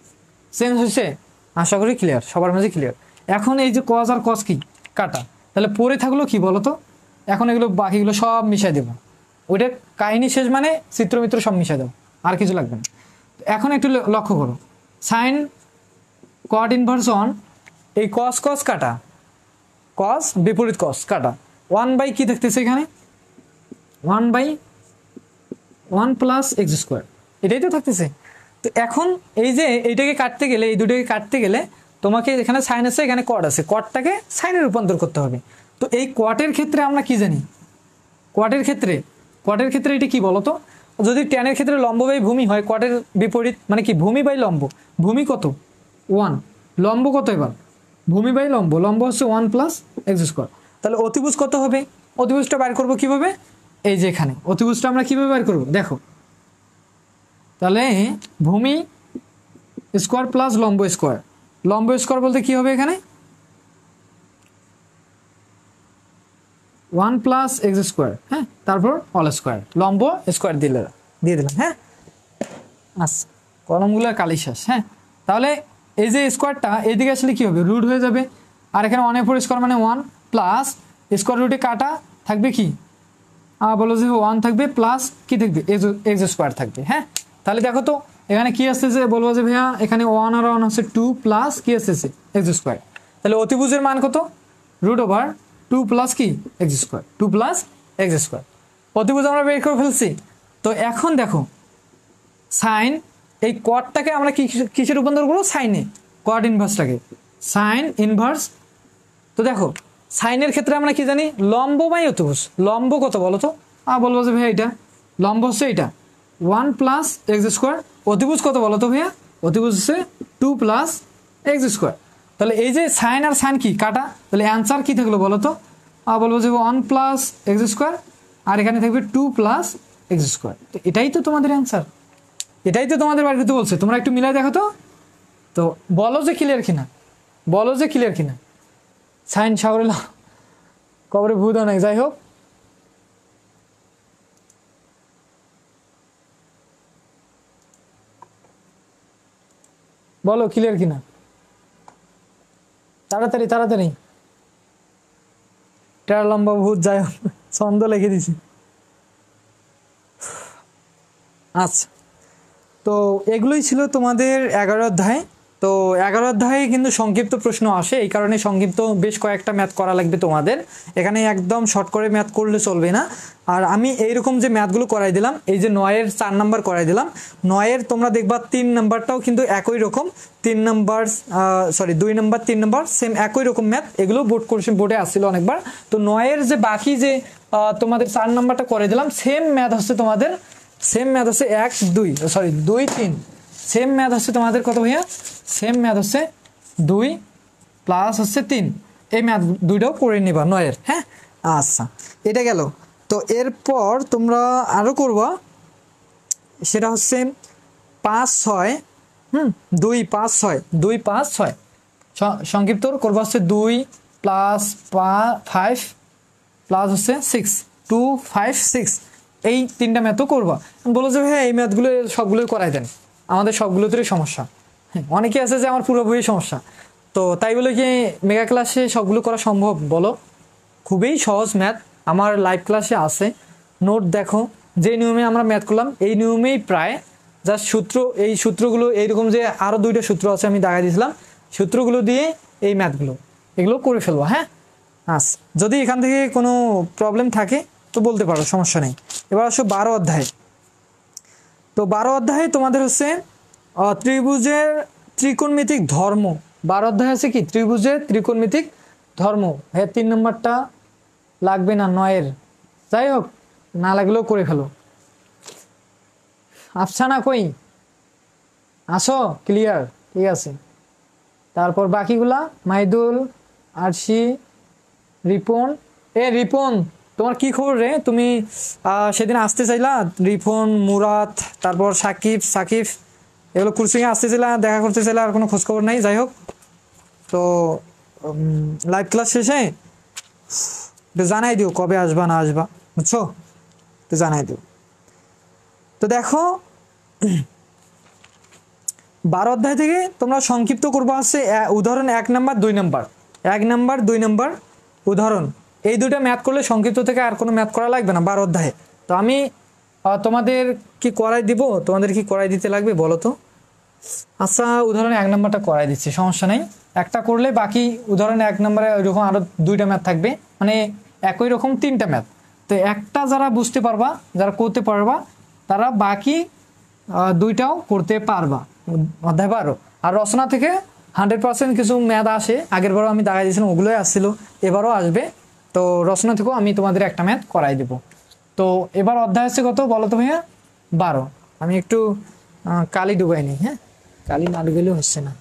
চেঞ্জ হয়েছে, আশা করি ক্লিয়ার, সবার মাঝে ক্লিয়ার। এখন এই যে কস আর কস কি কাটা, তাহলে পরে থাকলো কি বলো তো, এখন এগুলো বাকিগুলো সব মিশাই দেবো, ওইটা কাহিনী শেষ মানে চিত্রমিত্র সব মিশাই দেবো, আর কিছু লাগবে না। এখন একটু লক্ষ্য করো, সাইন কট ইনভার্স 1, এই কস কাটা, কস বিপরীত কস কাটা, 1 কি থাকতেছে এখানে 1/1 + x স্কোয়ার, এটাই তো থাকতেছে। তো এখন এই যে এইটাকে কাটতে গেলে, এই দুটোকে কাটতে গেলে তোমাকে এখানে সাইন আছে, এখানে কট আছে, কটটাকে সাইনে রূপান্তর করতে হবে। তো এই কটের ক্ষেত্রে আমরা কি জানি, কটের ক্ষেত্রে এটা কি বলতো, যদি ট্যানের ক্ষেত্রে লম্ব বাই ভূমি হয়, কটের বিপরীত মানে কি ভূমি বাই লম্ব, ভূমি কত 1, লম্ব কত এবার ভূমি বাই লম্ব, লম্ব হচ্ছে 1 প্লাস এক্স স্কোয়ার। তাহলে অতিভুজ কত হবে? অতিভুজটা বের করবো কীভাবে? এই যে এখানে অতিভুজটা আমরা কীভাবে বের করবো দেখো, তাহলে ভূমি স্কোয়ার প্লাস লম্ব স্কোয়ার, লম্ব স্কোয়ার বলতে কী হবে এখানে 1 প্লাস এক্স স্কোয়ার, হ্যাঁ, তারপর অল স্কোয়ার, লম্ব স্কোয়ার দিয়ে দিলাম, হ্যাঁ। আচ্ছা, কলমগুলো কালি শেষ, হ্যাঁ। তাহলে এই যে স্কোয়ারটা এইদিকে আসলে কী হবে, রুট হয়ে যাবে, আর এখানে 1/4 স্কোয়ার মানে 1 প্লাস স্কোয়ার রুটে কাটা থাকবে কি, বলো যে 1 থাকবে প্লাস কি থাকবে এক্স স্কোয়ার থাকবে, হ্যাঁ। তাহলে দেখো তো এখানে কি আসতেছে, বলবো যে ভাইয়া এখানে 1 আর 1 হচ্ছে 2 প্লাস কি আসতেছে এক্স স্কোয়ার। তাহলে অতিভুজের মান কত, √2 প্লাস কি x square, 2 plus x square. অতিভুজ আমরা বের করে ফেলছি। তো এখন দেখো সাইন, এই কটটাকে আমরা কিসে রূপান্তর করবো, সাইনে, কট ইনভার্সটাকে সাইন ইনভার্স। তো দেখো সাইনের ক্ষেত্রে আমরা কি জানি, লম্ব বাই অতিভুজ, লম্ব কত বলো তো, বলবো যে ভাইয়া এটা লম্ব হচ্ছে এটা 1 প্লাস এক্স স্কোয়ার, অতিভুজ কত বলো তো ভাইয়া, অতিভুজ হচ্ছে 2 প্লাস এক্স স্কোয়ার। তাহলে এই যে সাইন আর সাইন কি কাটা, তাহলে অ্যান্সার কি থাকলো বলো তো, বলবো যে 1 প্লাস এক্স স্কোয়ার, আর এখানে থাকবে 2 প্লাস এক্স স্কোয়ার। তো এটাই তো তোমাদের অ্যান্সার, এটাই তো তোমাদের বাড়িতে বলছে, তোমরা একটু মিলাই দেখো তো। তো বলো যে ক্লিয়ার কিনা, বলো যে ক্লিয়ার কিনা। সাইন সাগরে কবরে ভূত অনেক, যাই হোক বলো ক্লিয়ার কিনা, তাড়াতাড়ি তাড়াতাড়ি। টেরা লম্বা ভূত, যাই হোক ছন্দ লিখে দিছি। আচ্ছা, তো এগুলোই ছিল তোমাদের 11 অধ্যায়। তো 11 অধ্যায়ে কিন্তু সংক্ষিপ্ত প্রশ্ন আসে, এই কারণে সংক্ষিপ্ত বেশ কয়েকটা ম্যাথ করা লাগবে তোমাদের, এখানে একদম শর্ট করে ম্যাথ করলে চলবে না। আর আমি এইরকম যে ম্যাথগুলো করাই দিলাম, এই যে 9-এর 4 নাম্বার করাই দিলাম, 9-এর তোমরা দেখবা 3 নাম্বারটাও কিন্তু একই রকম, 3 নাম্বার 2 নাম্বার 3 নাম্বার সেম একই রকম ম্যাথ, এগুলো বোর্ড কোশ্চেন বোর্ডে আসছিল অনেকবার। তো 9-এর যে বাকি যে তোমাদের 4 নাম্বারটা করে দিলাম, সেম ম্যাথ হচ্ছে তোমাদের, সেম ম্যাথ হচ্ছে 2 3, সেম ম্যাথ হচ্ছে তোমাদের কত ভাইয়া, সেম ম্যাথ হচ্ছে 2 প্লাস হচ্ছে 3, এই ম্যাথ দুইটাও করে নিবা 9-এর, হ্যাঁ। আচ্ছা, এটা গেল। তো এরপর তোমরা আরও করবা, সেটা হচ্ছে 5 6, 2 5 6, 2 5 6 সংক্ষিপ্ত করবা হচ্ছে 2 প্লাস 5 প্লাস হচ্ছে 6, 2 5 6, এই 3টা ম্যাথও করবা। বলো যে ভাই এই ম্যাথগুলো সবগুলোই করাই দেন, আমাদের সবগুলোতেই সমস্যা, হ্যাঁ। অনেকে আছে যে আমার পুরো বইয়ের সমস্যা, তো তাই বলে কি মেগা ক্লাসে সবগুলো করা সম্ভব বলো? খুবই সহজ ম্যাথ, আমার লাইভ ক্লাসে আছে, নোট দেখো, যে নিয়মে আমরা ম্যাথ করলাম এই নিয়মেই প্রায়, জাস্ট সূত্র, এই সূত্রগুলো এইরকম যে আরও 2টা সূত্র আছে আমি দেখাই দিয়েছিলাম, সূত্রগুলো দিয়ে এই ম্যাথগুলো এগুলো করে ফেলবো, হ্যাঁ। আচ্ছা, যদি এখান থেকে কোনো প্রবলেম থাকে তো বলতে পারো, সমস্যা নেই। এবার আসো 12 অধ্যায়। তো 12 অধ্যায়ে তোমাদের হচ্ছে ত্রিভুজের ত্রিকোণমিতিক ধর্ম, 12 অধ্যায় আছে কি ত্রিভুজের ত্রিকোণমিতিক ধর্ম, হ্যাঁ। 3 নম্বরটা লাগবে না 9-এর, যাই হোক না লাগলেও করে ফেলো। আফসানা কই আসো, ক্লিয়ার, ঠিক আছে। তারপর বাকিগুলা মাইদুল, আরশি, রিপন। রিপন তোমার কি খবর রে, তুমি সেদিন আসতে চাইলা, রিপন, মুরাদ, তারপর সাকিব এগুলো কোচিংয়ে আসতে চাইলা, দেখা করতে চাইলা, আর কোনো খোঁজখবর নাই। যাই হোক, তো লাইভ ক্লাস শেষে একটু জানাই দিও কবে আসবা না আসবা, বুঝছো, একটু জানাই দিও। তো দেখো 12 অধ্যায় থেকে তোমরা সংক্ষিপ্ত করবা হচ্ছে উদাহরণ 1 নাম্বার 2 নাম্বার, 1 নাম্বার 2 নাম্বার উদাহরণ, এই দুটো ম্যাথ করলে সংক্ষিপ্ত থেকে আর কোনো ম্যাথ করা লাগবে না 12 অধ্যায়ে। তো আমি তোমাদের কি করাই দিব, তোমাদের কি করাই দিতে লাগবে বলো তো? আচ্ছা, উদাহরণে 1 নাম্বারটা করাই দিচ্ছি, সমস্যা নেই, একটা করলে বাকি উদাহরণে 1 নাম্বারে ওইরকম আরও 2টা ম্যাথ থাকবে, মানে একই রকম 3টা ম্যাথ। তো একটা যারা বুঝতে পারবা, যারা করতে পারবা, তারা বাকি 2টাও করতে পারবা অধ্যায় 12। আর রচনা থেকে 100% কিছু ম্যাথ আসে, আগেরবারও আমি দেখাই দিয়েছিলাম, ওগুলোই আসছিল, এবারও আসবে। তো রচনা থেকেও আমি তোমাদের একটা ম্যাথ করাই দেব। তো এবার অধ্যায় হচ্ছে কত বলো তো ভাইয়া, 12। আমি একটু কালি ডুবাই নিই, হ্যাঁ, কালি না ডুবেলেও হচ্ছে না।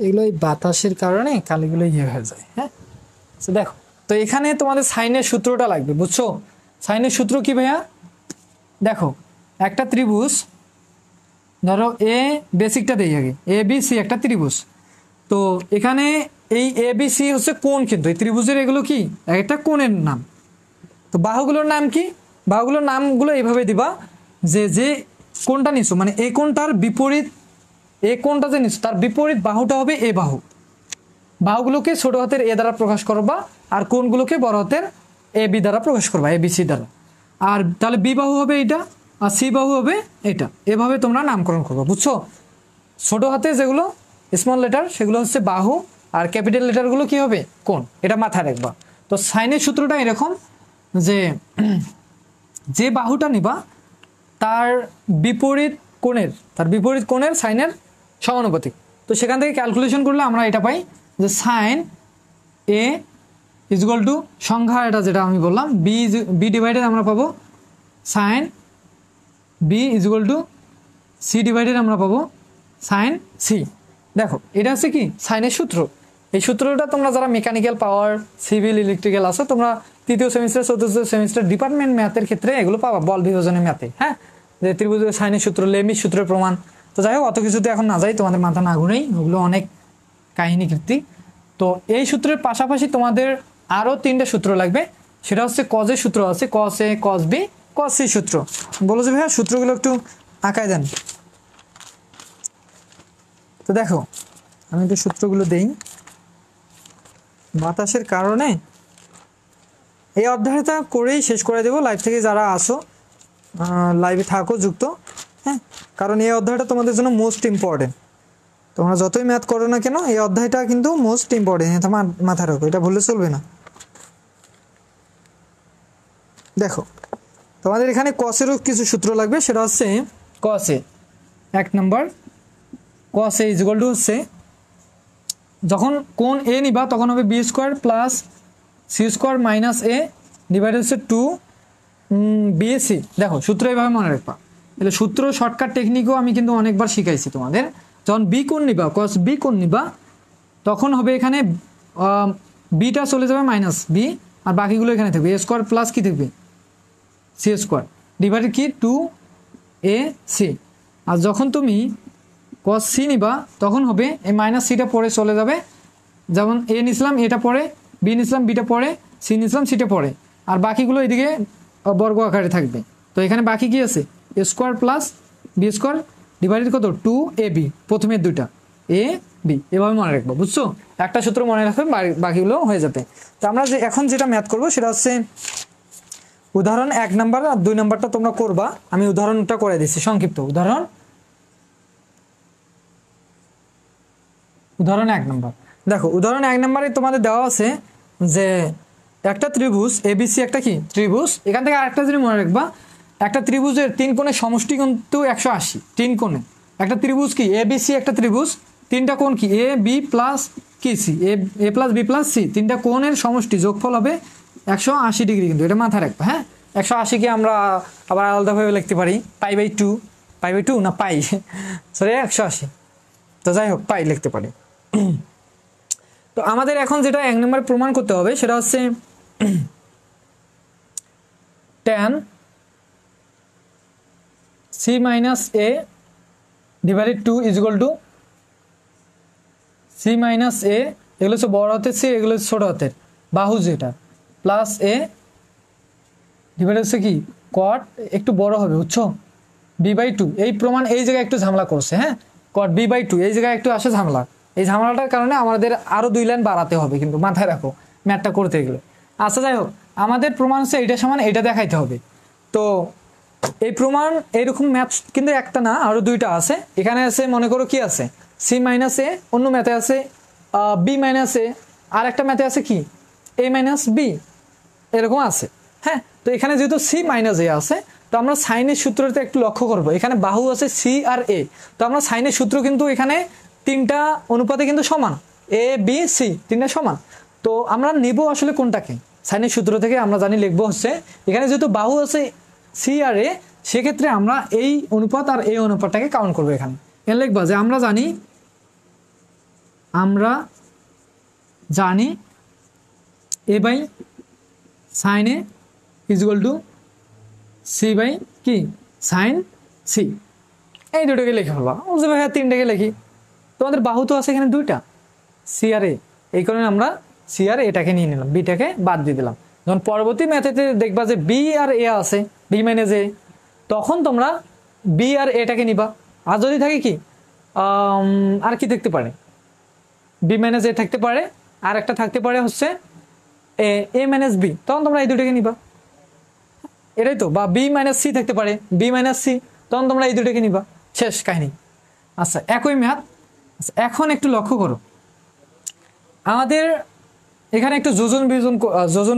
এগুলো এই বাতাসের কারণে কালিগুলো ইয়ে হয়ে যায়। হ্যাঁ, তো দেখো, তো এখানে তোমাদের সাইনের সূত্রটা লাগবে, বুঝছো? সাইনের সূত্র কি ভাইয়া? দেখো, একটা ত্রিভুজ, ধরো এ বেসিকটা দেই আগে, এ বি সি একটা ত্রিভুজ। তো এখানে এই এ বি সি হচ্ছে কোণ, কিন্তু এই ত্রিভুজের এগুলো কি একটা কোণের নাম। তো বাহুগুলোর নাম কি? বাহুগুলোর নামগুলো এইভাবে দিবা যে যে কোণটা নিছো, মানে এই কোণটার বিপরীত, এই কোণটা যে নিছো তার বিপরীত বাহুটা হবে এ বাহু। বাহুগুলোকে ছোট হাতের এ দ্বারা প্রকাশ করবা, আর কোণগুলোকে বড় হাতের এ বি দ্বারা প্রকাশ করবা, এ বি সি দ্বারা। আর তাহলে বি বাহু হবে এটা, আর সি বাহু হবে এটা। এভাবে তোমরা নামকরণ করবা, বুঝছো? ছোট হাতে যেগুলো স্মল লেটার সেগুলো হচ্ছে বাহু, আর ক্যাপিটাল লেটারগুলো কি হবে? কোণ। এটা মাথায় রাখবা। তো সাইনের সূত্রটা এরকম যে যে বাহুটা নিবা তার বিপরীত কোণের সাইনের সমানুপাতিক। তো সেখান থেকে ক্যালকুলেশন করলে আমরা এটা পাই যে সাইন এ ইজুয়াল টু সংখ্যা, এটা যেটা আমি বললাম বি ডিভাইডেড আমরা পাবো sine B equal to C divided আমরা পাবো সাইন সি। দেখো, এটা হচ্ছে কি সাইনের সূত্র। এই সূত্রটা তোমরা যারা মেকানিক্যাল, পাওয়ার, সিভিল, ইলেকট্রিক্যাল আছো, তোমরা তৃতীয় সেমিস্টার, চতুর্থ সেমিস্টার ডিপার্টমেন্ট ম্যাথের ক্ষেত্রে এগুলো পাবা, বল বিভাজনের ম্যাথে। হ্যাঁ, যে ত্রিভুজের সাইনের সূত্র, লেমির সূত্রের প্রমাণ। তো যাই হোক, অত কিছুতে এখন না যাই, তোমাদের মাথা না ঘুরেই, ওগুলো অনেক কাহিনী কীর্তি। তো এই সূত্রের পাশাপাশি তোমাদের আরও 3টে সূত্র লাগবে। সেটা হচ্ছে কজের সূত্র আছে, কস এ, কস বি, কস সি সূত্র। বলো যে ভাইয়া সূত্রগুলো একটু আঁকায় দেন। তো দেখো, আমি একটু সূত্রগুলো দেই। বাতাসের কারণে এই অধ্যায়টা করেই শেষ করে দেবো, লাইভ থেকে যারা আসো, লাইভে থাকো যুক্ত। হ্যাঁ, কারণ এই অধ্যায়টা তোমাদের জন্য মোস্ট ইম্পর্টেন্ট। তোমরা যতই ম্যাথ করো না কেন, এই অধ্যায়টা কিন্তু মোস্ট ইম্পর্টেন্ট, এটা মাথায় রাখো, এটা ভুললে চলবে না। দেখো, তোমাদের এখানে কসেরও কিছু সূত্র লাগবে। সেটা হচ্ছে কসে, 1 নম্বর কসে ইজুয়াল টু হচ্ছে, যখন কোণ এ নিবা তখন হবে B square plus C square minus A divided হচ্ছে 2 বি সি। দেখো, সূত্র এইভাবে মনে রাখবা। তাহলে সূত্র শর্টকাট টেকনিকও আমি কিন্তু অনেকবার শিখাইছি তোমাদের। যখন বি কোণ নিবা, কস বি কোণ নিবা, তখন হবে এখানে বিটা চলে যাবে মাইনাস বি, আর বাকিগুলো এখানে থাকবে এ স্কোয়ার প্লাস কি থাকবে সি স্কোয়ার ডিভাইডেড কি 2 এ সি। আর যখন তুমি কস সি নিবা তখন হবে এই মাইনাস সিটা পরে চলে যাবে, যেমন এ নিছিলাম এটা পরে, বি নিছিলাম বিটা পরে, সি নিছিলাম সিটা পরে, আর বাকিগুলো এদিকে বর্গ আকারে থাকবে। তো এখানে বাকি কি আছে? A square plus B square divided কত 2 এ বি, প্রথমের দুইটা এ বি। এভাবে মনে রাখবো, বুঝছো? একটা সূত্র মনে রাখবে, বাকিগুলো হয়ে যাবে। তো আমরা যে এখন যেটা ম্যাথ করবো সেটা হচ্ছে উদাহরণ 1 নাম্বার আর 2 নাম্বারটা তোমরা করবা। আমি উদাহরণটা করে দিচ্ছি, সংক্ষিপ্ত উদাহরণ 1 নাম্বার। দেখো, উদাহরণ 1 নাম্বারে তোমাদের দেওয়া আছে যে একটা ত্রিভুজ এবিসি, একটা কি ত্রিভুজ। এখান থেকে আরেকটা জিনিস মনে রাখবা, একটা ত্রিভুজের 3 কোণের সমষ্টি কিন্তু 180। 3 কোণে একটা ত্রিভুজ কি এবিসি, একটা ত্রিভুজ 3টা কোণ কি এ বি প্লাস কি C, A plus B plus C, 3টা কোণের সমষ্টি যোগফল হবে 180 ডিগ্রি। কিন্তু এটা মাথায় রাখবা। হ্যাঁ, 180কে আমরা আবার আলাদাভাবে লিখতে পারি π/2, π/2 না পাই, সরি 180। তো যাই হোক, পাই লিখতে পারি। তো আমাদের এখন যেটা 1 নম্বরে প্রমাণ করতে হবে সেটা হচ্ছে tan c minus A divided 2 is equal to c minus A, এগুলো হচ্ছে বড় হাতের সি, এগুলো হচ্ছে ছোট হাতের বাহু যেটা, প্লাস এ ডিভাইডেড হচ্ছে কি কট, একটু বড় হবে, বুঝছো, b/2। এই প্রমাণ এই জায়গায় একটু ঝামেলা করছে। হ্যাঁ, কট b/2 এই জায়গায় একটু আসে ঝামেলা। এই ঝামেলাটার কারণে আমাদের আরও 2 লাইন বাড়াতে হবে, কিন্তু মাথায় রাখো ম্যাথটা করতে গেলে। আচ্ছা, যাই হোক, আমাদের প্রমাণ হচ্ছে এইটা সমান এইটা দেখাইতে হবে। তো এই প্রমাণ এইরকম ম্যাথ কিন্তু একটা না, আরও 2টা আছে। এখানে আছে, মনে করো কি আছে সি মাইনাস এ, অন্য ম্যাথে আছে বি মাইনাস এ, আর একটা ম্যাথে আছে কি এ মাইনাস বি, এরকম আছে। হ্যাঁ, তো এখানে যেহেতু সি মাইনাস এ আছে, তো আমরা সাইনের সূত্রতে একটু লক্ষ্য করবো। এখানে বাহু আছে সি আর এ, তো আমরা সাইনের সূত্র কিন্তু এখানে 3টা অনুপাতে কিন্তু সমান, এ বি সি 3টা সমান। তো আমরা নিব আসলে কোনটাকে? সাইনের সূত্র থেকে আমরা জানি লিখবো হচ্ছে, এখানে যেহেতু বাহু আছে সি আর এ, সেক্ষেত্রে আমরা এই অনুপাত আর এই অনুপাতটাকে কাউন্ট করবো। এখানে লিখবা যে আমরা জানি আমরা জানি A by sine A is equal to C by কি সাইন সি। এই দুটোকে লিখে ফেলবা। বলছে ভাইয়া তিনটাকে লিখি, তোমাদের বাহু তো আছে এখানে দুইটা, সি আর এ, এই কারণে আমরা সি আর এটাকে নিয়ে নিলাম, বিটাকে বাদ দিয়ে দিলাম। যখন পরবর্তী ম্যাথেতে দেখবা যে বি আর এ আছে, বি মাইনাস এ, তখন তোমরা বি আর এটাকে নিবা। আর যদি থাকে কি আর কি থাকতে পারে, বি মাইনাস এ থাকতে পারে, আর একটা থাকতে পারে হচ্ছে এ মাইনাস বি, তখন তোমরা এই দুটোকে নিবা, এটাই তো। বা বি মাইনাস সি থাকতে পারে, বি মাইনাস সি, তখন তোমরা এই দুটোকে নিবা, শেষ কাহিনী। আচ্ছা একই ম্যাথ। আচ্ছা এখন একটু লক্ষ্য করো, আমাদের এখানে একটু যোজন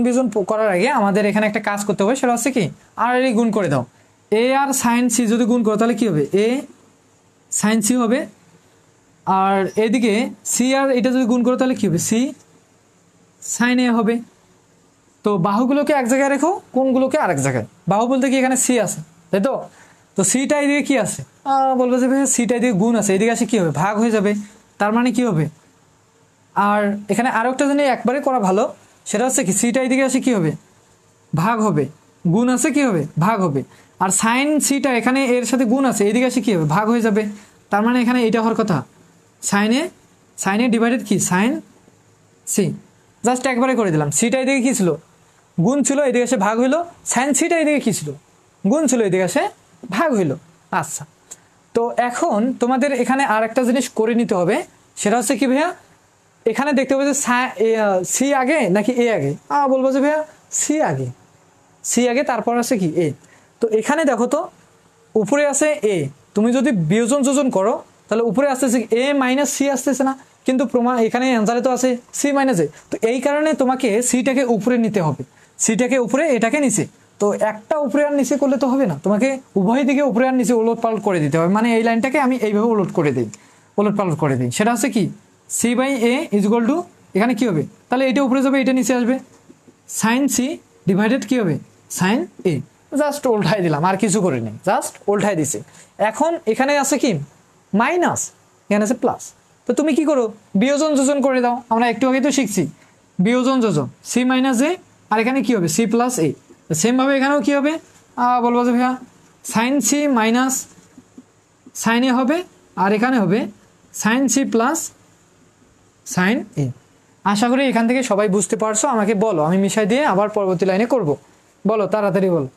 বিজন করার আগে আমাদের এখানে একটা কাজ করতে হবে, সেটা হচ্ছে কি আর এই গুণ করে দাও। এ আর সাইন সি যদি গুণ করো তাহলে কি হবে, এ সাইন সি হবে। আর এদিকে সি আর এটা যদি গুণ করো তাহলে কি হবে, সি সাইন এ হবে। তো বাহুগুলোকে এক জায়গায় রেখো, কোনগুলোকে আরেক জায়গায়। বাহু বলতে কি এখানে সি আছে, তাই তো? তো সিটা এদিকে কি আছে, বলবো যে ভাই সিটা এদিকে গুণ আছে, এদিকে আসে কি হবে, ভাগ হয়ে যাবে। তার মানে কি হবে, আর এখানে আরো একটা জিনিস একবারে করা ভালো, সেটা হচ্ছে কি সিটা এদিকে আসে কি হবে, ভাগ হবে। গুণ আছে কি হবে, ভাগ হবে। আর সাইন সিটা এখানে এর সাথে গুণ আছে, এদিকে আসে কি হবে, ভাগ হয়ে যাবে। তার মানে এখানে এটা হওয়ার কথা, সাইনে ডিভাইডেড কি সাইন সি। জাস্ট একবারে করে দিলাম। সিটা এদিকে কি ছিল, গুণ ছিল, এদিকে এসে ভাগ হইলো। সাইন সিটা এদিকে কি ছিল, গুণ ছিল, এদিকে এসে ভাগ হইলো। আচ্ছা, তো এখন তোমাদের এখানে আর একটা জিনিস করে নিতে হবে, সেটা হচ্ছে কি ভাইয়া, এখানে দেখতে হবে যে সি আগে নাকি এ আগে। বলবো যে ভাইয়া সি আগে তারপর আছে কি এ। তো এখানে দেখো তো উপরে আছে এ, তুমি যদি বিয়োজন যোজন করো তাহলে উপরে আসতেছে এ মাইনাস সি আসতেছে না, কিন্তু প্রমাণ এখানে অ্যান্সারে তো আছে সি মাইনাস এ। তো এই কারণে তোমাকে সিটাকে উপরে নিতে হবে, সিটাকে উপরে এটাকে নিচে। তো একটা উপরে আর নিচে করলে তো হবে না, তোমাকে উভয় দিকে উপরে আর নিচে ওলট পালট করে দিতে হবে। মানে এই লাইনটাকে আমি এইভাবে ওলট পালট করে দিই। সেটা হচ্ছে কি C by A is equal to, এখানে কি হবে তাহলে এটা উপরে যাবে, এটা নিচে আসবে, সাইন সি ডিভাইডেড কি হবে সাইন এ। জাস্ট উল্টাই দিলাম, আর কিছু করে নেই, জাস্ট উল্টাই দিছি। এখন এখানে আছে কি মাইনাস, এখানে আছে প্লাস। তো তুমি কি করো, বিয়োজন যোজন করে দাও। আমরা একটু আগে তো শিখছি বিয়োজন যোজন, সি মাইনাস এ, আর এখানে কি হবে সি প্লাস এ। সেমভাবে এখানেও কি হবে, বলবো যে ভাইয়া সাইন সি মাইনাস সাইন এ হবে, আর এখানে হবে সাইন সি প্লাস সাইন এ। আশা করি এখান থেকে সবাই বুঝতে পারছো। আমাকে বলো, আমি মিশাই দিয়ে আবার পরবর্তী লাইনে করব। বলো তাড়াতাড়ি বলো।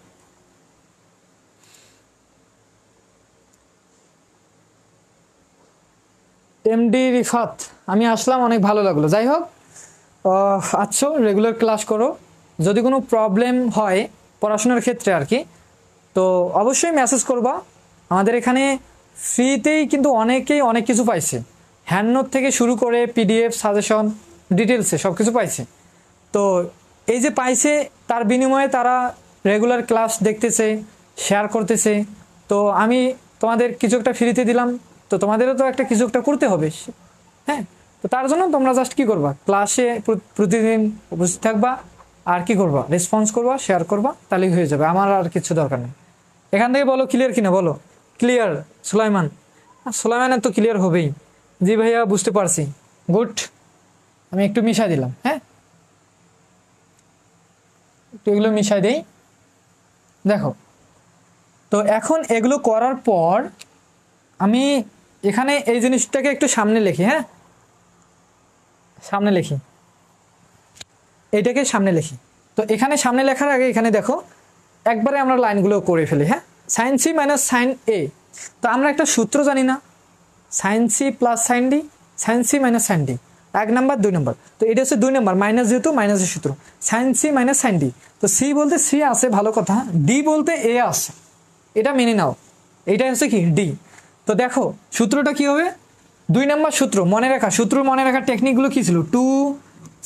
এমডি রিফাত, আমি আসলাম, অনেক ভালো লাগলো। যাই হোক, আচ্ছা রেগুলার ক্লাস করো। যদি কোনো প্রবলেম হয় পড়াশোনার ক্ষেত্রে আর কি, তো অবশ্যই মেসেজ করবা। আমাদের এখানে ফ্রিতেই কিন্তু অনেকেই অনেক কিছু পাইছে, হ্যান্ড নোট থেকে শুরু করে পিডিএফ সাজেশন ডিটেলসে সব কিছু পাইছে। তো এই যে পাইছে, তার বিনিময়ে তারা রেগুলার ক্লাস দেখতেছে, শেয়ার করতেছে। তো আমি তোমাদের কিছু একটা ফ্রিতে দিলাম, তো তোমাদেরও তো একটা কিছু একটা করতে হবে, হ্যাঁ। তো তার জন্য তোমরা জাস্ট কি করবা, ক্লাসে প্রতিদিন উপস্থিত থাকবা, আর কি করবা, রেসপন্স করবা, শেয়ার করবা, তাহলেই হয়ে যাবে। আমার আর কিছু দরকার নেই। এখান থেকে বলো ক্লিয়ার কিনা, বলো ক্লিয়ার। সুলাইমানের তো ক্লিয়ার হবেই। জি ভাইয়া বুঝতে পারছি, গুড। আমি একটু মিশাই দিলাম, হ্যাঁ একটু এগুলো মিশাই দেই। দেখো তো এখন এগুলো করার পর আমি এখানে এই জিনিসটাকে একটু সামনে লিখি, হ্যাঁ সামনে লিখি, এইটাকে সামনে লিখি। তো এখানে সামনে লেখার আগে এখানে দেখো একবারে আমরা লাইনগুলো করে ফেলি, হ্যাঁ। Sine C minus sine A, তো আমরা একটা সূত্র জানি না, sine C plus sine D, sine C minus sine D, 1 number 2 number. তো এটা হচ্ছে 2 নাম্বার, মাইনাস যেহেতু মাইনাসের সূত্র, sine C minus sine D. তো সি বলতে সি আছে, ভালো কথা, ডি বলতে এ আছে, এটা মেনে নাও, এইটা হচ্ছে কি ডি। তো দেখো সূত্রটা কি হবে, 2 নাম্বার সূত্র মনে রাখা, সূত্র মনে রাখার টেকনিকগুলো কি ছিল, 2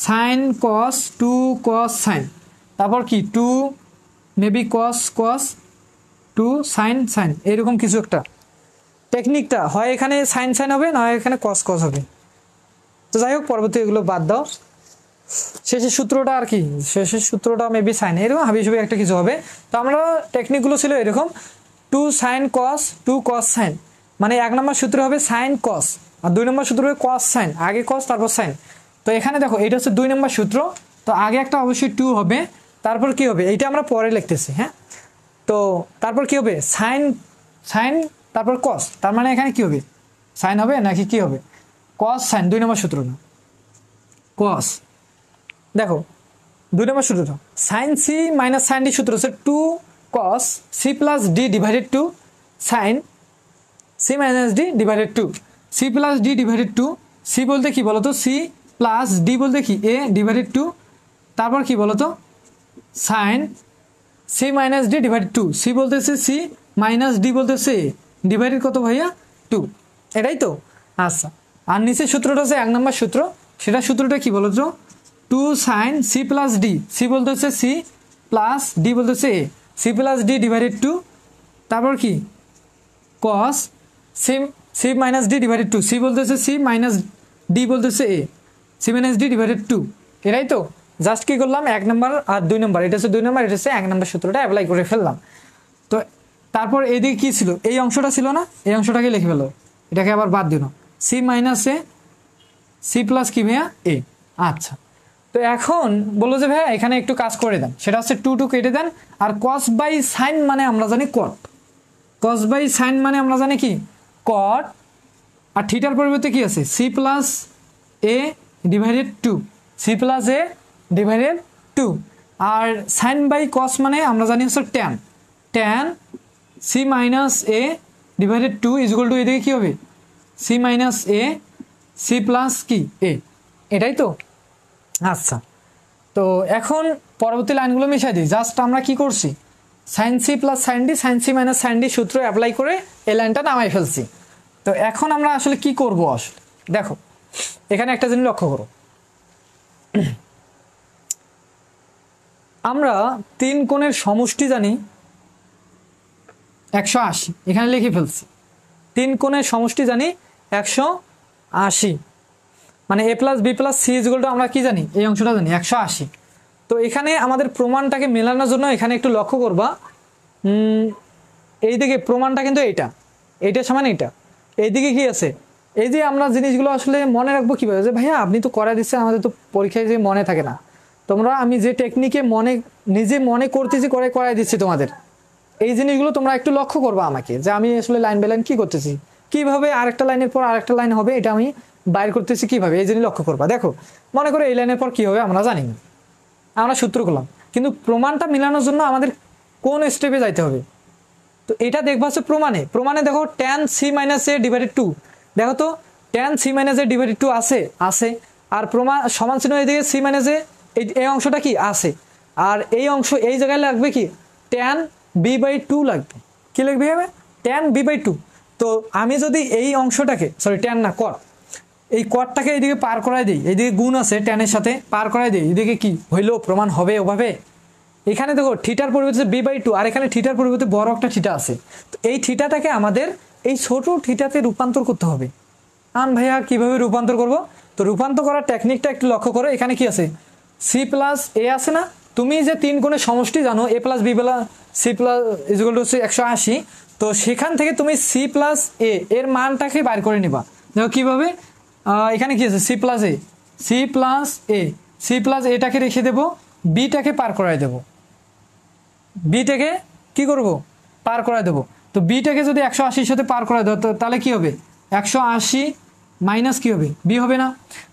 সাইন কস, 2 কস সাইন, তারপর কি 2 মেবি কস কস, 2 সাইন সাইন, এরকম কিছু একটা টেকনিকটা হয়। এখানে সাইন সাইন হবে, না এখানে কস কস হবে। তো যাই হোক, পরবর্তী এগুলো বাদ দাও। শেষের সূত্রটা আর কি, শেষের সূত্রটা মেবি সাইন, এরকম হাবিজাবি একটা কিছু হবে। তো আমরা টেকনিকগুলো ছিল এরকম, 2 সাইন কস, 2 কস সাইন, মানে 1 নম্বর সূত্র হবে সাইন কস, আর 2 নম্বর সূত্র হবে কস সাইন, আগে কস তারপর সাইন। তো এখানে দেখো এটা হচ্ছে 2 নম্বর সূত্র, তো আগে একটা অবশ্যই 2 হবে, তারপর কি হবে এইটা আমরা পরে লিখতেছি। হ্যাঁ, তো তারপর কি হবে সাইন, সাইন তারপর কস, তার মানে এখানে কি হবে সাইন হবে নাকি কি হবে কস সাইন, 2 নম্বর সূত্র না কস। দেখো 2 নম্বর সূত্র sine C minus sine D সূত্র হচ্ছে 2 cos C plus D divided 2 sine C minus D divided 2, C plus D divided 2, C বলতে কি বলতো সি প্লাস ডি বলতে কি এ ডিভাইডেড 2, তারপর কি বলতো sine C minus D divided 2, C বলতেছে সি মাইনাস ডি বলতেছে ডিভাইডেড কত ভাইয়া 2, এটাই তো। আচ্ছা, আর নিচের সূত্রটা হচ্ছে 1 নম্বর সূত্র, সেটা সূত্রটা কি বলতো 2 sine C plus D, C বলতেছে সি প্লাস ডি বলতেছে A, C plus D divided 2, তারপর কি cos C C minus D divided 2, C বলতেছে সি মাইনাস ডি বলতেছে A, C minus D divided 2, এটাই তো। জাস্ট কি করলাম 1 নম্বর আর 2 নম্বর, এটা হচ্ছে 2 নম্বর, এটা হচ্ছে 1 নম্বর সূত্রটা অ্যাপ্লাই করে ফেললাম। তো তারপর এদিকে কি ছিল, এই অংশটা ছিল না, এই অংশটাকে লিখে ফেলো, এটাকে আবার বাদ দিল, C minus A C plus কি ভাইয়া এ। আচ্ছা, তো এখন বললো যে ভাইয়া এখানে একটু কাজ করে দেন, সেটা হচ্ছে 2 কেটে দেন, আর কস বাই সাইন মানে আমরা জানি কট, কস বাই সাইন মানে আমরা জানি কি কট, আর থিটার পরিবর্তে কি আছে C plus A divided 2, C plus A divided 2, আর সাইন বাই কস মানে আমরা জানি হচ্ছে tan, tan C minus A divided 2 is equal to এদিকে কী হবে C minus A C plus কি এ, এটাই তো। আচ্ছা, তো এখন পরবর্তী লাইনগুলো মিশাই দিই, জাস্ট আমরা কি করছি sine C plus sine D, sine C minus sine D সূত্র অ্যাপ্লাই করে এই লাইনটা নামাই ফেলছি। তো এখন আমরা আসলে কি করব, আসলে দেখো এখানে একটা জিনিস লক্ষ্য করো, আমরা 3 কোণের সমষ্টি জানি 180, এখানে লিখে ফেলছি 3 কোণের সমষ্টি জানি 180, মানে A plus B plus C equal to আমরা কি জানি এই অংশটা জানি 180। তো এখানে আমাদের প্রমাণটাকে মেলানোর জন্য এখানে একটু লক্ষ্য করবা, এইদিকে প্রমাণটা কিন্তু এইটা সমান এইটা, এইদিকে কি আছে এই যে আমরা জিনিসগুলো আসলে মনে রাখবো কীভাবে, যে ভাইয়া আপনি তো করাই দিচ্ছেন, আমাদের তো পরীক্ষায় যে মনে থাকে না, তোমরা আমি যে টেকনিকে নিজে মনে করতেছি করাই দিচ্ছি তোমাদের, এই জিনিসগুলো তোমরা একটু লক্ষ্য করবা আমাকে, যে আমি আসলে লাইন বাই লাইন কী করতেছি, কীভাবে আরেকটা লাইনের পর আরেকটা লাইন হবে এটা আমি বাইর করতেছি কীভাবে, এই জিনিস লক্ষ্য করবা। দেখো মনে করো এই লাইনের পর কী হবে আমরা জানি না, আমরা সূত্র করলাম, কিন্তু প্রমাণটা মেলানোর জন্য আমাদের কোন স্টেপে যাইতে হবে, তো এটা দেখবা হচ্ছে প্রমাণে দেখো tan C minus A divided 2, দেখো তো tan C minus A divided 2 আছে, আর প্রমাণ সমান চিহ্ন এদিকে সি মাইনাস এ এই অংশটা কি আছে, আর এই অংশ এই জায়গায় লাগবে কি ট্যান বি বাই 2 লাগবে, কি লিখবে হবে ট্যান বি বাই 2। তো আমি যদি এই অংশটাকে ট্যান না কট, এই কটটাকে এইদিকে পার করাই দিই, এইদিকে গুণ আছে ট্যানের সাথে পার করাই দিই, এইদিকে কি হইলো প্রমাণ হবে ওভাবে। এখানে দেখো থিটার পরিবর্তে বি বাই 2, আর এখানে থিটার পরিবর্তে বড় একটা থিটা আছে, তো এই থিটাটাকে আমাদের এই ছোট থিটাতে রূপান্তর করতে হবে। ভাইয়া কিভাবে রূপান্তর করব, তো রূপান্তর করার টেকনিকটা একটু লক্ষ্য করো, এখানে কি আছে সি প্লাস এ আছে না, তুমি যে 3 কোণের সমষ্টি জানো A plus B plus C plus is equal to 180, তো সেখান থেকে তুমি সি প্লাস এ এর মানটাকে বাইর করে নিবা। দেখো কীভাবে, এখানে কি আছে সি প্লাস এটাকে রেখে দেবো, বিটাকে পার করাই দেবো, বিটাকে কি করব পার করাই দেবো, তো বিটাকে যদি 180 সাথে পার করাই দেবো তাহলে কি হবে 180 মাইনাস কি হবে বি হবে না।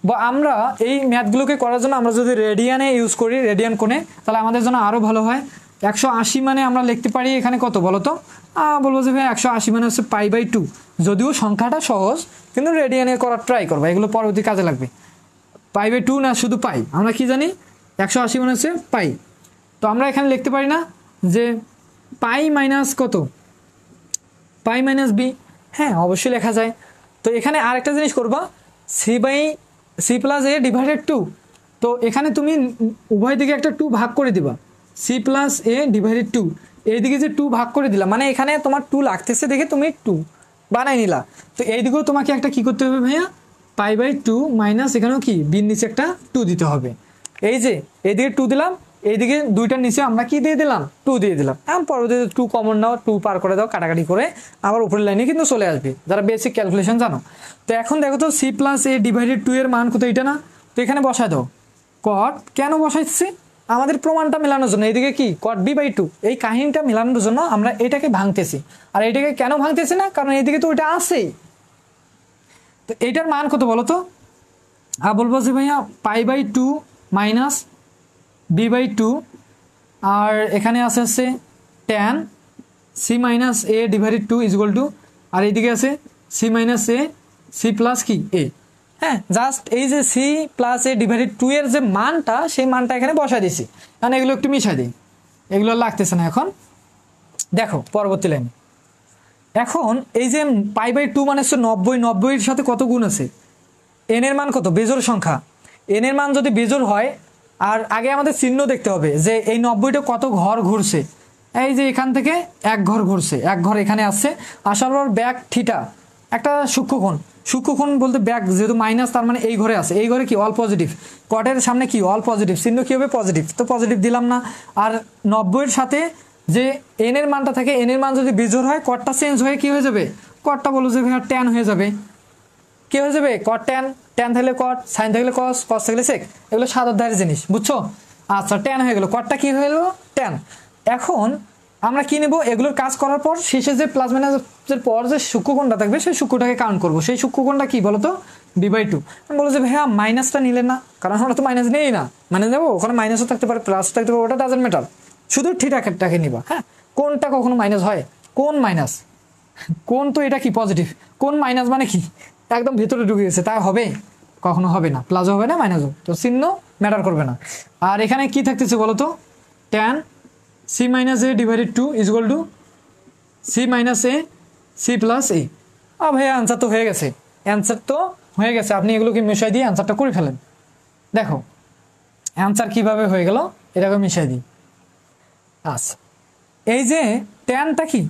বা আমরা এই ম্যাথগুলোকে করার জন্য আমরা যদি রেডিয়ানে ইউজ করি, রেডিয়ান কোণে, তাহলে আমাদের জন্য আরও ভালো হয়। 180 মানে আমরা লিখতে পারি এখানে কত বলো তো, বলবো যে ভাই 180 মানে হচ্ছে পাই বাই 2, যদিও সংখ্যাটা সহজ কিন্তু রেডিয়ানে করার ট্রাই করবো, এগুলো পরবর্তী কাজে লাগবে। পাই বাই 2 না শুধু পাই, আমরা কি জানি 180 মানে হচ্ছে পাই, তো আমরা এখানে লিখতে পারি না যে পাই মাইনাস কত পাই মাইনাস বি, হ্যাঁ অবশ্যই লেখা যায়। তো এখানে আরেকটা জিনিস করবা সি প্লাস এ ডিভাইডেড 2, তো এখানে তুমি উভয় দিকে একটা 2 ভাগ করে দিবা, সি প্লাস এ ডিভাইডেড 2, এইদিকে যে 2 ভাগ করে দিলা মানে এখানে তোমার 2 লাগতেছে দেখে তুমি 2 বানাই নিলা, তো এইদিকেও তোমাকে একটা কি করতে হবে ভাইয়া পাই বাই 2 মাইনাস এখানেও কি বির নিচে একটা 2 দিতে হবে, এই যে এইদিকে 2 দিলাম এইদিকে দুইটার নিচে আমরা কি দিয়ে দিলাম 2 দিয়ে দিলাম। এখন পরবর্তীতে 2 কমন নাও, 2 পার করে দাও, কাটাকাটি করে আবার উপরের লাইনে কিন্তু চলে আসবে যারা বেসিক ক্যালকুলেশন জানো। তো এখন দেখো তো সি প্লাস এ ডিভাইডেড 2 এর মান কত এটা না, তো এখানে বসায় দাও কট। কেন বসাইছি? আমাদের প্রমাণটা মেলানোর জন্য। এইদিকে কি কট b/2, এই কাহিনীটা মেলানোর জন্য আমরা এটাকে ভাঙতেছি। আর এটাকে কেন ভাঙতেছি না, কারণ এইদিকে তো ওইটা আছেই। তো এইটার মান কত বলো তো? বলবো যে ভাইয়া π/2 মাইনাস b/2, আর এখানে আছে tan c minus a divided 2 is equal to, আর এইদিকে আছে c minus a c plus কি a। হ্যাঁ, জাস্ট এই যে c প্লাস a ডিভাইডেড 2 এর যে মানটা, সেই মানটা এখানে বসাই দিছি। কারণ এগুলো একটু মিশাই দিই, এগুলো লাগতেছে না এখন। দেখো পরবর্তী লাইন, এখন এই যে π/2 মানে হচ্ছে 90, 90 এর সাথে কত গুণ আছে? n এর মান কত? বেজোড় সংখ্যা। n এর মান যদি বেজোড় হয়, আর আগে আমাদের চিহ্ন দেখতে হবে যে এই 90টা কত ঘর ঘুরছে। এই যে এখান থেকে 1 ঘর ঘুরছে, 1 ঘর এখানে আসছে, আসার পর ব্যাক থিটা একটা সূক্ষ্মকোণ। সূক্ষ্মকোণ বলতে ব্যাক যেহেতু মাইনাস, তার মানে এই ঘরে আছে, এই ঘরে কি অল পজিটিভ, কটের সামনে কি অল পজিটিভ, চিহ্ন কি হবে পজিটিভ, তো পজিটিভ দিলাম না। আর 90 এর সাথে যে n এর মানটা থাকে, n এর মান যদি বেজোড় হয়, কটটা চেঞ্জ হয়ে কি হয়ে যাবে? কটটা বলো যে ভাইয়া ট্যান হয়ে যাবে। কি হয়ে যাবে? কট ট্যান, ট্যান থাকলে কট, সাইন থাকলে কস, কস থাকলে সেক, এগুলো সাত অধ্যায়ের জিনিস, বুঝছো? আচ্ছা, ট্যান হয়ে গেল, কটটা কি হয়ে গেল? ট্যান। এখন আমরা কি নেব? এগুলোর কাজ করার পর শেষে যে প্লাস মাইনাসের পর যে সূক্ষ্মকোণটা থাকবে, সেই সূক্ষ্মটাকে কাউন্ট করবো। সেই সূক্ষ্মকোণটা কি বলো তো? b/2। বলো যে ভাইয়া মাইনাসটা নিলেন না, কারণ আমরা তো মাইনাস নেই না, মানে নেবো, ওখানে মাইনাসও থাকতে পারে, প্লাস থাকতে পারে, ওটা ডাজেন্ট ম্যাটার, শুধু থিটাটাকে নিবা। হ্যাঁ, কোনটা কখনো মাইনাস হয়? কোন মাইনাস? কোন তো এটা কি পজিটিভ, কোন মাইনাস মানে কি একদম ভিতরে ঢুকে গেছে, তা হবে? কখনো হবে না, প্লাসও হবে না মাইনাসও, তো চিহ্ন ম্যাটার করবে না। আর এখানে কি থাকতেছে বলো তো? tan c minus a divided 2 is equal to c minus a c plus a। ভাইয়া অ্যান্সার তো হয়ে গেছে, অ্যান্সার তো হয়ে গেছে। আপনি এগুলোকে মিশাই দিয়ে অ্যান্সারটা করে ফেলেন। দেখো অ্যান্সার কিভাবে হয়ে গেল, এটাকে মিশাই দিই। আচ্ছা, এই যে ট্যানটা কি,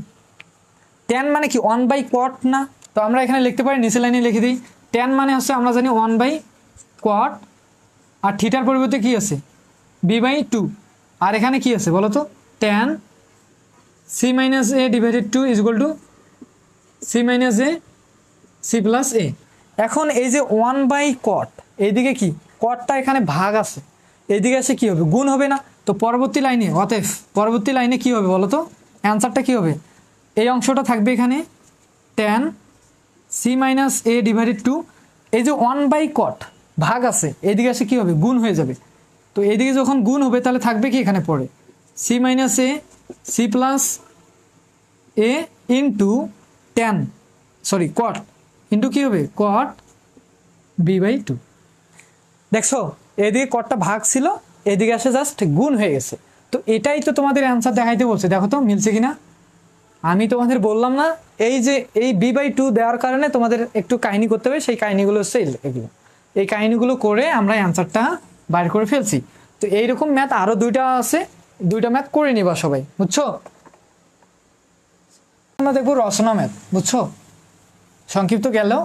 ট্যান মানে কি 1/cot না? তো আমরা এখানে লিখতে পারি, নিচে লাইনে লিখে দিই, ট্যান মানে হচ্ছে আমরা জানি 1/cot, আর থিটার পরিবর্তে কি আছে? b/2। আর এখানে কি আছে বলো তো? Tan c minus a divided 2 is equal to c minus a c plus a। এখন এই যে 1/cot, এইদিকে কি কটটা এখানে ভাগ আছে, এইদিকে এসে কি হবে? গুণ হবে না? তো পরবর্তী লাইনে, অতএব পরবর্তী লাইনে কি হবে বলো তো? অ্যান্সারটা কি হবে? এই অংশটা থাকবে এখানে tan c minus a divided 2, এই যে 1/cot ভাগ আছে, এইদিকে এসে কি হবে? গুণ হয়ে যাবে। তো এইদিকে যখন গুণ হবে, তাহলে থাকবে কি এখানে পড়ে c minus a c plus a into tan, sorry cot, into কি হবে? cot b/2। দেখছো, এদিকে কটটা ভাগ ছিল, এদিকে আসে জাস্ট গুণ হয়ে গেছে। তো এটাই তো তোমাদের অ্যান্সার দেখাইতে বলছে, দেখো তো মিলছে কিনা। আমি তোমাদের বললাম না, এই যে এই b/2 দেওয়ার কারণে তোমাদের একটু কাহিনী করতে হবে, সেই কাহিনীগুলো হচ্ছে এগুলো। এই কাহিনীগুলো করে আমরা অ্যান্সারটা বাইর করে ফেলছি। তো এইরকম ম্যাথ আরো 2টা আছে, 2টা ম্যাথ করে নিবা সবাই, বুঝছো? আমরা দেখবো রচনা ম্যাথ, বুঝছো? সংক্ষিপ্ত গেলেও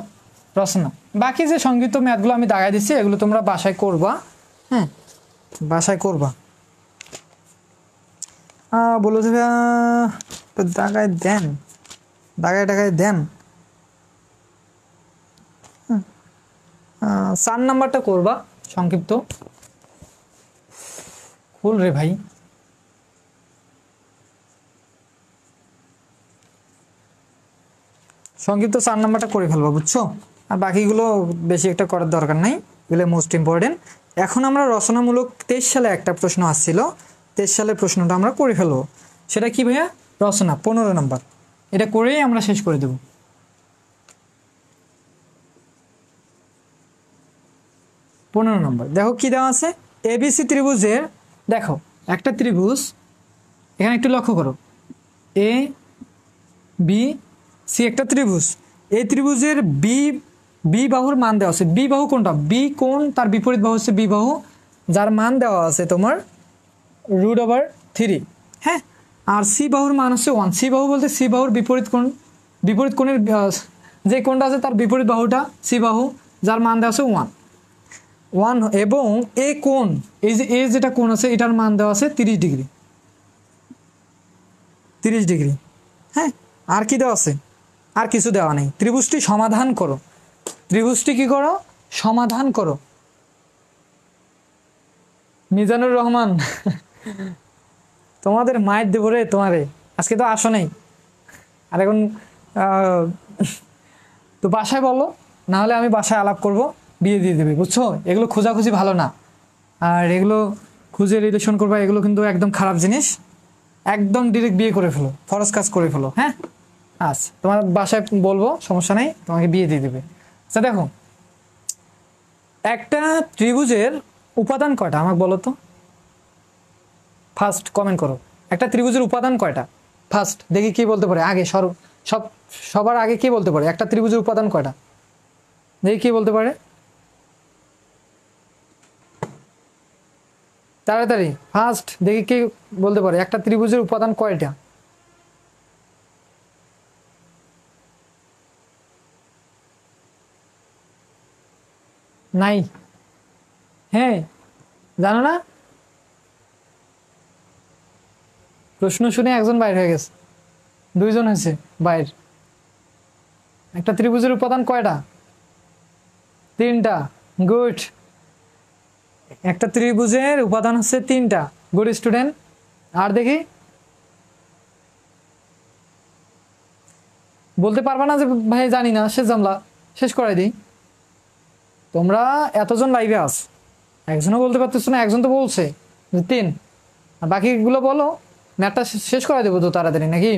রচনা, বাকি যে সংক্ষিপ্ত ম্যাথগুলো আমি দাগাই দিচ্ছি, এগুলো তোমরা বাসায় করবা। হ্যাঁ, বাসায় করবা। বলো যে দাগায় দেন, দাগায় টাগায় দেন। 4 নাম্বারটা করবা সংক্ষিপ্ত। খুল রে ভাই, সংক্ষিপ্ত 4 নাম্বারটা করে ফেলবা, বুঝছো? আর বাকিগুলো বেশি একটা করার দরকার নাই, এগুলো মোস্ট ইম্পর্টেন্ট। এখন আমরা রচনামূলক 23 সালে একটা প্রশ্ন আসছিল, 23 সালের প্রশ্নটা আমরা করে ফেলবো। সেটা কি ভাইয়া? রচনা 15 নাম্বার, এটা করেই আমরা শেষ করে দেব। 15 নম্বর দেখো কি দেওয়া আছে? এবিসি ত্রিভুজের, দেখো একটা ত্রিভুজ, এখানে একটু লক্ষ্য করো, এ বি সি একটা ত্রিভুজ। এই ত্রিভুজের বি বাহুর মান দেওয়া আছে। বি বাহু কোনটা? বি কোণ, তার বিপরীত বাহু হচ্ছে বি বাহু, যার মান দেওয়া আছে তোমার √3। হ্যাঁ, আর সি বাহুর মান হচ্ছে 1। সি বাহু বলতে সি বাহুর বিপরীত কোণ, বিপরীত কোণের যে কোণটা আছে তার বিপরীত বাহুটা সি বাহু, যার মান দেওয়া আছে 1। ওয়ান এবং এ কোণ, এই যে এ যেটা কোণ আছে এটার মান দেওয়া আছে 30 ডিগ্রি, 30 ডিগ্রি। হ্যাঁ, আর কি দেওয়া আছে? আর কিছু দেওয়া নেই। ত্রিভুজটি সমাধান করো, ত্রিভুজটি কি করো? সমাধান করো। মিজানুর রহমান তোমাদের মায়ের দেবো রে তোমারে, আজকে তো আসো নেই। আর এখন তো বাসায় বলো, না হলে আমি বাসায় আলাপ করব, বিয়ে দিয়ে দেবে, বুঝছো? এগুলো খোঁজাখুঁজি ভালো না, আর এগুলো খুঁজে রিলেশন করবা, এগুলো কিন্তু একদম খারাপ জিনিস। একদম ডিরেক্ট বিয়ে করে ফেলো, ফরজ কাজ করে ফেলো। হ্যাঁ, আচ্ছা, তোমার বাসায় বলবো, সমস্যা নেই, তোমাকে বিয়ে দিয়ে দেবে। আচ্ছা দেখো, একটা ত্রিভুজের উপাদান কয়টা আমাকে বলো তো? ফার্স্ট কমেন্ট করো, একটা ত্রিভুজের উপাদান কয়টা? ফার্স্ট দেখি কি বলতে পারে আগে, সবার আগে কি বলতে পারে একটা ত্রিভুজের উপাদান কয়টা? দেখি কি বলতে পারে তাড়াতাড়ি, ফার্স্ট দেখি কি বলতে পারে একটা ত্রিভুজের উপাদান কয়টা? নাই? হ্যাঁ, জানো না? প্রশ্ন শুনে একজন বাইর হয়ে গেছে, দুইজন হয়েছে বাইর। একটা ত্রিভুজের উপাদান কয়টা? 3টা। গুড। একটা ত্রিভুজের উপাদান হচ্ছে 3টা। Good student. আর দেখি, বলতে পারবা না যে ভাই জানি না, শেষ জামলা, শেষ করাই দিই। তোমরা এতজন লাইভে আস, একজনও বলতে পারতেছো না, একজন তো বলছে যে 3, আর বাকিগুলো বলো, ম্যাথটা শেষ করাই দেবো তো তাড়াতাড়ি, নাকি?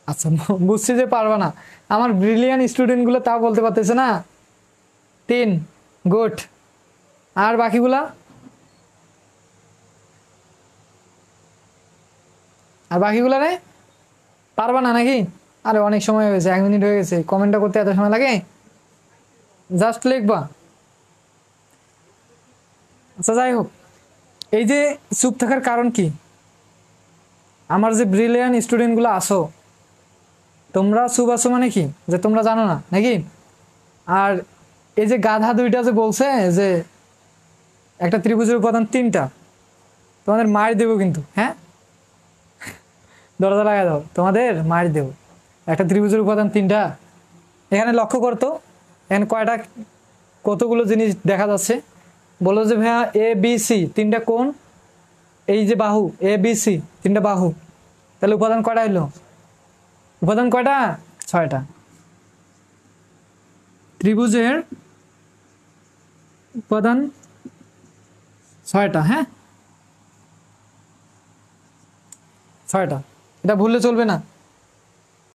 আচ্ছা, বুঝছি যে পারবা না, আমার ব্রিলিয়ান স্টুডেন্টগুলো তাও বলতে পারতেছে না। 3। গুড। আর বাকিগুলা? আর বাকিগুলা রে পারবা না নাকি? আরে অনেক সময় হয়ে গেছে, 1 মিনিট হয়ে গেছে, কমেন্টটা করতে এত সময় লাগে? জাস্ট লিখবা। আচ্ছা যাই হোক, এই যে চুপ থাকার কারণ কি? আমার যে ব্রিলিয়ান স্টুডেন্টগুলো আসো, তোমরা চুপ আছো মানে কি যে তোমরা জানো না নাকি? আর এই যে গাধা দুইটা যে বলছে যে একটা ত্রিভুজের উপাদান 3টা, তোমাদের মায়ের দেবো কিন্তু। হ্যাঁ, দরজা লাগাই দাও, তোমাদের মায়ের দেবো। একটা ত্রিভুজের উপাদান 3টা, এখানে লক্ষ্য করতো, এখানে কয়টা, কতগুলো জিনিস দেখা যাচ্ছে বলো যে ভাইয়া? এ বি সি 3টা কোণ, এই যে বাহু এ বি সি 3টা বাহু, তাহলে উপাদান কয়টা হইলো? উপাদান কয়টা? 6টা। ত্রিভুজের উপাদান 6টা। হ্যাঁ, 6টা, এটা ভুললে চলবে না।